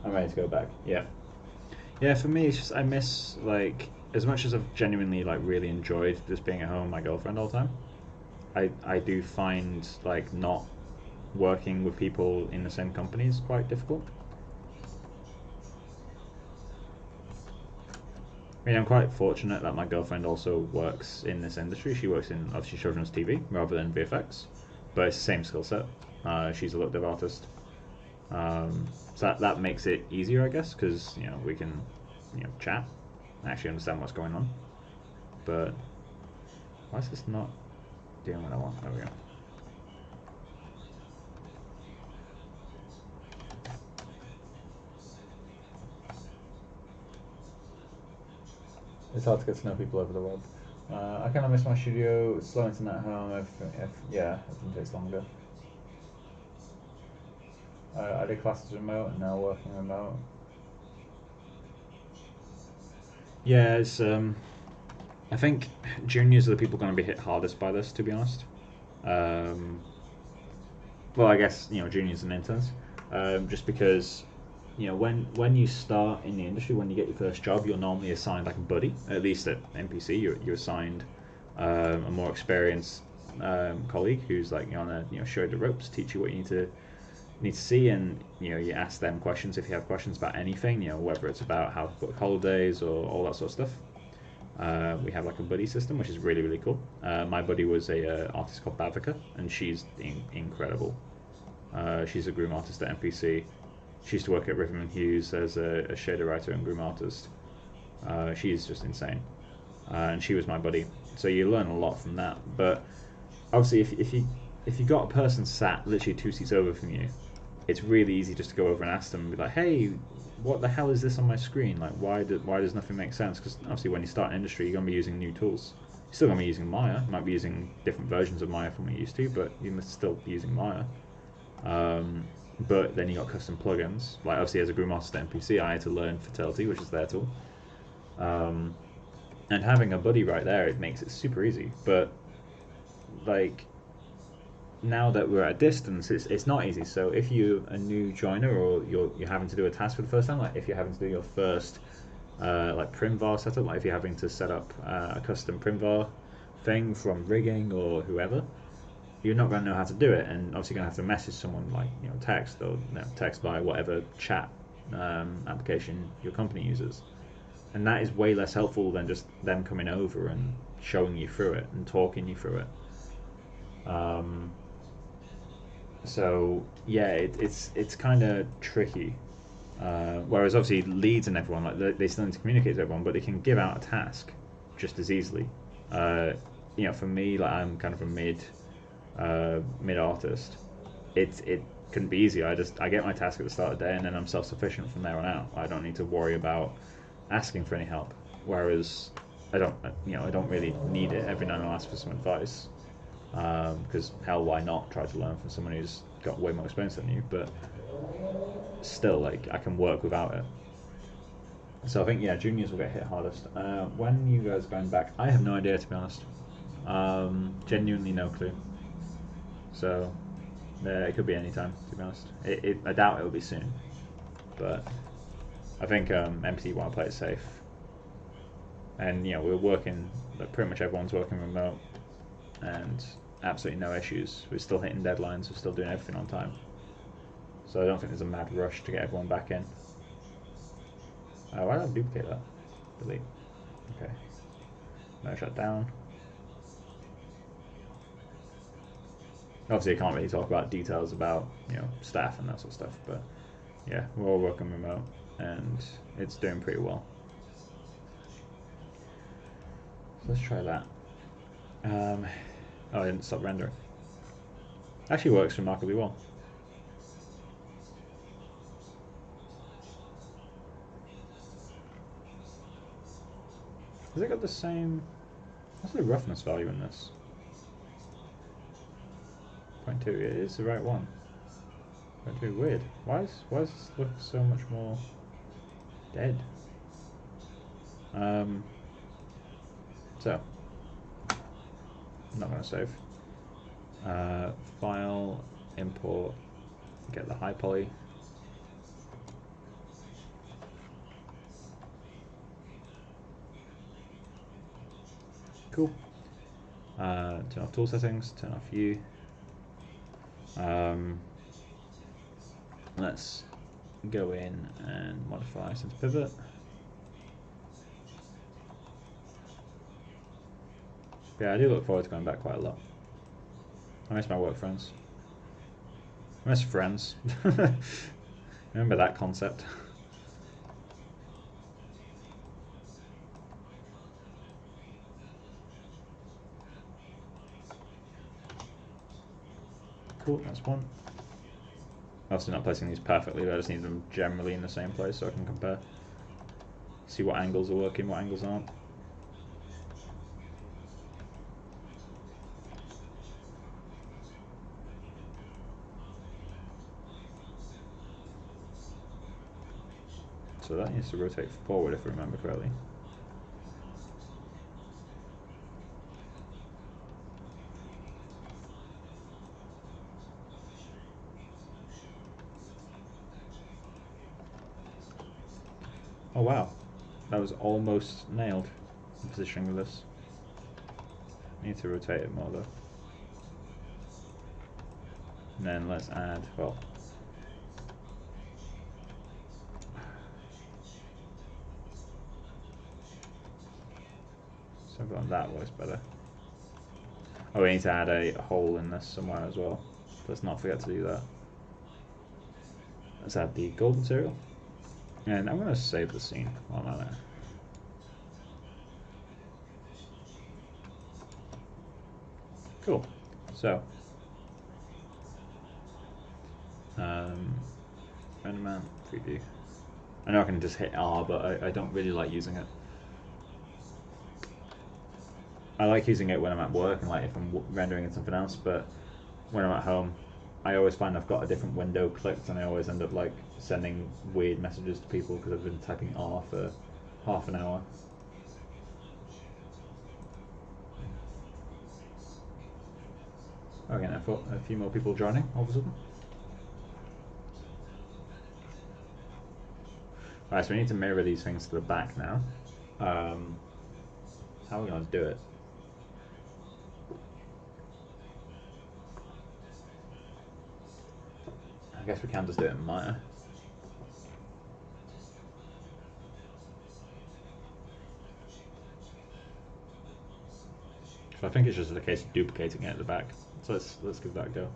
I'm ready to go back. Yeah. Yeah, for me, it's just I miss, like, as much as I've genuinely, like, really enjoyed just being at home with my girlfriend all the time, I do find, like, not working with people in the same company is quite difficult. I mean, I'm quite fortunate that my girlfriend also works in this industry. She works in, obviously, children's TV rather than VFX, but it's the same skill set. She's a look-dev artist. So that makes it easier, I guess, because, you know, we can, you know, chat and actually understand what's going on. But why is this not doing what I want? There we go. It's hard to get to know people over the web. I kind of miss my studio. Slow internet at home. Everything takes longer. I did classes remote and now working remote. Yeah, it's I think juniors are the people going to be hit hardest by this, to be honest. Well, I guess, you know, juniors and interns, just because, you know, when you start in the industry, when you get your first job, you're normally assigned like a buddy. At least at NPC, you're assigned a more experienced colleague who's like, you know, on you know, show you the ropes, teach you what you need to see, and, you know, you ask them questions if you have questions about anything, you know, whether it's about how to book holidays or all that sort of stuff. We have like a buddy system, which is really, really cool. My buddy was a artist called Bavika, and she's incredible. She's a groom artist at NPC. She used to work at Riverman Hughes as a shader writer and groom artist. She's just insane, and she was my buddy. So you learn a lot from that. But obviously, if you got a person sat literally 2 seats over from you, it's really easy just to go over and ask them and be like, "Hey, what the hell is this on my screen? Like, why does nothing make sense?" Because obviously, when you start an industry, you're gonna be using new tools. You're still gonna be using Maya. You might be using different versions of Maya from what you used to, but you must still be using Maya. But then you got custom plugins. Like, obviously, as a groom artist at NPC, I had to learn Fertility, which is their tool. And having a buddy right there, it makes it super easy. But like, now that we're at a distance, it's not easy. So if you're a new joiner, or you're having to do a task for the first time, like if you're having to do your first like primvar setup, like if you're having to set up a custom primvar thing from rigging or whoever, you're not going to know how to do it, and obviously you're going to have to message someone, like, you know, text, or, you know, text by whatever chat application your company uses, and that is way less helpful than just them coming over and showing you through it and talking you through it. So yeah, it's kind of tricky. Whereas obviously leads and everyone, like, they still need to communicate to everyone, but they can give out a task just as easily. You know, for me, like I'm kind of a mid artist. It couldn't be easier. I get my task at the start of the day, and then I'm self-sufficient from there on out. I don't need to worry about asking for any help. Whereas I don't really need it every now and then. I'll ask for some advice, because hell, why not try to learn from someone who's got way more experience than you? But still, like, I can work without it. So I think, yeah, juniors will get hit hardest. When you guys going back, I have no idea, to be honest. Genuinely no clue. So it could be any time, to be honest. I doubt it'll be soon, but I think MPT want to play it safe. And you know, we're working. Pretty much everyone's working remote, and absolutely no issues. We're still hitting deadlines. We're still doing everything on time. So I don't think there's a mad rush to get everyone back in. Why don't I duplicate that? Delete. Okay. No shut down. Obviously, I can't really talk about details about, you know, staff and that sort of stuff, but yeah, we're all working remote, and it's doing pretty well. So let's try that. Oh, I didn't stop rendering. Actually works remarkably well. Has it got the same... What's the roughness value in this? 0.2, it is the right one. 0.2, weird. Why does this look so much more dead? So, I'm not going to save. File, import, get the high poly. Cool. Turn off tool settings, turn off view. Let's go in and modify center pivot. Yeah, I do look forward to going back quite a lot. I miss my work friends. I miss friends. Remember that concept? Cool, that's one. Obviously not placing these perfectly, but I just need them generally in the same place so I can compare. See what angles are working, what angles aren't. So that needs to rotate forward if I remember correctly. Oh wow, that was almost nailed, the positioning of this. Need to rotate it more though. And then let's add, well, something like that works better. Oh, we need to add a hole in this somewhere as well. Let's not forget to do that. Let's add the gold material. And I'm going to save the scene while I'm at it. Cool. So, render mount, preview. I know I can just hit R, but I don't really like using it. I like using it when I'm at work and like if I'm rendering in something else, but when I'm at home, I always find I've got a different window clicked, and I always end up like sending weird messages to people because I've been typing R for half an hour. Again, I thought a few more people joining all of a sudden. Alright, so we need to mirror these things to the back now. How are we going to do it? I guess we can just do it in Maya. So I think it's just a case of duplicating it at the back. So let's give that a go.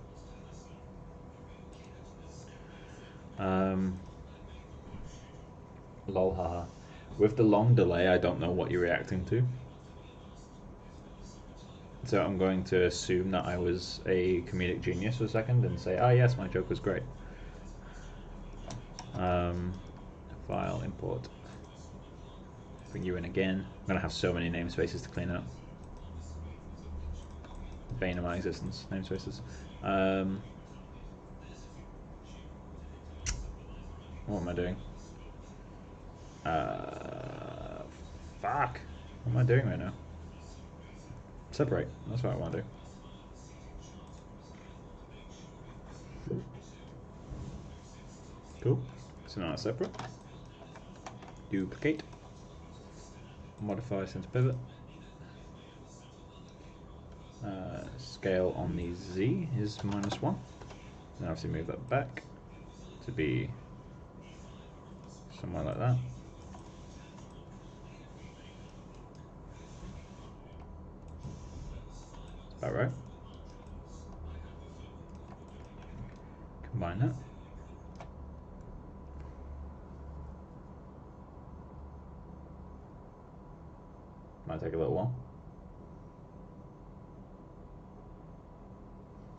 Lol, haha. With the long delay, I don't know what you're reacting to. So I'm going to assume that I was a comedic genius for a second and say, ah yes, my joke was great. File, import. Bring you in again. I'm going to have so many namespaces to clean up. Bane of my existence, namespaces. What am I doing? Fuck. What am I doing right now? Separate. That's what I want to do. Cool. So now it's separate. Duplicate. Modify center pivot. Scale on the Z is -1. Then obviously move that back to be somewhere like that. That's about right. Combine that. Might take a little while.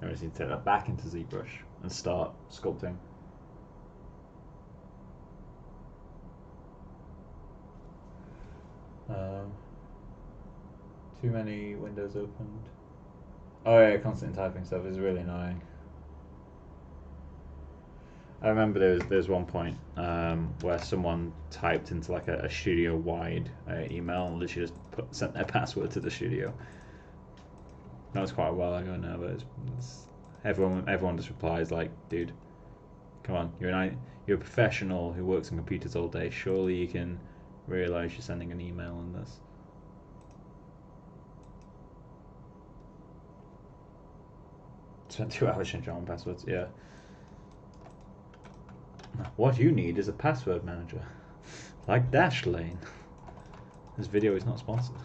I just need to take that back into ZBrush and start sculpting. Too many windows opened. Oh yeah, constant typing stuff is really annoying. I remember there's one point where someone typed into like a studio-wide email and literally just sent their password to the studio. That was quite a while ago now, but it's everyone just replies like, dude, come on, you're a professional who works on computers all day. Surely you can realise you're sending an email on this. Spent 2 hours changing on passwords. Yeah. What you need is a password manager, like Dashlane. This video is not sponsored.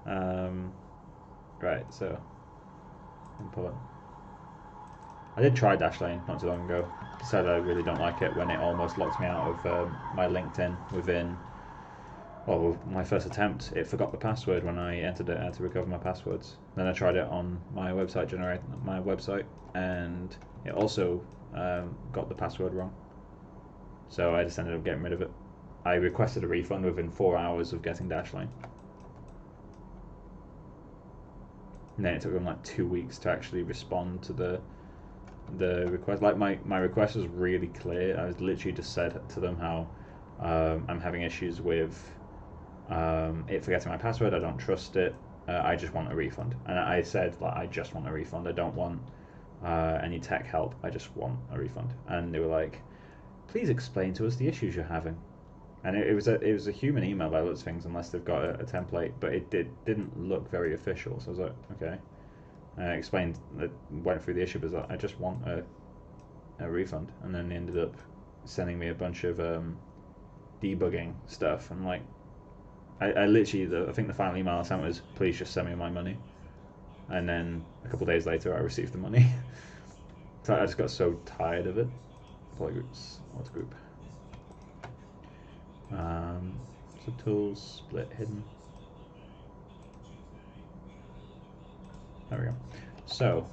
Right, so import. I did try Dashlane not too long ago. Decided I really don't like it when it almost locked me out of my LinkedIn within. Well, my first attempt, it forgot the password when I entered it. I had to recover my passwords. Then I tried it on my website, and it also got the password wrong. So I just ended up getting rid of it. I requested a refund within 4 hours of getting Dashlane. And then it took them like 2 weeks to actually respond to the request. Like my request was really clear. I was literally just said to them how I'm having issues with it forgetting my password. I don't trust it. I just want a refund. And I said like I just want a refund. I don't want any tech help. I just want a refund. And they were like, please explain to us the issues you're having. And it was a human email by those things, unless they've got a template, but it didn't look very official. So I was like, okay. I explained, went through the issue, but I just want a refund. And then they ended up sending me a bunch of debugging stuff. And like, I literally, I think the final email I sent was, please just send me my money. And then a couple of days later, I received the money. So I just got so tired of it. Polygroups, what's group? Subtools, split, hidden. There we go. So,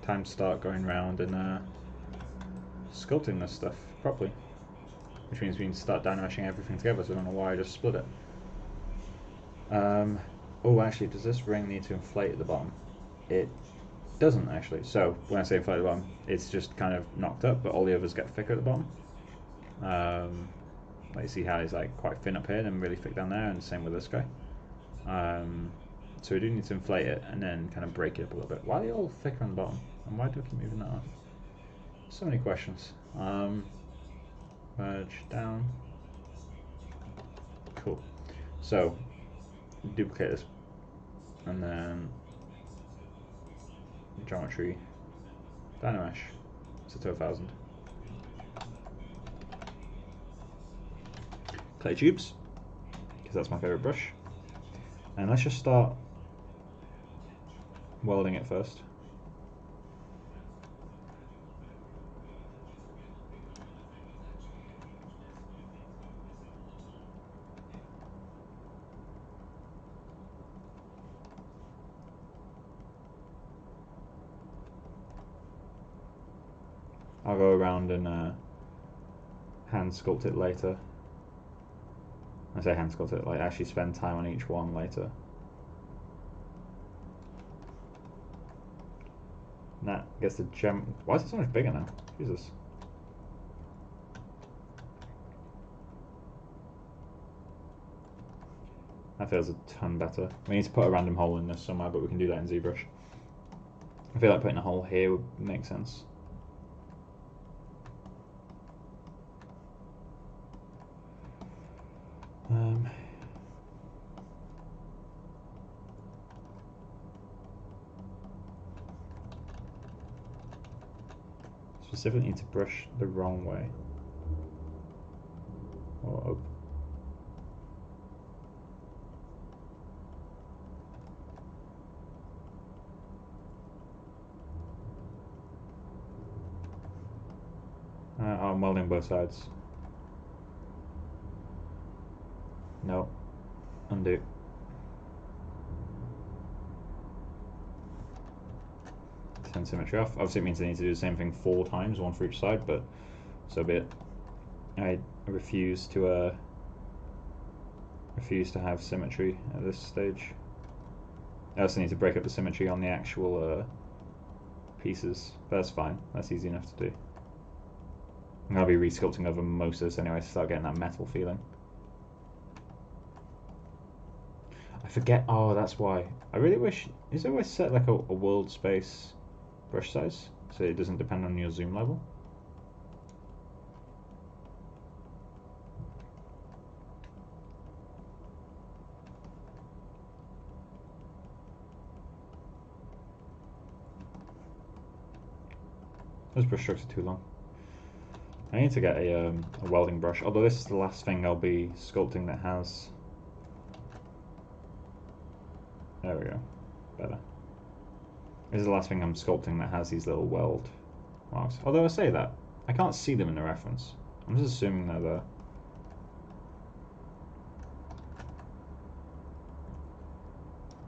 time to start going around and sculpting this stuff properly. Which means we need to start dynameshing everything together, so I don't know why I just split it. Oh, actually, does this ring need to inflate at the bottom? It doesn't, actually. So, when I say inflate at the bottom, it's just kind of knocked up, but all the others get thicker at the bottom. Like you see how it's like quite thin up here and really thick down there, and the same with this guy. So we do need to inflate it and then kind of break it up a little bit. Why are they all thicker on the bottom? And why do I keep moving that up? So many questions. Merge down. Cool. So duplicate this and then geometry, dynamesh, set to 1000. Clay tubes, because that's my favorite brush. And let's just start welding it first. I'll go around and hand sculpt it later. I say hand sculpt it, like actually spend time on each one later. And that gets the gem. Why is it so much bigger now? Jesus. That feels a ton better. We need to put a random hole in this somewhere, but we can do that in ZBrush. I feel like putting a hole here would make sense. Specifically need to brush the wrong way. Or up. I'm welding both sides. No. Undo. Turn symmetry off. Obviously it means I need to do the same thing 4 times, one for each side, but so be it. I refuse to have symmetry at this stage. I also need to break up the symmetry on the actual pieces, but that's fine. That's easy enough to do. I'm going to be resculpting over most of this anyway to start getting that metal feeling. I forget, oh that's why. I really wish, is there a way to set like a world space brush size so it doesn't depend on your zoom level? Those brush strokes are too long. I need to get a welding brush, although this is the last thing I'll be sculpting that has... There we go, better. This is the last thing I'm sculpting that has these little weld marks. Although I say that, I can't see them in the reference. I'm just assuming they're there.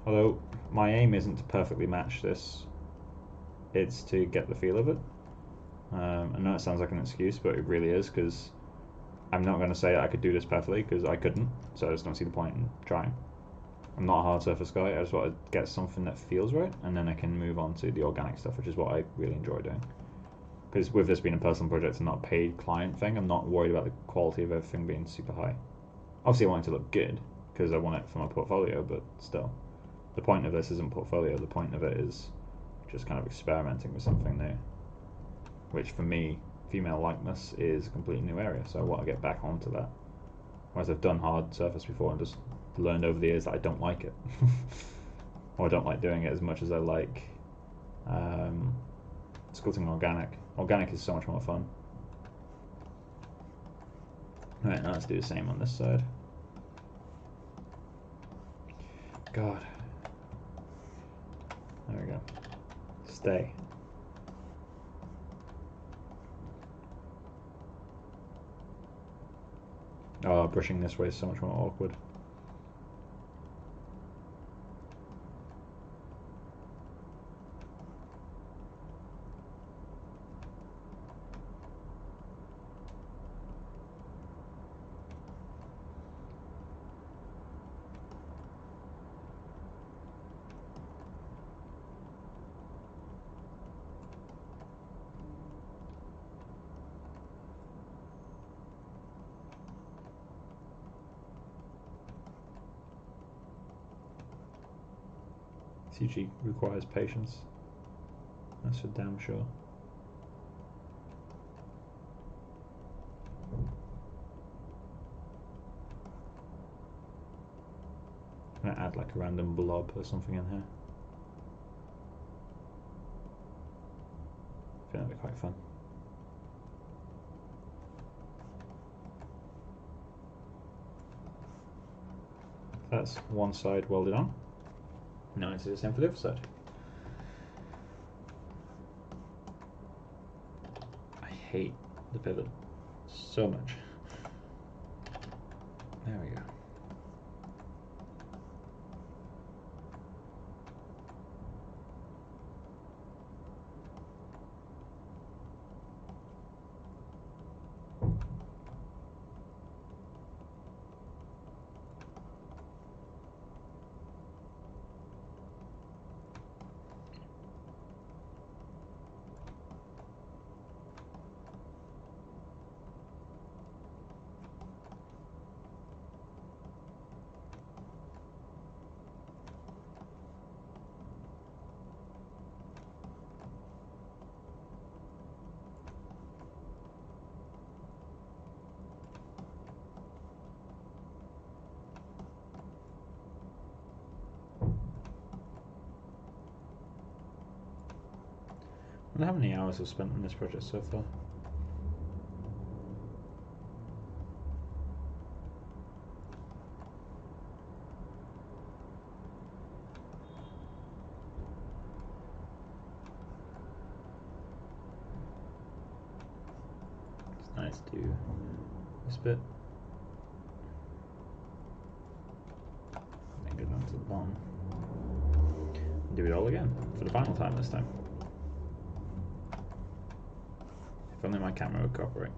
Although, my aim isn't to perfectly match this, it's to get the feel of it. I know it sounds like an excuse, but it really is, because I'm not going to say I could do this perfectly, because I couldn't, so I just don't see the point in trying. I'm not a hard surface guy, I just want to get something that feels right, and then I can move on to the organic stuff, which is what I really enjoy doing. Because with this being a personal project and not a paid client thing, I'm not worried about the quality of everything being super high. Obviously I want it to look good, because I want it for my portfolio, but still. The point of this isn't portfolio, the point of it is just kind of experimenting with something new. Which for me, female likeness is a completely new area, so I want to get back onto that. Whereas I've done hard surface before and just learned over the years that I don't like it. Or I don't like doing it as much as I like sculpting organic. Organic is so much more fun. Right, now let's do the same on this side. God. There we go. Stay. Oh, brushing this way is so much more awkward. CG requires patience. That's for damn sure. I'm gonna add like a random blob or something in here. I think that'd be quite fun. That's one side welded on. Now let's do the same for the other side. I hate the pivot so much. There we go. wonder how many hours I've spent on this project so far. It's nice to do this bit. Then go down to the bottom. Do it all again for the final time this time. If only my camera would cooperate.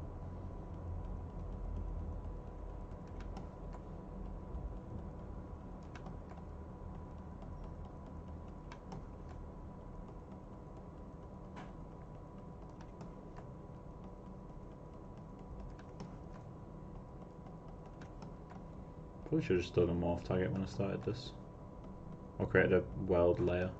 Probably should have just done a morph target when I started this. Or created a weld layer.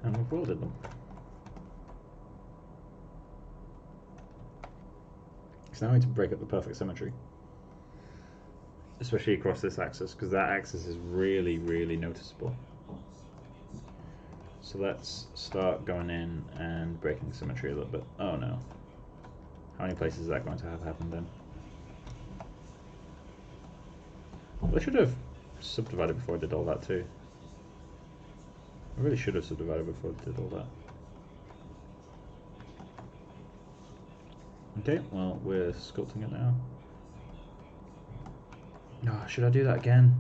And we've welded them. So now I need to break up the perfect symmetry. Especially across this axis, because that axis is really, really noticeable. So let's start going in and breaking the symmetry a little bit. Oh no. How many places is that going to have happened in? Well, I should have subdivided before I did all that too. I really should have subdivided before I did all that. Okay, well, we're sculpting it now. Oh, should I do that again?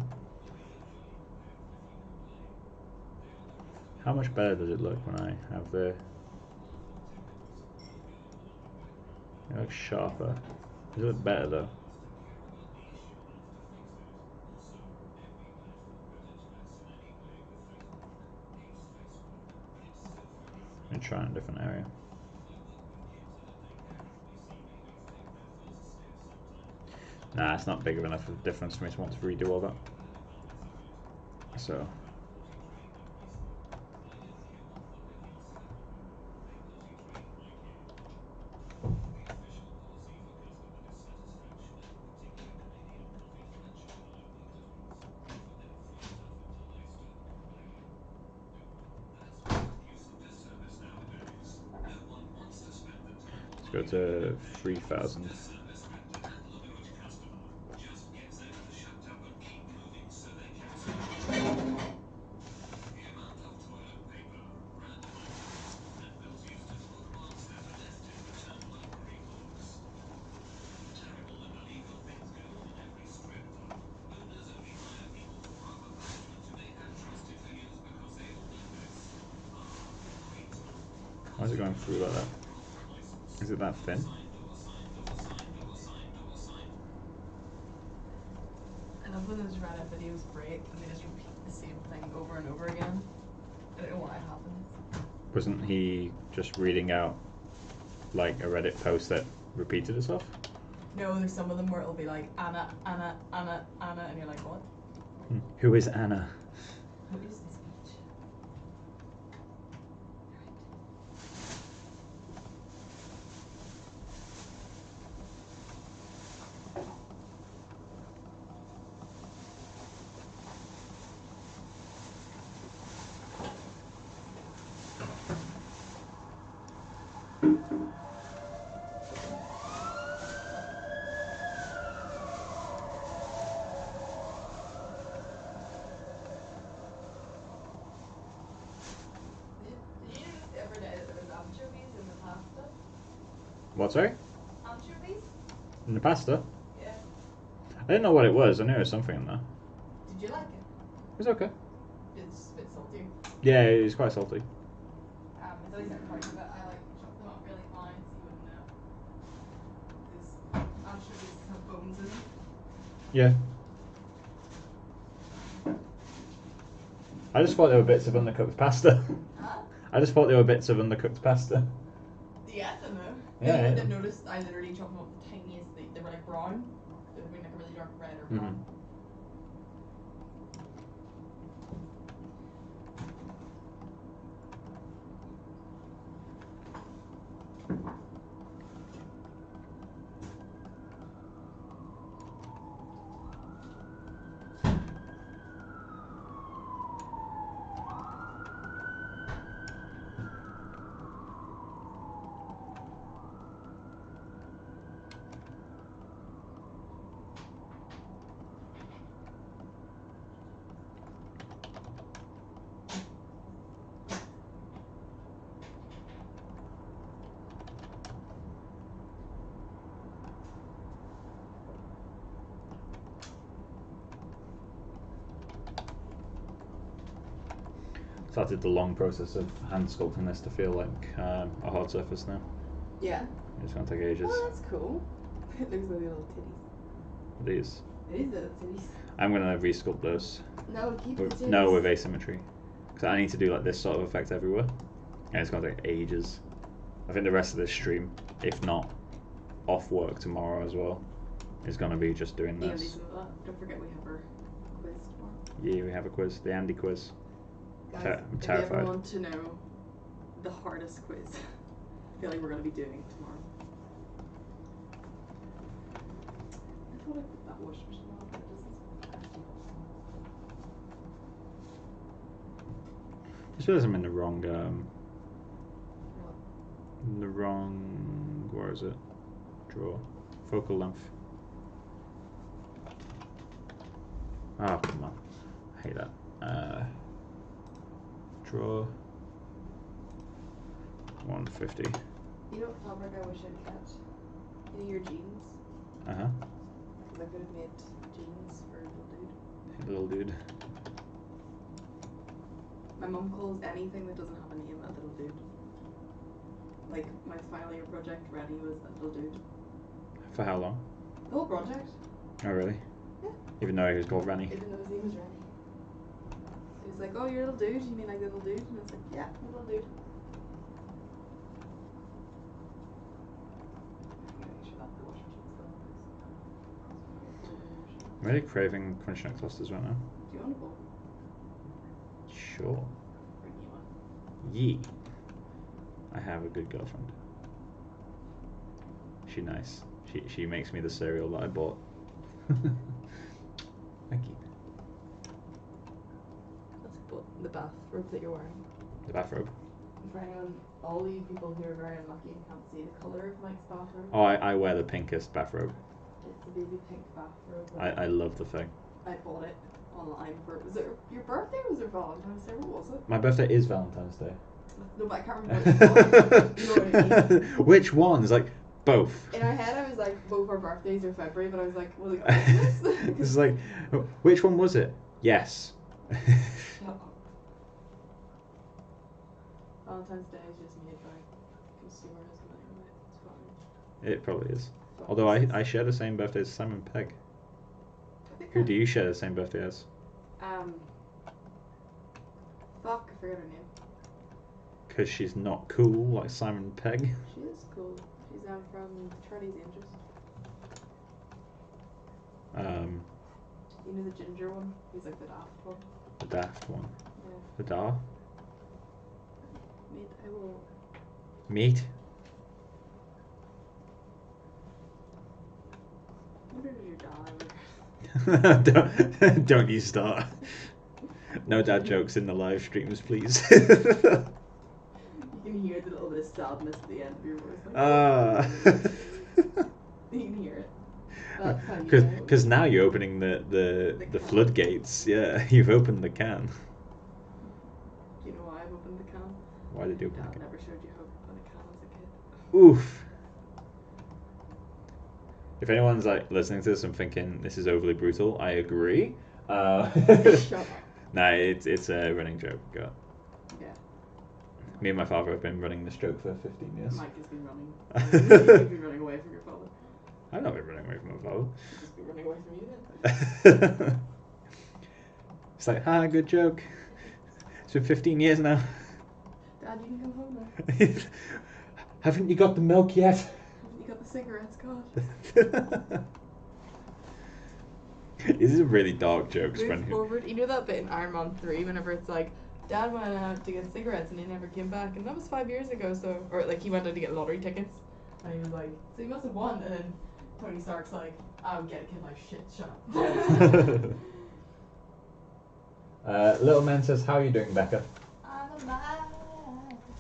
How much better does it look when I have the... It looks sharper. Does it look better though? Let me try in a different area. Nah, it's not big enough of a difference for me to want to redo all that. So... Let's go to 3,000. Why is it going through like that? Is it that thin? I love when those Reddit videos break and they just repeat the same thing over and over again. I don't know why it happens. Wasn't he just reading out like a Reddit post that repeated itself? No, there's some of them where it'll be like Anna, Anna, Anna, Anna, and you're like, what? Who is Anna? Who is this bitch? What, sorry? Anchovies? In the pasta? Yeah. I didn't know what it was. I knew there was something in there. Did you like it? It was okay. It's a bit salty. Yeah, it was quite salty. It's always that part of it. I like chop them up really fine so you wouldn't know. Because anchovies have bones in them. Yeah. I just thought they were bits of undercooked pasta. Huh? I just thought they were bits of undercooked pasta. Yeah, I don't know. Yeah, You yeah. would have noticed I literally chopped them up the tiniest. They were like brown. They would have been like a really dark red or brown. Mm-hmm. Started the long process of hand sculpting this to feel like a hard surface now. Yeah. It's going to take ages. Oh, that's cool. It looks like little titties. These. It is little titties. I'm going to re-sculpt those. No, keep the titties. No, with asymmetry. Because I need to do like this sort of effect everywhere. And it's going to take ages. I think the rest of this stream, if not off work tomorrow as well, is going to be just doing this. Don't forget we have our quiz tomorrow. Yeah, we have a quiz. The Andy quiz. Guys, I'm if terrified. you ever want to know the hardest quiz, I feel like we're going to be doing tomorrow. I thought I put that wash machine on, but it doesn't. Just realised I'm in the wrong, What? where is it? Draw. Focal length. Oh, come on. I hate that. Draw. 150. You know what fabric I wish I'd catch? You know your jeans? Uh-huh. Because I could have made jeans for a little dude. Hey, little dude. My mum calls anything that doesn't have a name a little dude. Like my final year project, Rennie was a little dude. For how long? The whole project. Oh, really? Yeah. Even though he was called Ranny. Even though his name was Rennie. He was like, oh, you're a little dude? You mean like little dude? And I was like, yeah, little dude. I'm really craving Crunch Nut clusters right now. Do you want a bowl? Sure. Bring you one. Yee. I have a good girlfriend. She's nice. She makes me the cereal that I bought. Thank you. That's the bathrobe that you're wearing. The bathrobe. For anyone, all you people who are very unlucky and can't see the colour of Mike's bathrobe. Oh, I wear the pinkest bathrobe. It's the baby pink bathrobe. I love the thing. I bought it online for. Was it your birthday or was it Valentine's Day? What was it? My birthday is Valentine's Day. No, but I can't remember what it was. You know what I mean? Which one? It's like both. In our head, I was like, both our birthdays are February, but I was like, was it Christmas? It's like, which one was it? Yes. Shut up. Valentine's Day is just made by consumerism anyway. It's fine. It probably is. Fine. Although I share the same birthday as Simon Pegg. Who do you share the same birthday as? Fuck, I forgot her name. Because she's not cool like Simon Pegg. She is cool. She's from Charlie's Angels. You know the ginger one? He's like the daft one. The daft one. Yeah. The dar. Mate, I will. Meat. What did your dad ever? don't you start. No dad jokes in the live streams, please. You can hear the little bit of sadness at the end of your voice. You can hear it. That's how you know. Because now you're opening the floodgates. Yeah, you've opened the can. Do you know why I've opened the can? Why did you open the Dad can? never showed you how to open a can as a kid. Oof. If anyone's like listening to this and thinking this is overly brutal, I agree. Shut up. Nah, it's a running joke. Go. Yeah. Me and my father have been running this joke for 15 years. Mike has been running. You've been running away from your father. I've not been running away from my father. He's just been running away from you then. It's like, good joke. It's been 15 years now. Dad, you can come home now. Haven't you got the milk yet? Haven't you got the cigarettes, God? This is a really dark joke. Move forward. You know that bit in Iron Man 3 whenever it's like, Dad went out to get cigarettes and he never came back, and that was 5 years ago, so... Or like he went out to get lottery tickets, and he was like, so he must have won, and then Tony Stark's like, I'll get a kid like shit, shut up. Little Man says, how are you doing, Becca? I'm alive.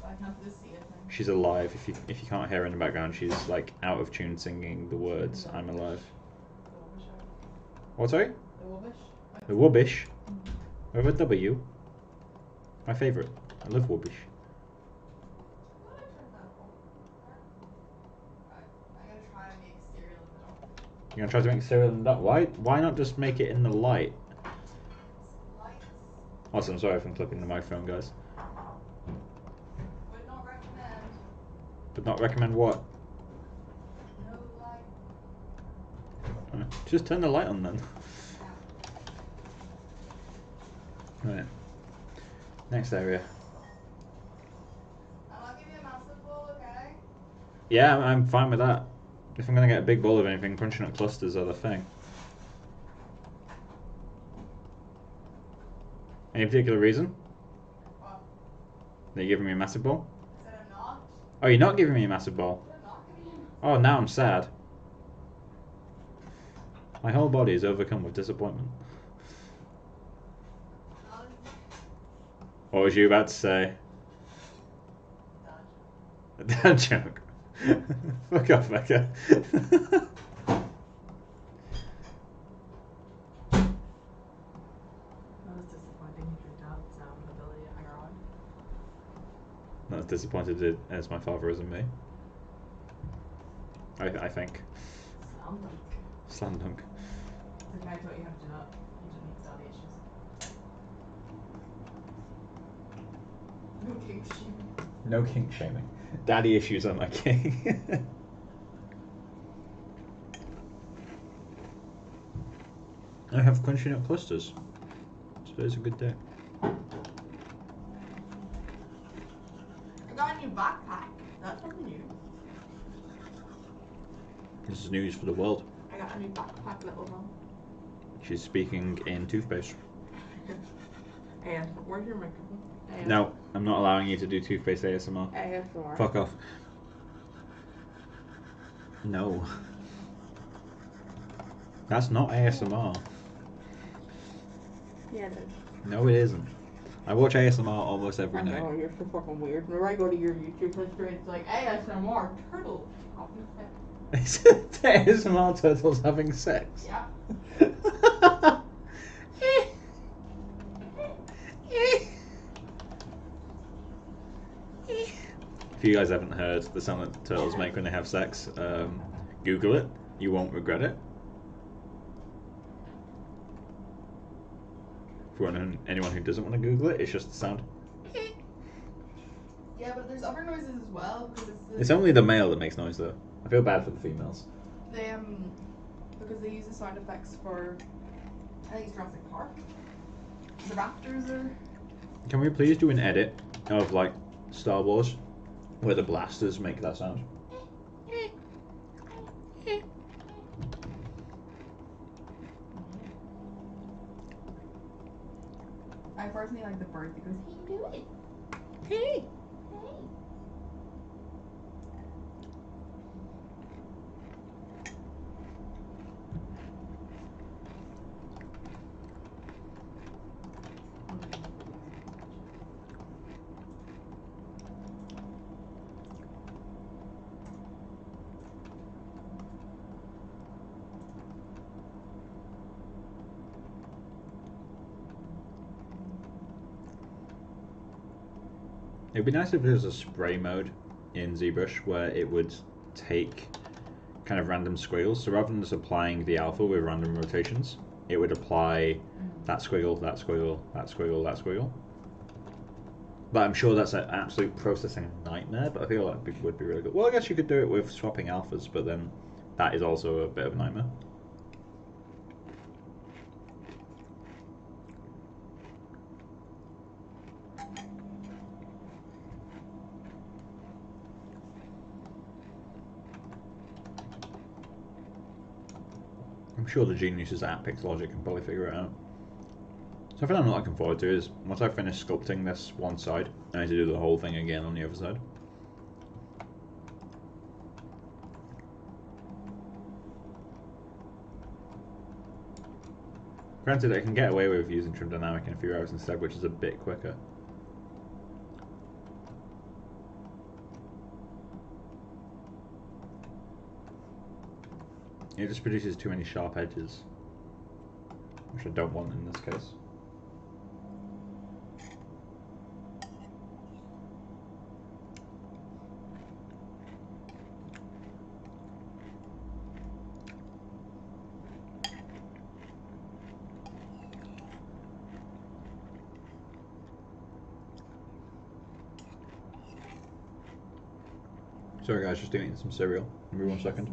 I can't just see it now. She's alive. If you can't hear her in the background, she's like out of tune singing the words I'm alive. What, sorry? The Wubbish. The Wubbish. With a W. My favourite. I love Wubbish. You're gonna try to make cereal in the dark? Why not just make it in the light? Also, I'm sorry if I'm clipping the microphone, guys. Would not recommend. But not recommend what? No light. Just turn the light on then. Right. Next area. I'll give you a massive bowl, okay? Yeah, I'm fine with that. If I'm gonna get a big bowl of anything, crunching up clusters are the thing. Any particular reason? What? That you're giving me a massive bowl? I said I'm not. Oh, you're not giving me a massive bowl? I'm not giving you. Oh, now I'm sad. My whole body is overcome with disappointment. What was you about to say? A dad joke. Fuck off, Becca. That was disappointing. Your dad's ability to hang around. Not as disappointed as my father is in me. I think. Slam dunk. Slam dunk. The guy taught you how to do that. You didn't need daddy issues. No kink shaming. No kink shaming. Daddy issues are my king. I have crunching up clusters. Today's a good day. I got a new backpack. That's something new. This is news for the world. I got a new backpack, little mom. She's speaking in toothpaste. ASMR. Where's your microphone? ASMR. No, I'm not allowing you to do toothpaste ASMR. ASMR. Fuck off. No. That's not ASMR. Yeah, it is. No, it isn't. I watch ASMR almost every I night. know, you're so fucking weird. Whenever I go to your YouTube history, it's like ASMR turtle. Is it ASMR turtles having sex? Yeah. If you guys haven't heard the sound that turtles make when they have sex, Google it. You won't regret it. For anyone who doesn't want to Google it, it's just the sound. Yeah, but there's other noises as well because It's only the male that makes noise, though. I feel bad for the females. they because they use the sound effects for I think it's Jurassic Park. The raptors are. Can we please do an edit of like Star Wars where the blasters make that sound? I personally like the bird that goes, "Hey, do it." Hey. Hey. It'd be nice if there was a spray mode in ZBrush where it would take kind of random squiggles. So rather than just applying the alpha with random rotations, it would apply that squiggle, that squiggle, that squiggle, that squiggle. But I'm sure that's an absolute processing nightmare, but I feel like it would be really good. Well, I guess you could do it with swapping alphas, but then that is also a bit of a nightmare. I'm sure the geniuses at Pixologic can probably figure it out. Something I'm not looking forward to is once I finish sculpting this one side, I need to do the whole thing again on the other side. Granted, I can get away with using trim dynamic in a few hours instead, which is a bit quicker. It just produces too many sharp edges, which I don't want in this case. Sorry guys, just eating some cereal. Give me 1 second.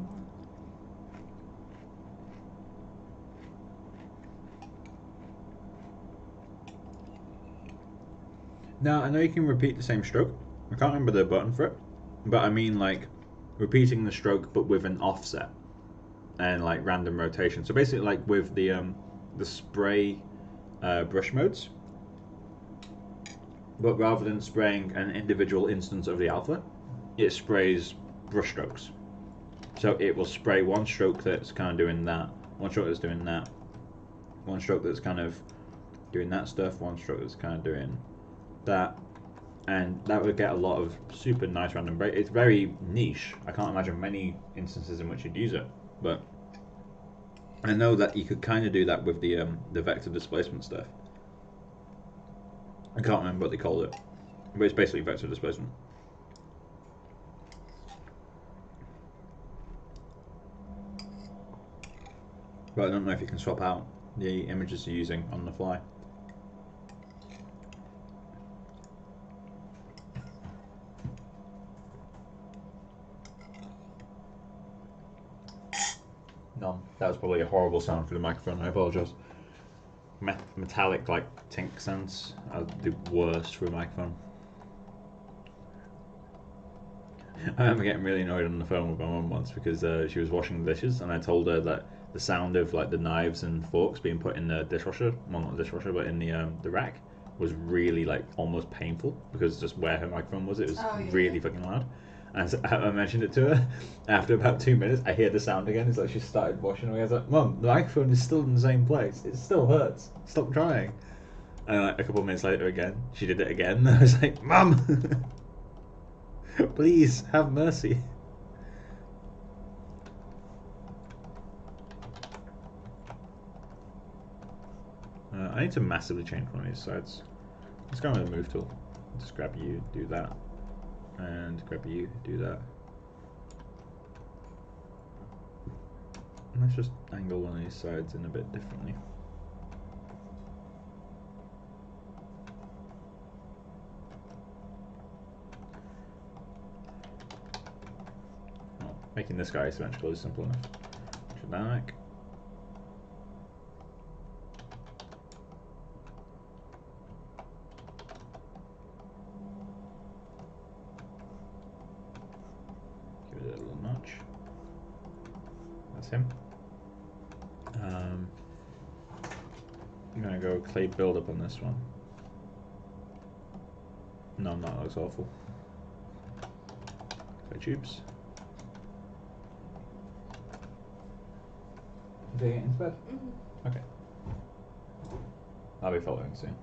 Now, I know you can repeat the same stroke. I can't remember the button for it. But I mean like repeating the stroke but with an offset and like random rotation. So basically like with the spray brush modes. But rather than spraying an individual instance of the alpha, it sprays brush strokes. So it will spray one stroke that's kind of doing that, one stroke that's doing that, one stroke that's kind of doing that stuff, one stroke that's kind of doing that, and that would get a lot of super nice random break. It's very niche. I can't imagine many instances in which you'd use it, but I know that you could kind of do that with the vector displacement stuff. I can't remember what they called it, but it's basically vector displacement. But I don't know if you can swap out the images you're using on the fly. No, that was probably a horrible sound for the microphone. I apologise. Metallic, like tink sounds are the worst for a microphone. I remember getting really annoyed on the phone with my mum once because she was washing the dishes, and I told her that the sound of like the knives and forks being put in the dishwasher, well not the dishwasher, but in the rack, was really like almost painful because just where her microphone was, it was really fucking loud. And so I mentioned it to her. After about 2 minutes, I hear the sound again. It's like she started washing away. I was like, "Mum, the microphone is still in the same place. It still hurts. Stop trying." And like a couple of minutes later, again, she did it again. I was like, "Mum, please have mercy." I need to massively change one of these sides. Let's go with the move tool. Just grab you, do that, and grab you, do that. And let's just angle one of these sides in a bit differently. Well, making this guy symmetrical is simple enough. Dynamic. Give it a little notch. That's him. I'm gonna go clay build-up on this one. No, that looks awful. Clay tubes. Did they get into bed? Mm-hmm. Okay. I'll be following soon.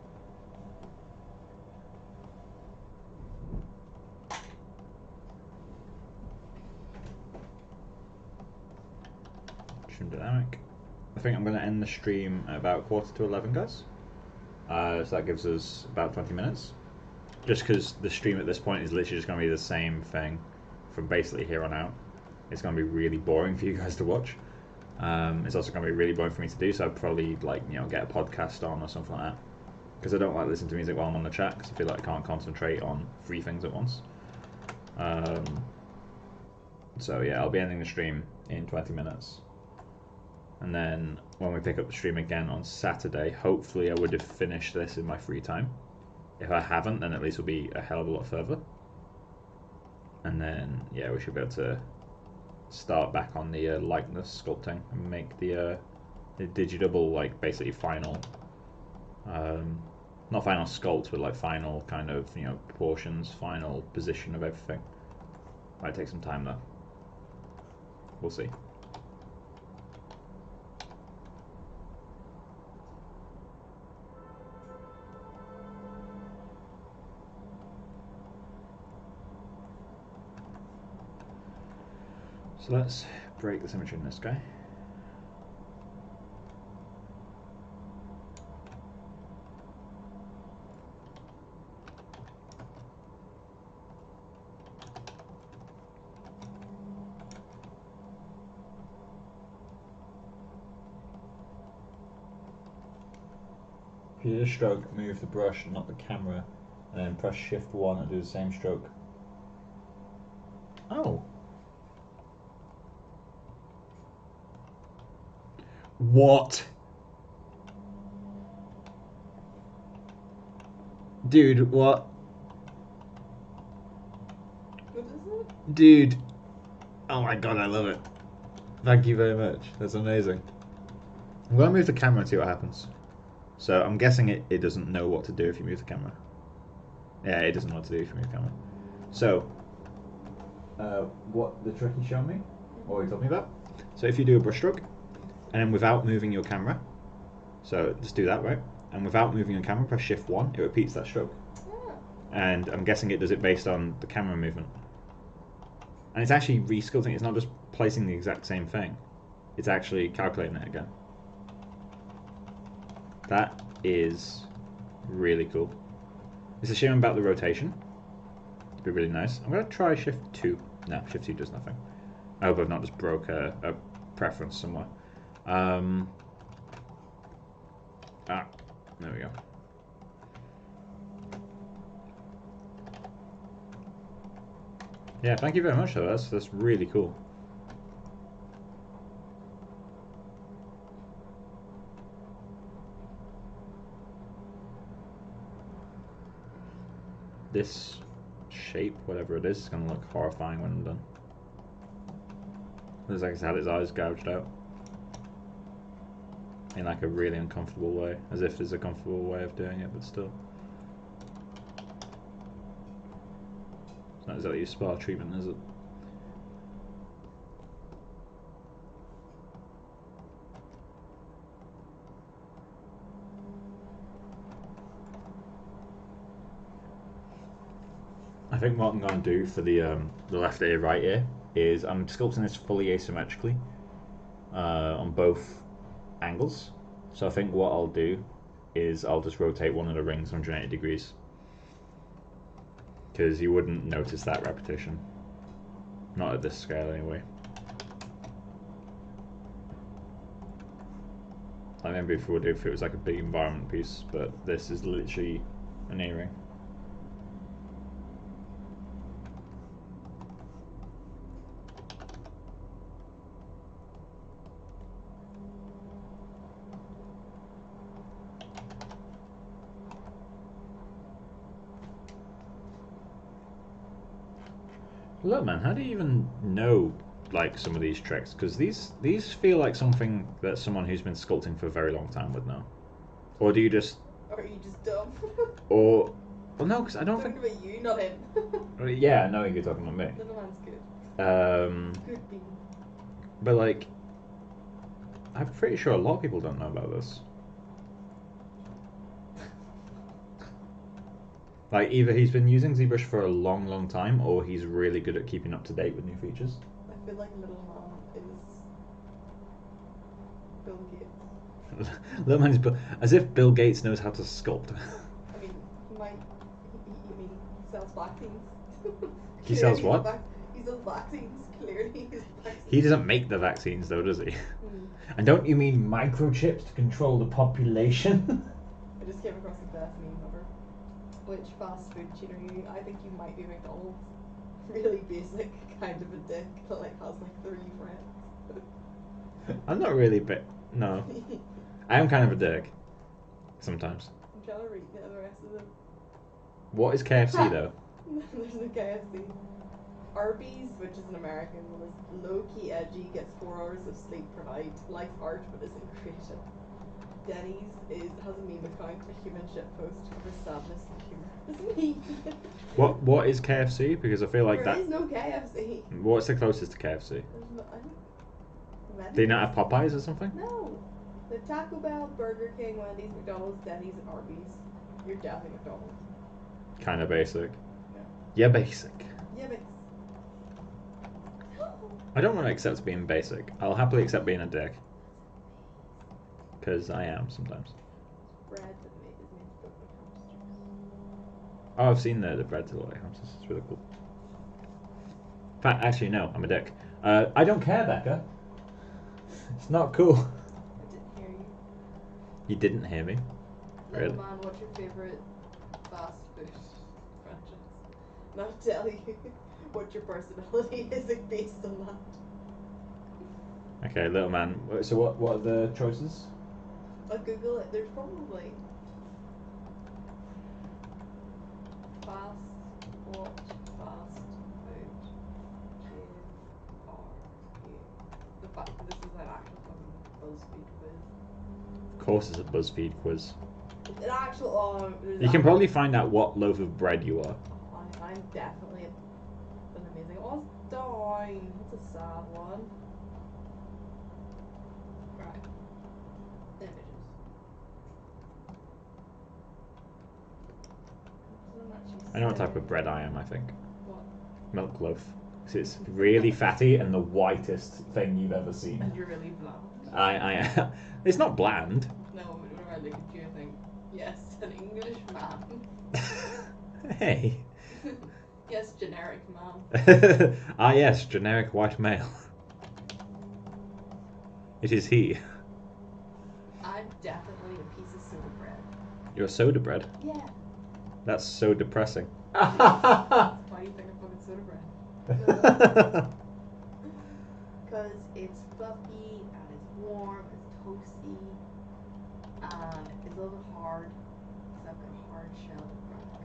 Trim dynamic. I think I'm going to end the stream at about 11:15, guys. So that gives us about 20 minutes. Just because the stream at this point is literally just going to be the same thing from basically here on out. it's going to be really boring for you guys to watch. It's also going to be really boring for me to do, so I'd probably like get a podcast on or something like that, because I don't like listening to music while I'm on the chat because I feel like I can't concentrate on 3 things at once. So yeah, I'll be ending the stream in 20 minutes. And then when we pick up the stream again on Saturday, hopefully I would have finished this in my free time. If I haven't, then at least we'll be a hell of a lot further. And then, yeah, we should be able to start back on the likeness sculpting and make the digitable, like, basically final, not final sculpt, but like final kind of, proportions, final position of everything. Might take some time though. We'll see. So let's break the symmetry in this guy. If you do a stroke, move the brush, not the camera, and then press Shift 1 and do the same stroke. Oh. What? Dude, what? What is it? Dude. Oh my god, I love it. Thank you very much. That's amazing. I'm going to move the camera and see what happens. So I'm guessing it doesn't know what to do if you move the camera. Yeah, it doesn't know what to do if you move the camera. So, what the trick he's showing me, what are you talking about? So if you do a brush stroke, and then without moving your camera, so just do that, right? And without moving your camera, press Shift 1, it repeats that stroke. Yeah. And I'm guessing it does it based on the camera movement. And it's actually re-sculpting, it's not just placing the exact same thing. It's actually calculating it again. That is really cool. It's a shame about the rotation. It'd be really nice. I'm going to try Shift 2. No, Shift 2 does nothing. I hope I've not just broke a preference somewhere. There we go. Yeah, thank you very much though. That's really cool. This shape, whatever it is going to look horrifying when I'm done. Looks like he's had his eyes gouged out. In like a really uncomfortable way. As if there's a comfortable way of doing it, but still. It's not exactly a spa treatment, is it? I think what I'm going to do for the left ear, right ear is I'm sculpting this fully asymmetrically on both angles. So I think what I'll do is I'll just rotate one of the rings 180 degrees, because you wouldn't notice that repetition. Not at this scale anyway. I remember if it was like a big environment piece, but this is literally an earring. Look, man, how do you even know like some of these tricks? Because these feel like something that someone who's been sculpting for a very long time would know. Or do you just? Or are you just dumb? Or, well, no, because I don't think. Talking about you, not him. Yeah, I know you're talking about me. Little man's good. Good bean. But like, I'm pretty sure a lot of people don't know about this. Like, either he's been using ZBrush for a long, long time, or he's really good at keeping up to date with new features. I feel like Little Man is Bill Gates. Little Man is as if Bill Gates knows how to sculpt. I mean, he might. He sells vaccines. He sells what? He's on vaccines, clearly. He's He doesn't make the vaccines though, does he? Mm. And don't you mean microchips to control the population? I just came across the best meme ever. Which fast food chain are you? I think you might be McDonald's. Really basic, kind of a dick that like has like 3 friends. I'm not really no. I am kind of a dick. Sometimes. I'm trying to read the rest of them. What is KFC though? There's no KFC. Arby's, which is an American one, is low-key edgy, gets 4 hours of sleep per night, likes art but isn't creative. Denny's has a meme account, a human shitpost for sadness and humour. It's me. What is KFC? Because I feel like There is no KFC. What's the closest to KFC? There's no, Do you not have Popeyes or something? No. The Taco Bell, Burger King, Wendy's, McDonald's, Denny's, and Arby's. You're definitely McDonald's. Kind of basic. Yeah. Yeah, basic. Yeah, but. I don't want to accept being basic. I'll happily accept being a dick. Because I am sometimes. Bread that is made to look like hamsters. Oh, I've seen the bread to look like hamsters. It's really cool. In fact, actually, no, I'm a dick. I don't care, Becca. It's not cool. I didn't hear you. You didn't hear me? Little Really? man, what's your favourite fast food franchise? And I'll tell you what your personality is based on that. Okay, little man. So what are the choices? I'll Google it. There's probably fast food. The fact that this is an actual fucking BuzzFeed quiz. Of course it's a BuzzFeed quiz. An actual You can probably find out what loaf of bread you are. I'm definitely an amazing. Oh, it's dying. That's a sad one. Right. Images. I know what type of bread I am, I think. What? Milk loaf. 'Cause it's really fatty and the whitest thing you've ever seen. And you're really bland. I it's not bland. No, whenever I look at you, I think, yes, an English man. Hey. Yes, generic man. Ah yes, generic white male. It is he. I'm definitely a piece of soda bread. You're soda bread. Yeah. That's so depressing. Why do you think I'm fucking soda bread? Because it's fluffy and it's warm, it's toasty, and it's a little bit hard. So I've got a hard shell to crack.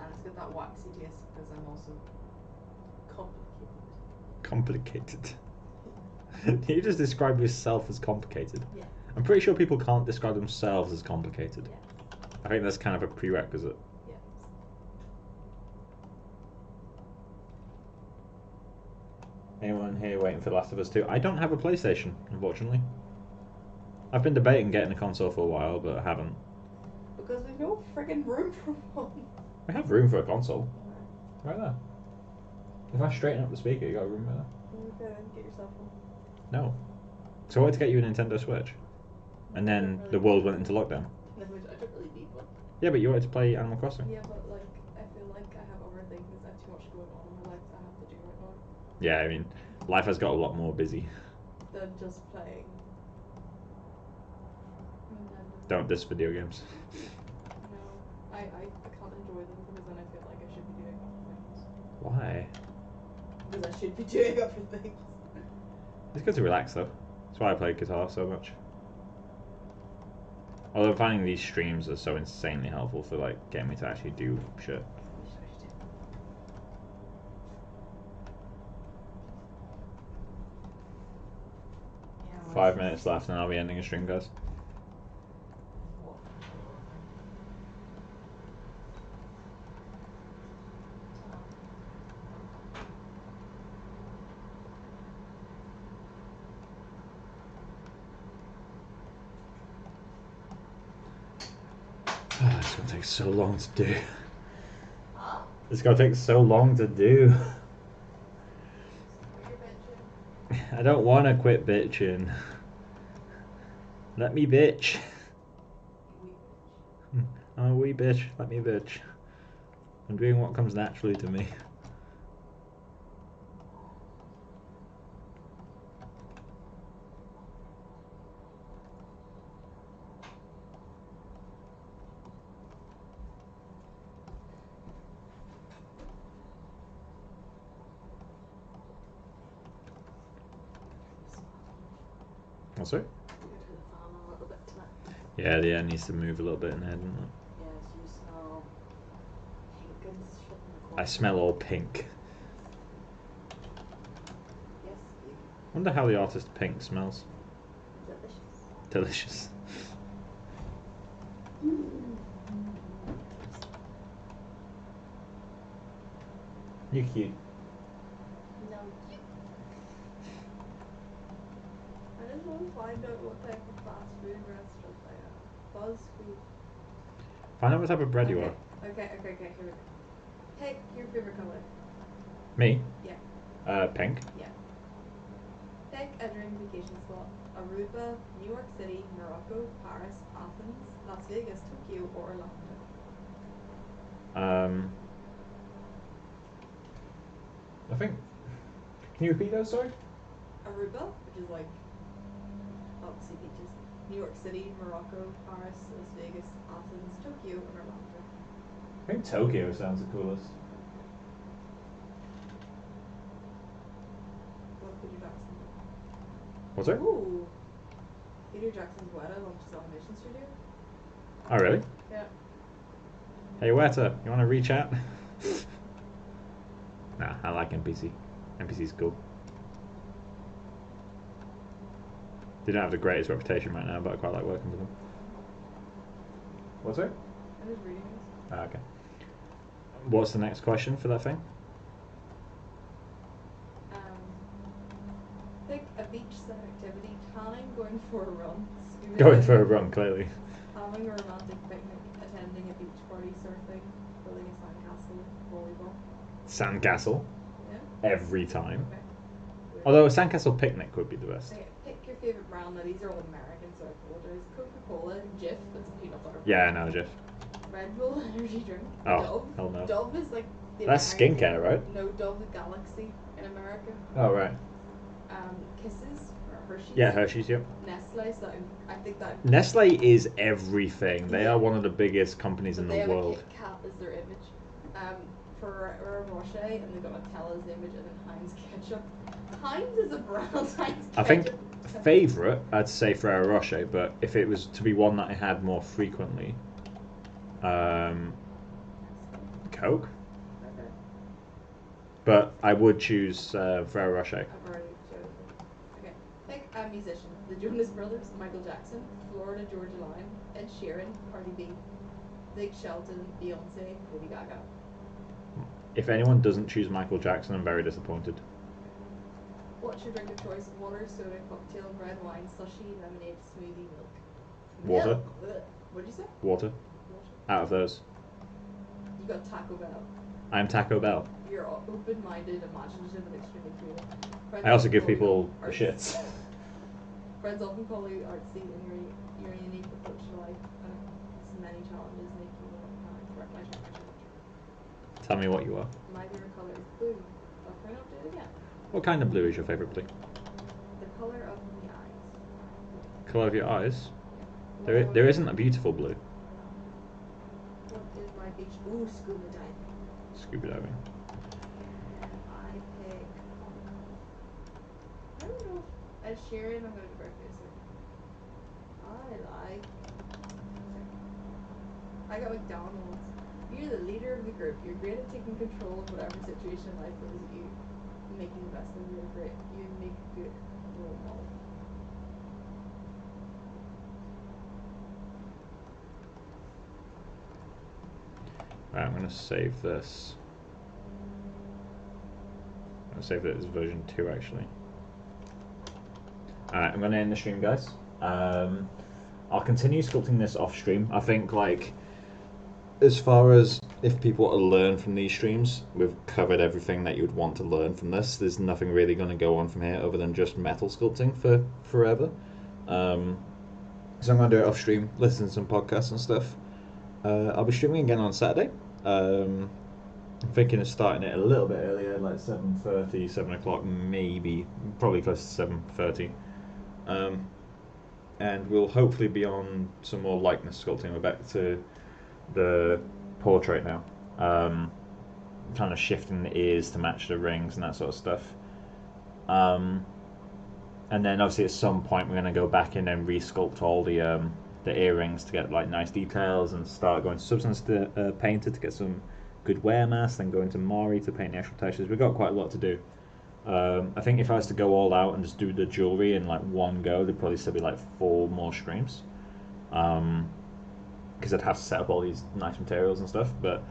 And it's got that waxy taste because I'm also complicated. Complicated. You just describe yourself as complicated. Yeah. I'm pretty sure people can't describe themselves as complicated. Yeah. I think that's kind of a prerequisite. Yeah. Anyone here waiting for The Last of Us 2? I don't have a PlayStation, unfortunately. I've been debating getting a console for a while, but I haven't. Because there's no friggin' room for one. I have room for a console. Right there. If I straighten up the speaker, you got room there. Okay, then get yourself one. No. So I wanted to get you a Nintendo Switch. And then the world went into lockdown. No, I don't really need one. Yeah, but you wanted to play Animal Crossing. Yeah, but like, I feel like I have other things, I have too much going on in my life that I have to do right now. Yeah, I mean, life has got a lot more busy. Than just playing. Nintendo. Don't diss video games. No, I can't enjoy them because then I feel like I should be doing other things. Why? Because I should be doing other things. It's good to relax though. That's why I play guitar so much. Although I'm finding these streams are so insanely helpful for like getting me to actually do shit. Yeah, 5 minutes left and I'll be ending a stream, guys. It's gonna take so long to do. Huh? It's gonna take so long to do. I don't wanna quit bitching. Let me bitch. I'm a wee bitch. Let me bitch. I'm doing what comes naturally to me. What's it? Yeah, the air needs to move a little bit in there, doesn't it? Yeah, so you smell pink and shit in the corner. I smell all pink. Yes, you. Wonder how the artist Pink smells. Delicious. Delicious. You're cute. No, you. I just want to find out what type of fast food restaurant I am. BuzzFeed. Find out what type of bread you Okay, are. okay, here we go. Pick your favorite color. Me? Yeah. Pink. Yeah. Pick a dream vacation spot. Aruba, New York City, Morocco, Paris, Athens, Las Vegas, Tokyo, or Orlando. I think. Can you repeat those, sorry? Aruba, which is like obviously beaches. New York City, Morocco, Paris, Las Vegas, Athens, Tokyo, and Orlando. I think Tokyo sounds the coolest. What Peter Jackson did. What's it? Ooh. Peter Jackson's Weta launched his animation studio. Oh, really? Yeah. Hey, Weta, you want to reach out? Nah, I like NPC. NPC's cool. They don't have the greatest reputation right now, but I quite like working with them. What's it? I'm just reading this. Ah, okay. What's the next question for that thing? Pick a beachside activity, tanning, going for a run, scuba Going for a diving, run, clearly. having a romantic picnic, attending a beach party, surfing, building a sandcastle, volleyball. Sandcastle. Yeah? Every time. Okay. Weird. Although a sandcastle picnic would be the best. Okay, pick your favorite brand. Now these are all American, so I apologize. Coca-Cola, Jif, that's a peanut butter brand. Yeah, no, Jeff. Red Bull energy drink. Oh, Dove. hell no. Dove is like the That's American- skincare, right? No, Dove is Galaxy in America. Oh, right. Kisses or Hershey's. Yeah, Hershey's, yep. Nestle, so I think that. Nestle is everything. They Yeah. are one of the biggest companies But in they the have world. a Kit Kat as their image. For Rocher, and they've got Nutella's image, and then Heinz ketchup. Heinz is a brand. Heinz ketchup. I think favourite, I'd say Ferrero Rocher, but if it was to be one that I had more frequently, Coke. Okay. But I would choose Ferrero Rocher. I've already chosen. Okay. Pick a musician. The Jonas Brothers, Michael Jackson, Florida Georgia Line, Ed Sheeran, Cardi B, Blake Shelton, Beyonce, Lady Gaga. If anyone doesn't choose Michael Jackson, I'm very disappointed. What's your drink of choice? Water, soda, cocktail, red wine, slushy, lemonade, smoothie, milk. Water. Milk. Ugh. What did you say? Water. Water. Out of those. You got Taco Bell. I'm Taco Bell. You're open-minded, imaginative, and extremely creative. Friends I also often give call you people the arts- shits. Friends often call you artsy, and your unique approach to life and its many challenges make you one of a kind. Correct my challenge. Tell me what you are. My favorite color is blue. I'll try not to do it again. What kind of blue is your favourite blue? The color of the eyes. Colour of your eyes? Yeah. There isn't a beautiful blue. What is my beach? Ooh, scuba diving. Scuba diving. I pick. I don't know. Ed Sheeran, I'm gonna go back to this. I got McDonald's. You're the leader of the group. You're great at taking control of whatever situation in life throws at you. Making the best of it. You're great. You make a good role model. Right, I'm going to save this. I'm going to save it as version 2 actually. Alright, I'm going to end the stream, guys. I'll continue sculpting this off stream. I think, like, as far as if people want to learn from these streams, we've covered everything that you would want to learn from this. There's nothing really going to go on from here other than just metal sculpting for forever. So I'm going to do it off stream, listen to some podcasts and stuff. I'll be streaming again on Saturday. I'm thinking of starting it a little bit earlier, like 7:30, 7 o'clock, maybe, probably close to 7:30. Um, and we'll hopefully be on some more likeness sculpting. We're back to the portrait now. Kind of shifting the ears to match the rings and that sort of stuff. And then obviously at some point we're going to go back in and resculpt all the earrings to get like nice details and start going to Substance Painter to get some good wear mask, then go into Mari to paint the actual textures. We've got quite a lot to do. I think if I was to go all out and just do the jewelry in like one go, there'd probably still be like 4 more streams. Because I'd have to set up all these nice materials and stuff. But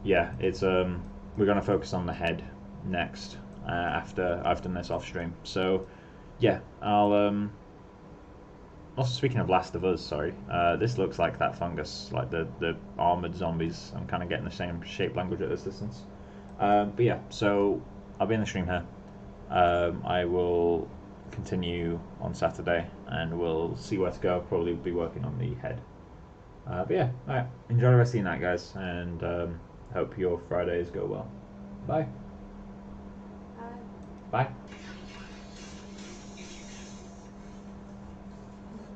yeah, it's we're gonna focus on the head next after I've done this off stream. So yeah, I'll also, speaking of Last of Us, sorry, this looks like that fungus, like the armored zombies. I'm kind of getting the same shape language at this distance. But yeah, so I'll be in the stream here. I will continue on Saturday, and we'll see where to go. Probably be working on the head. But yeah, alright, enjoy the rest of your night, guys, and hope your Fridays go well. Bye. Hi. Bye.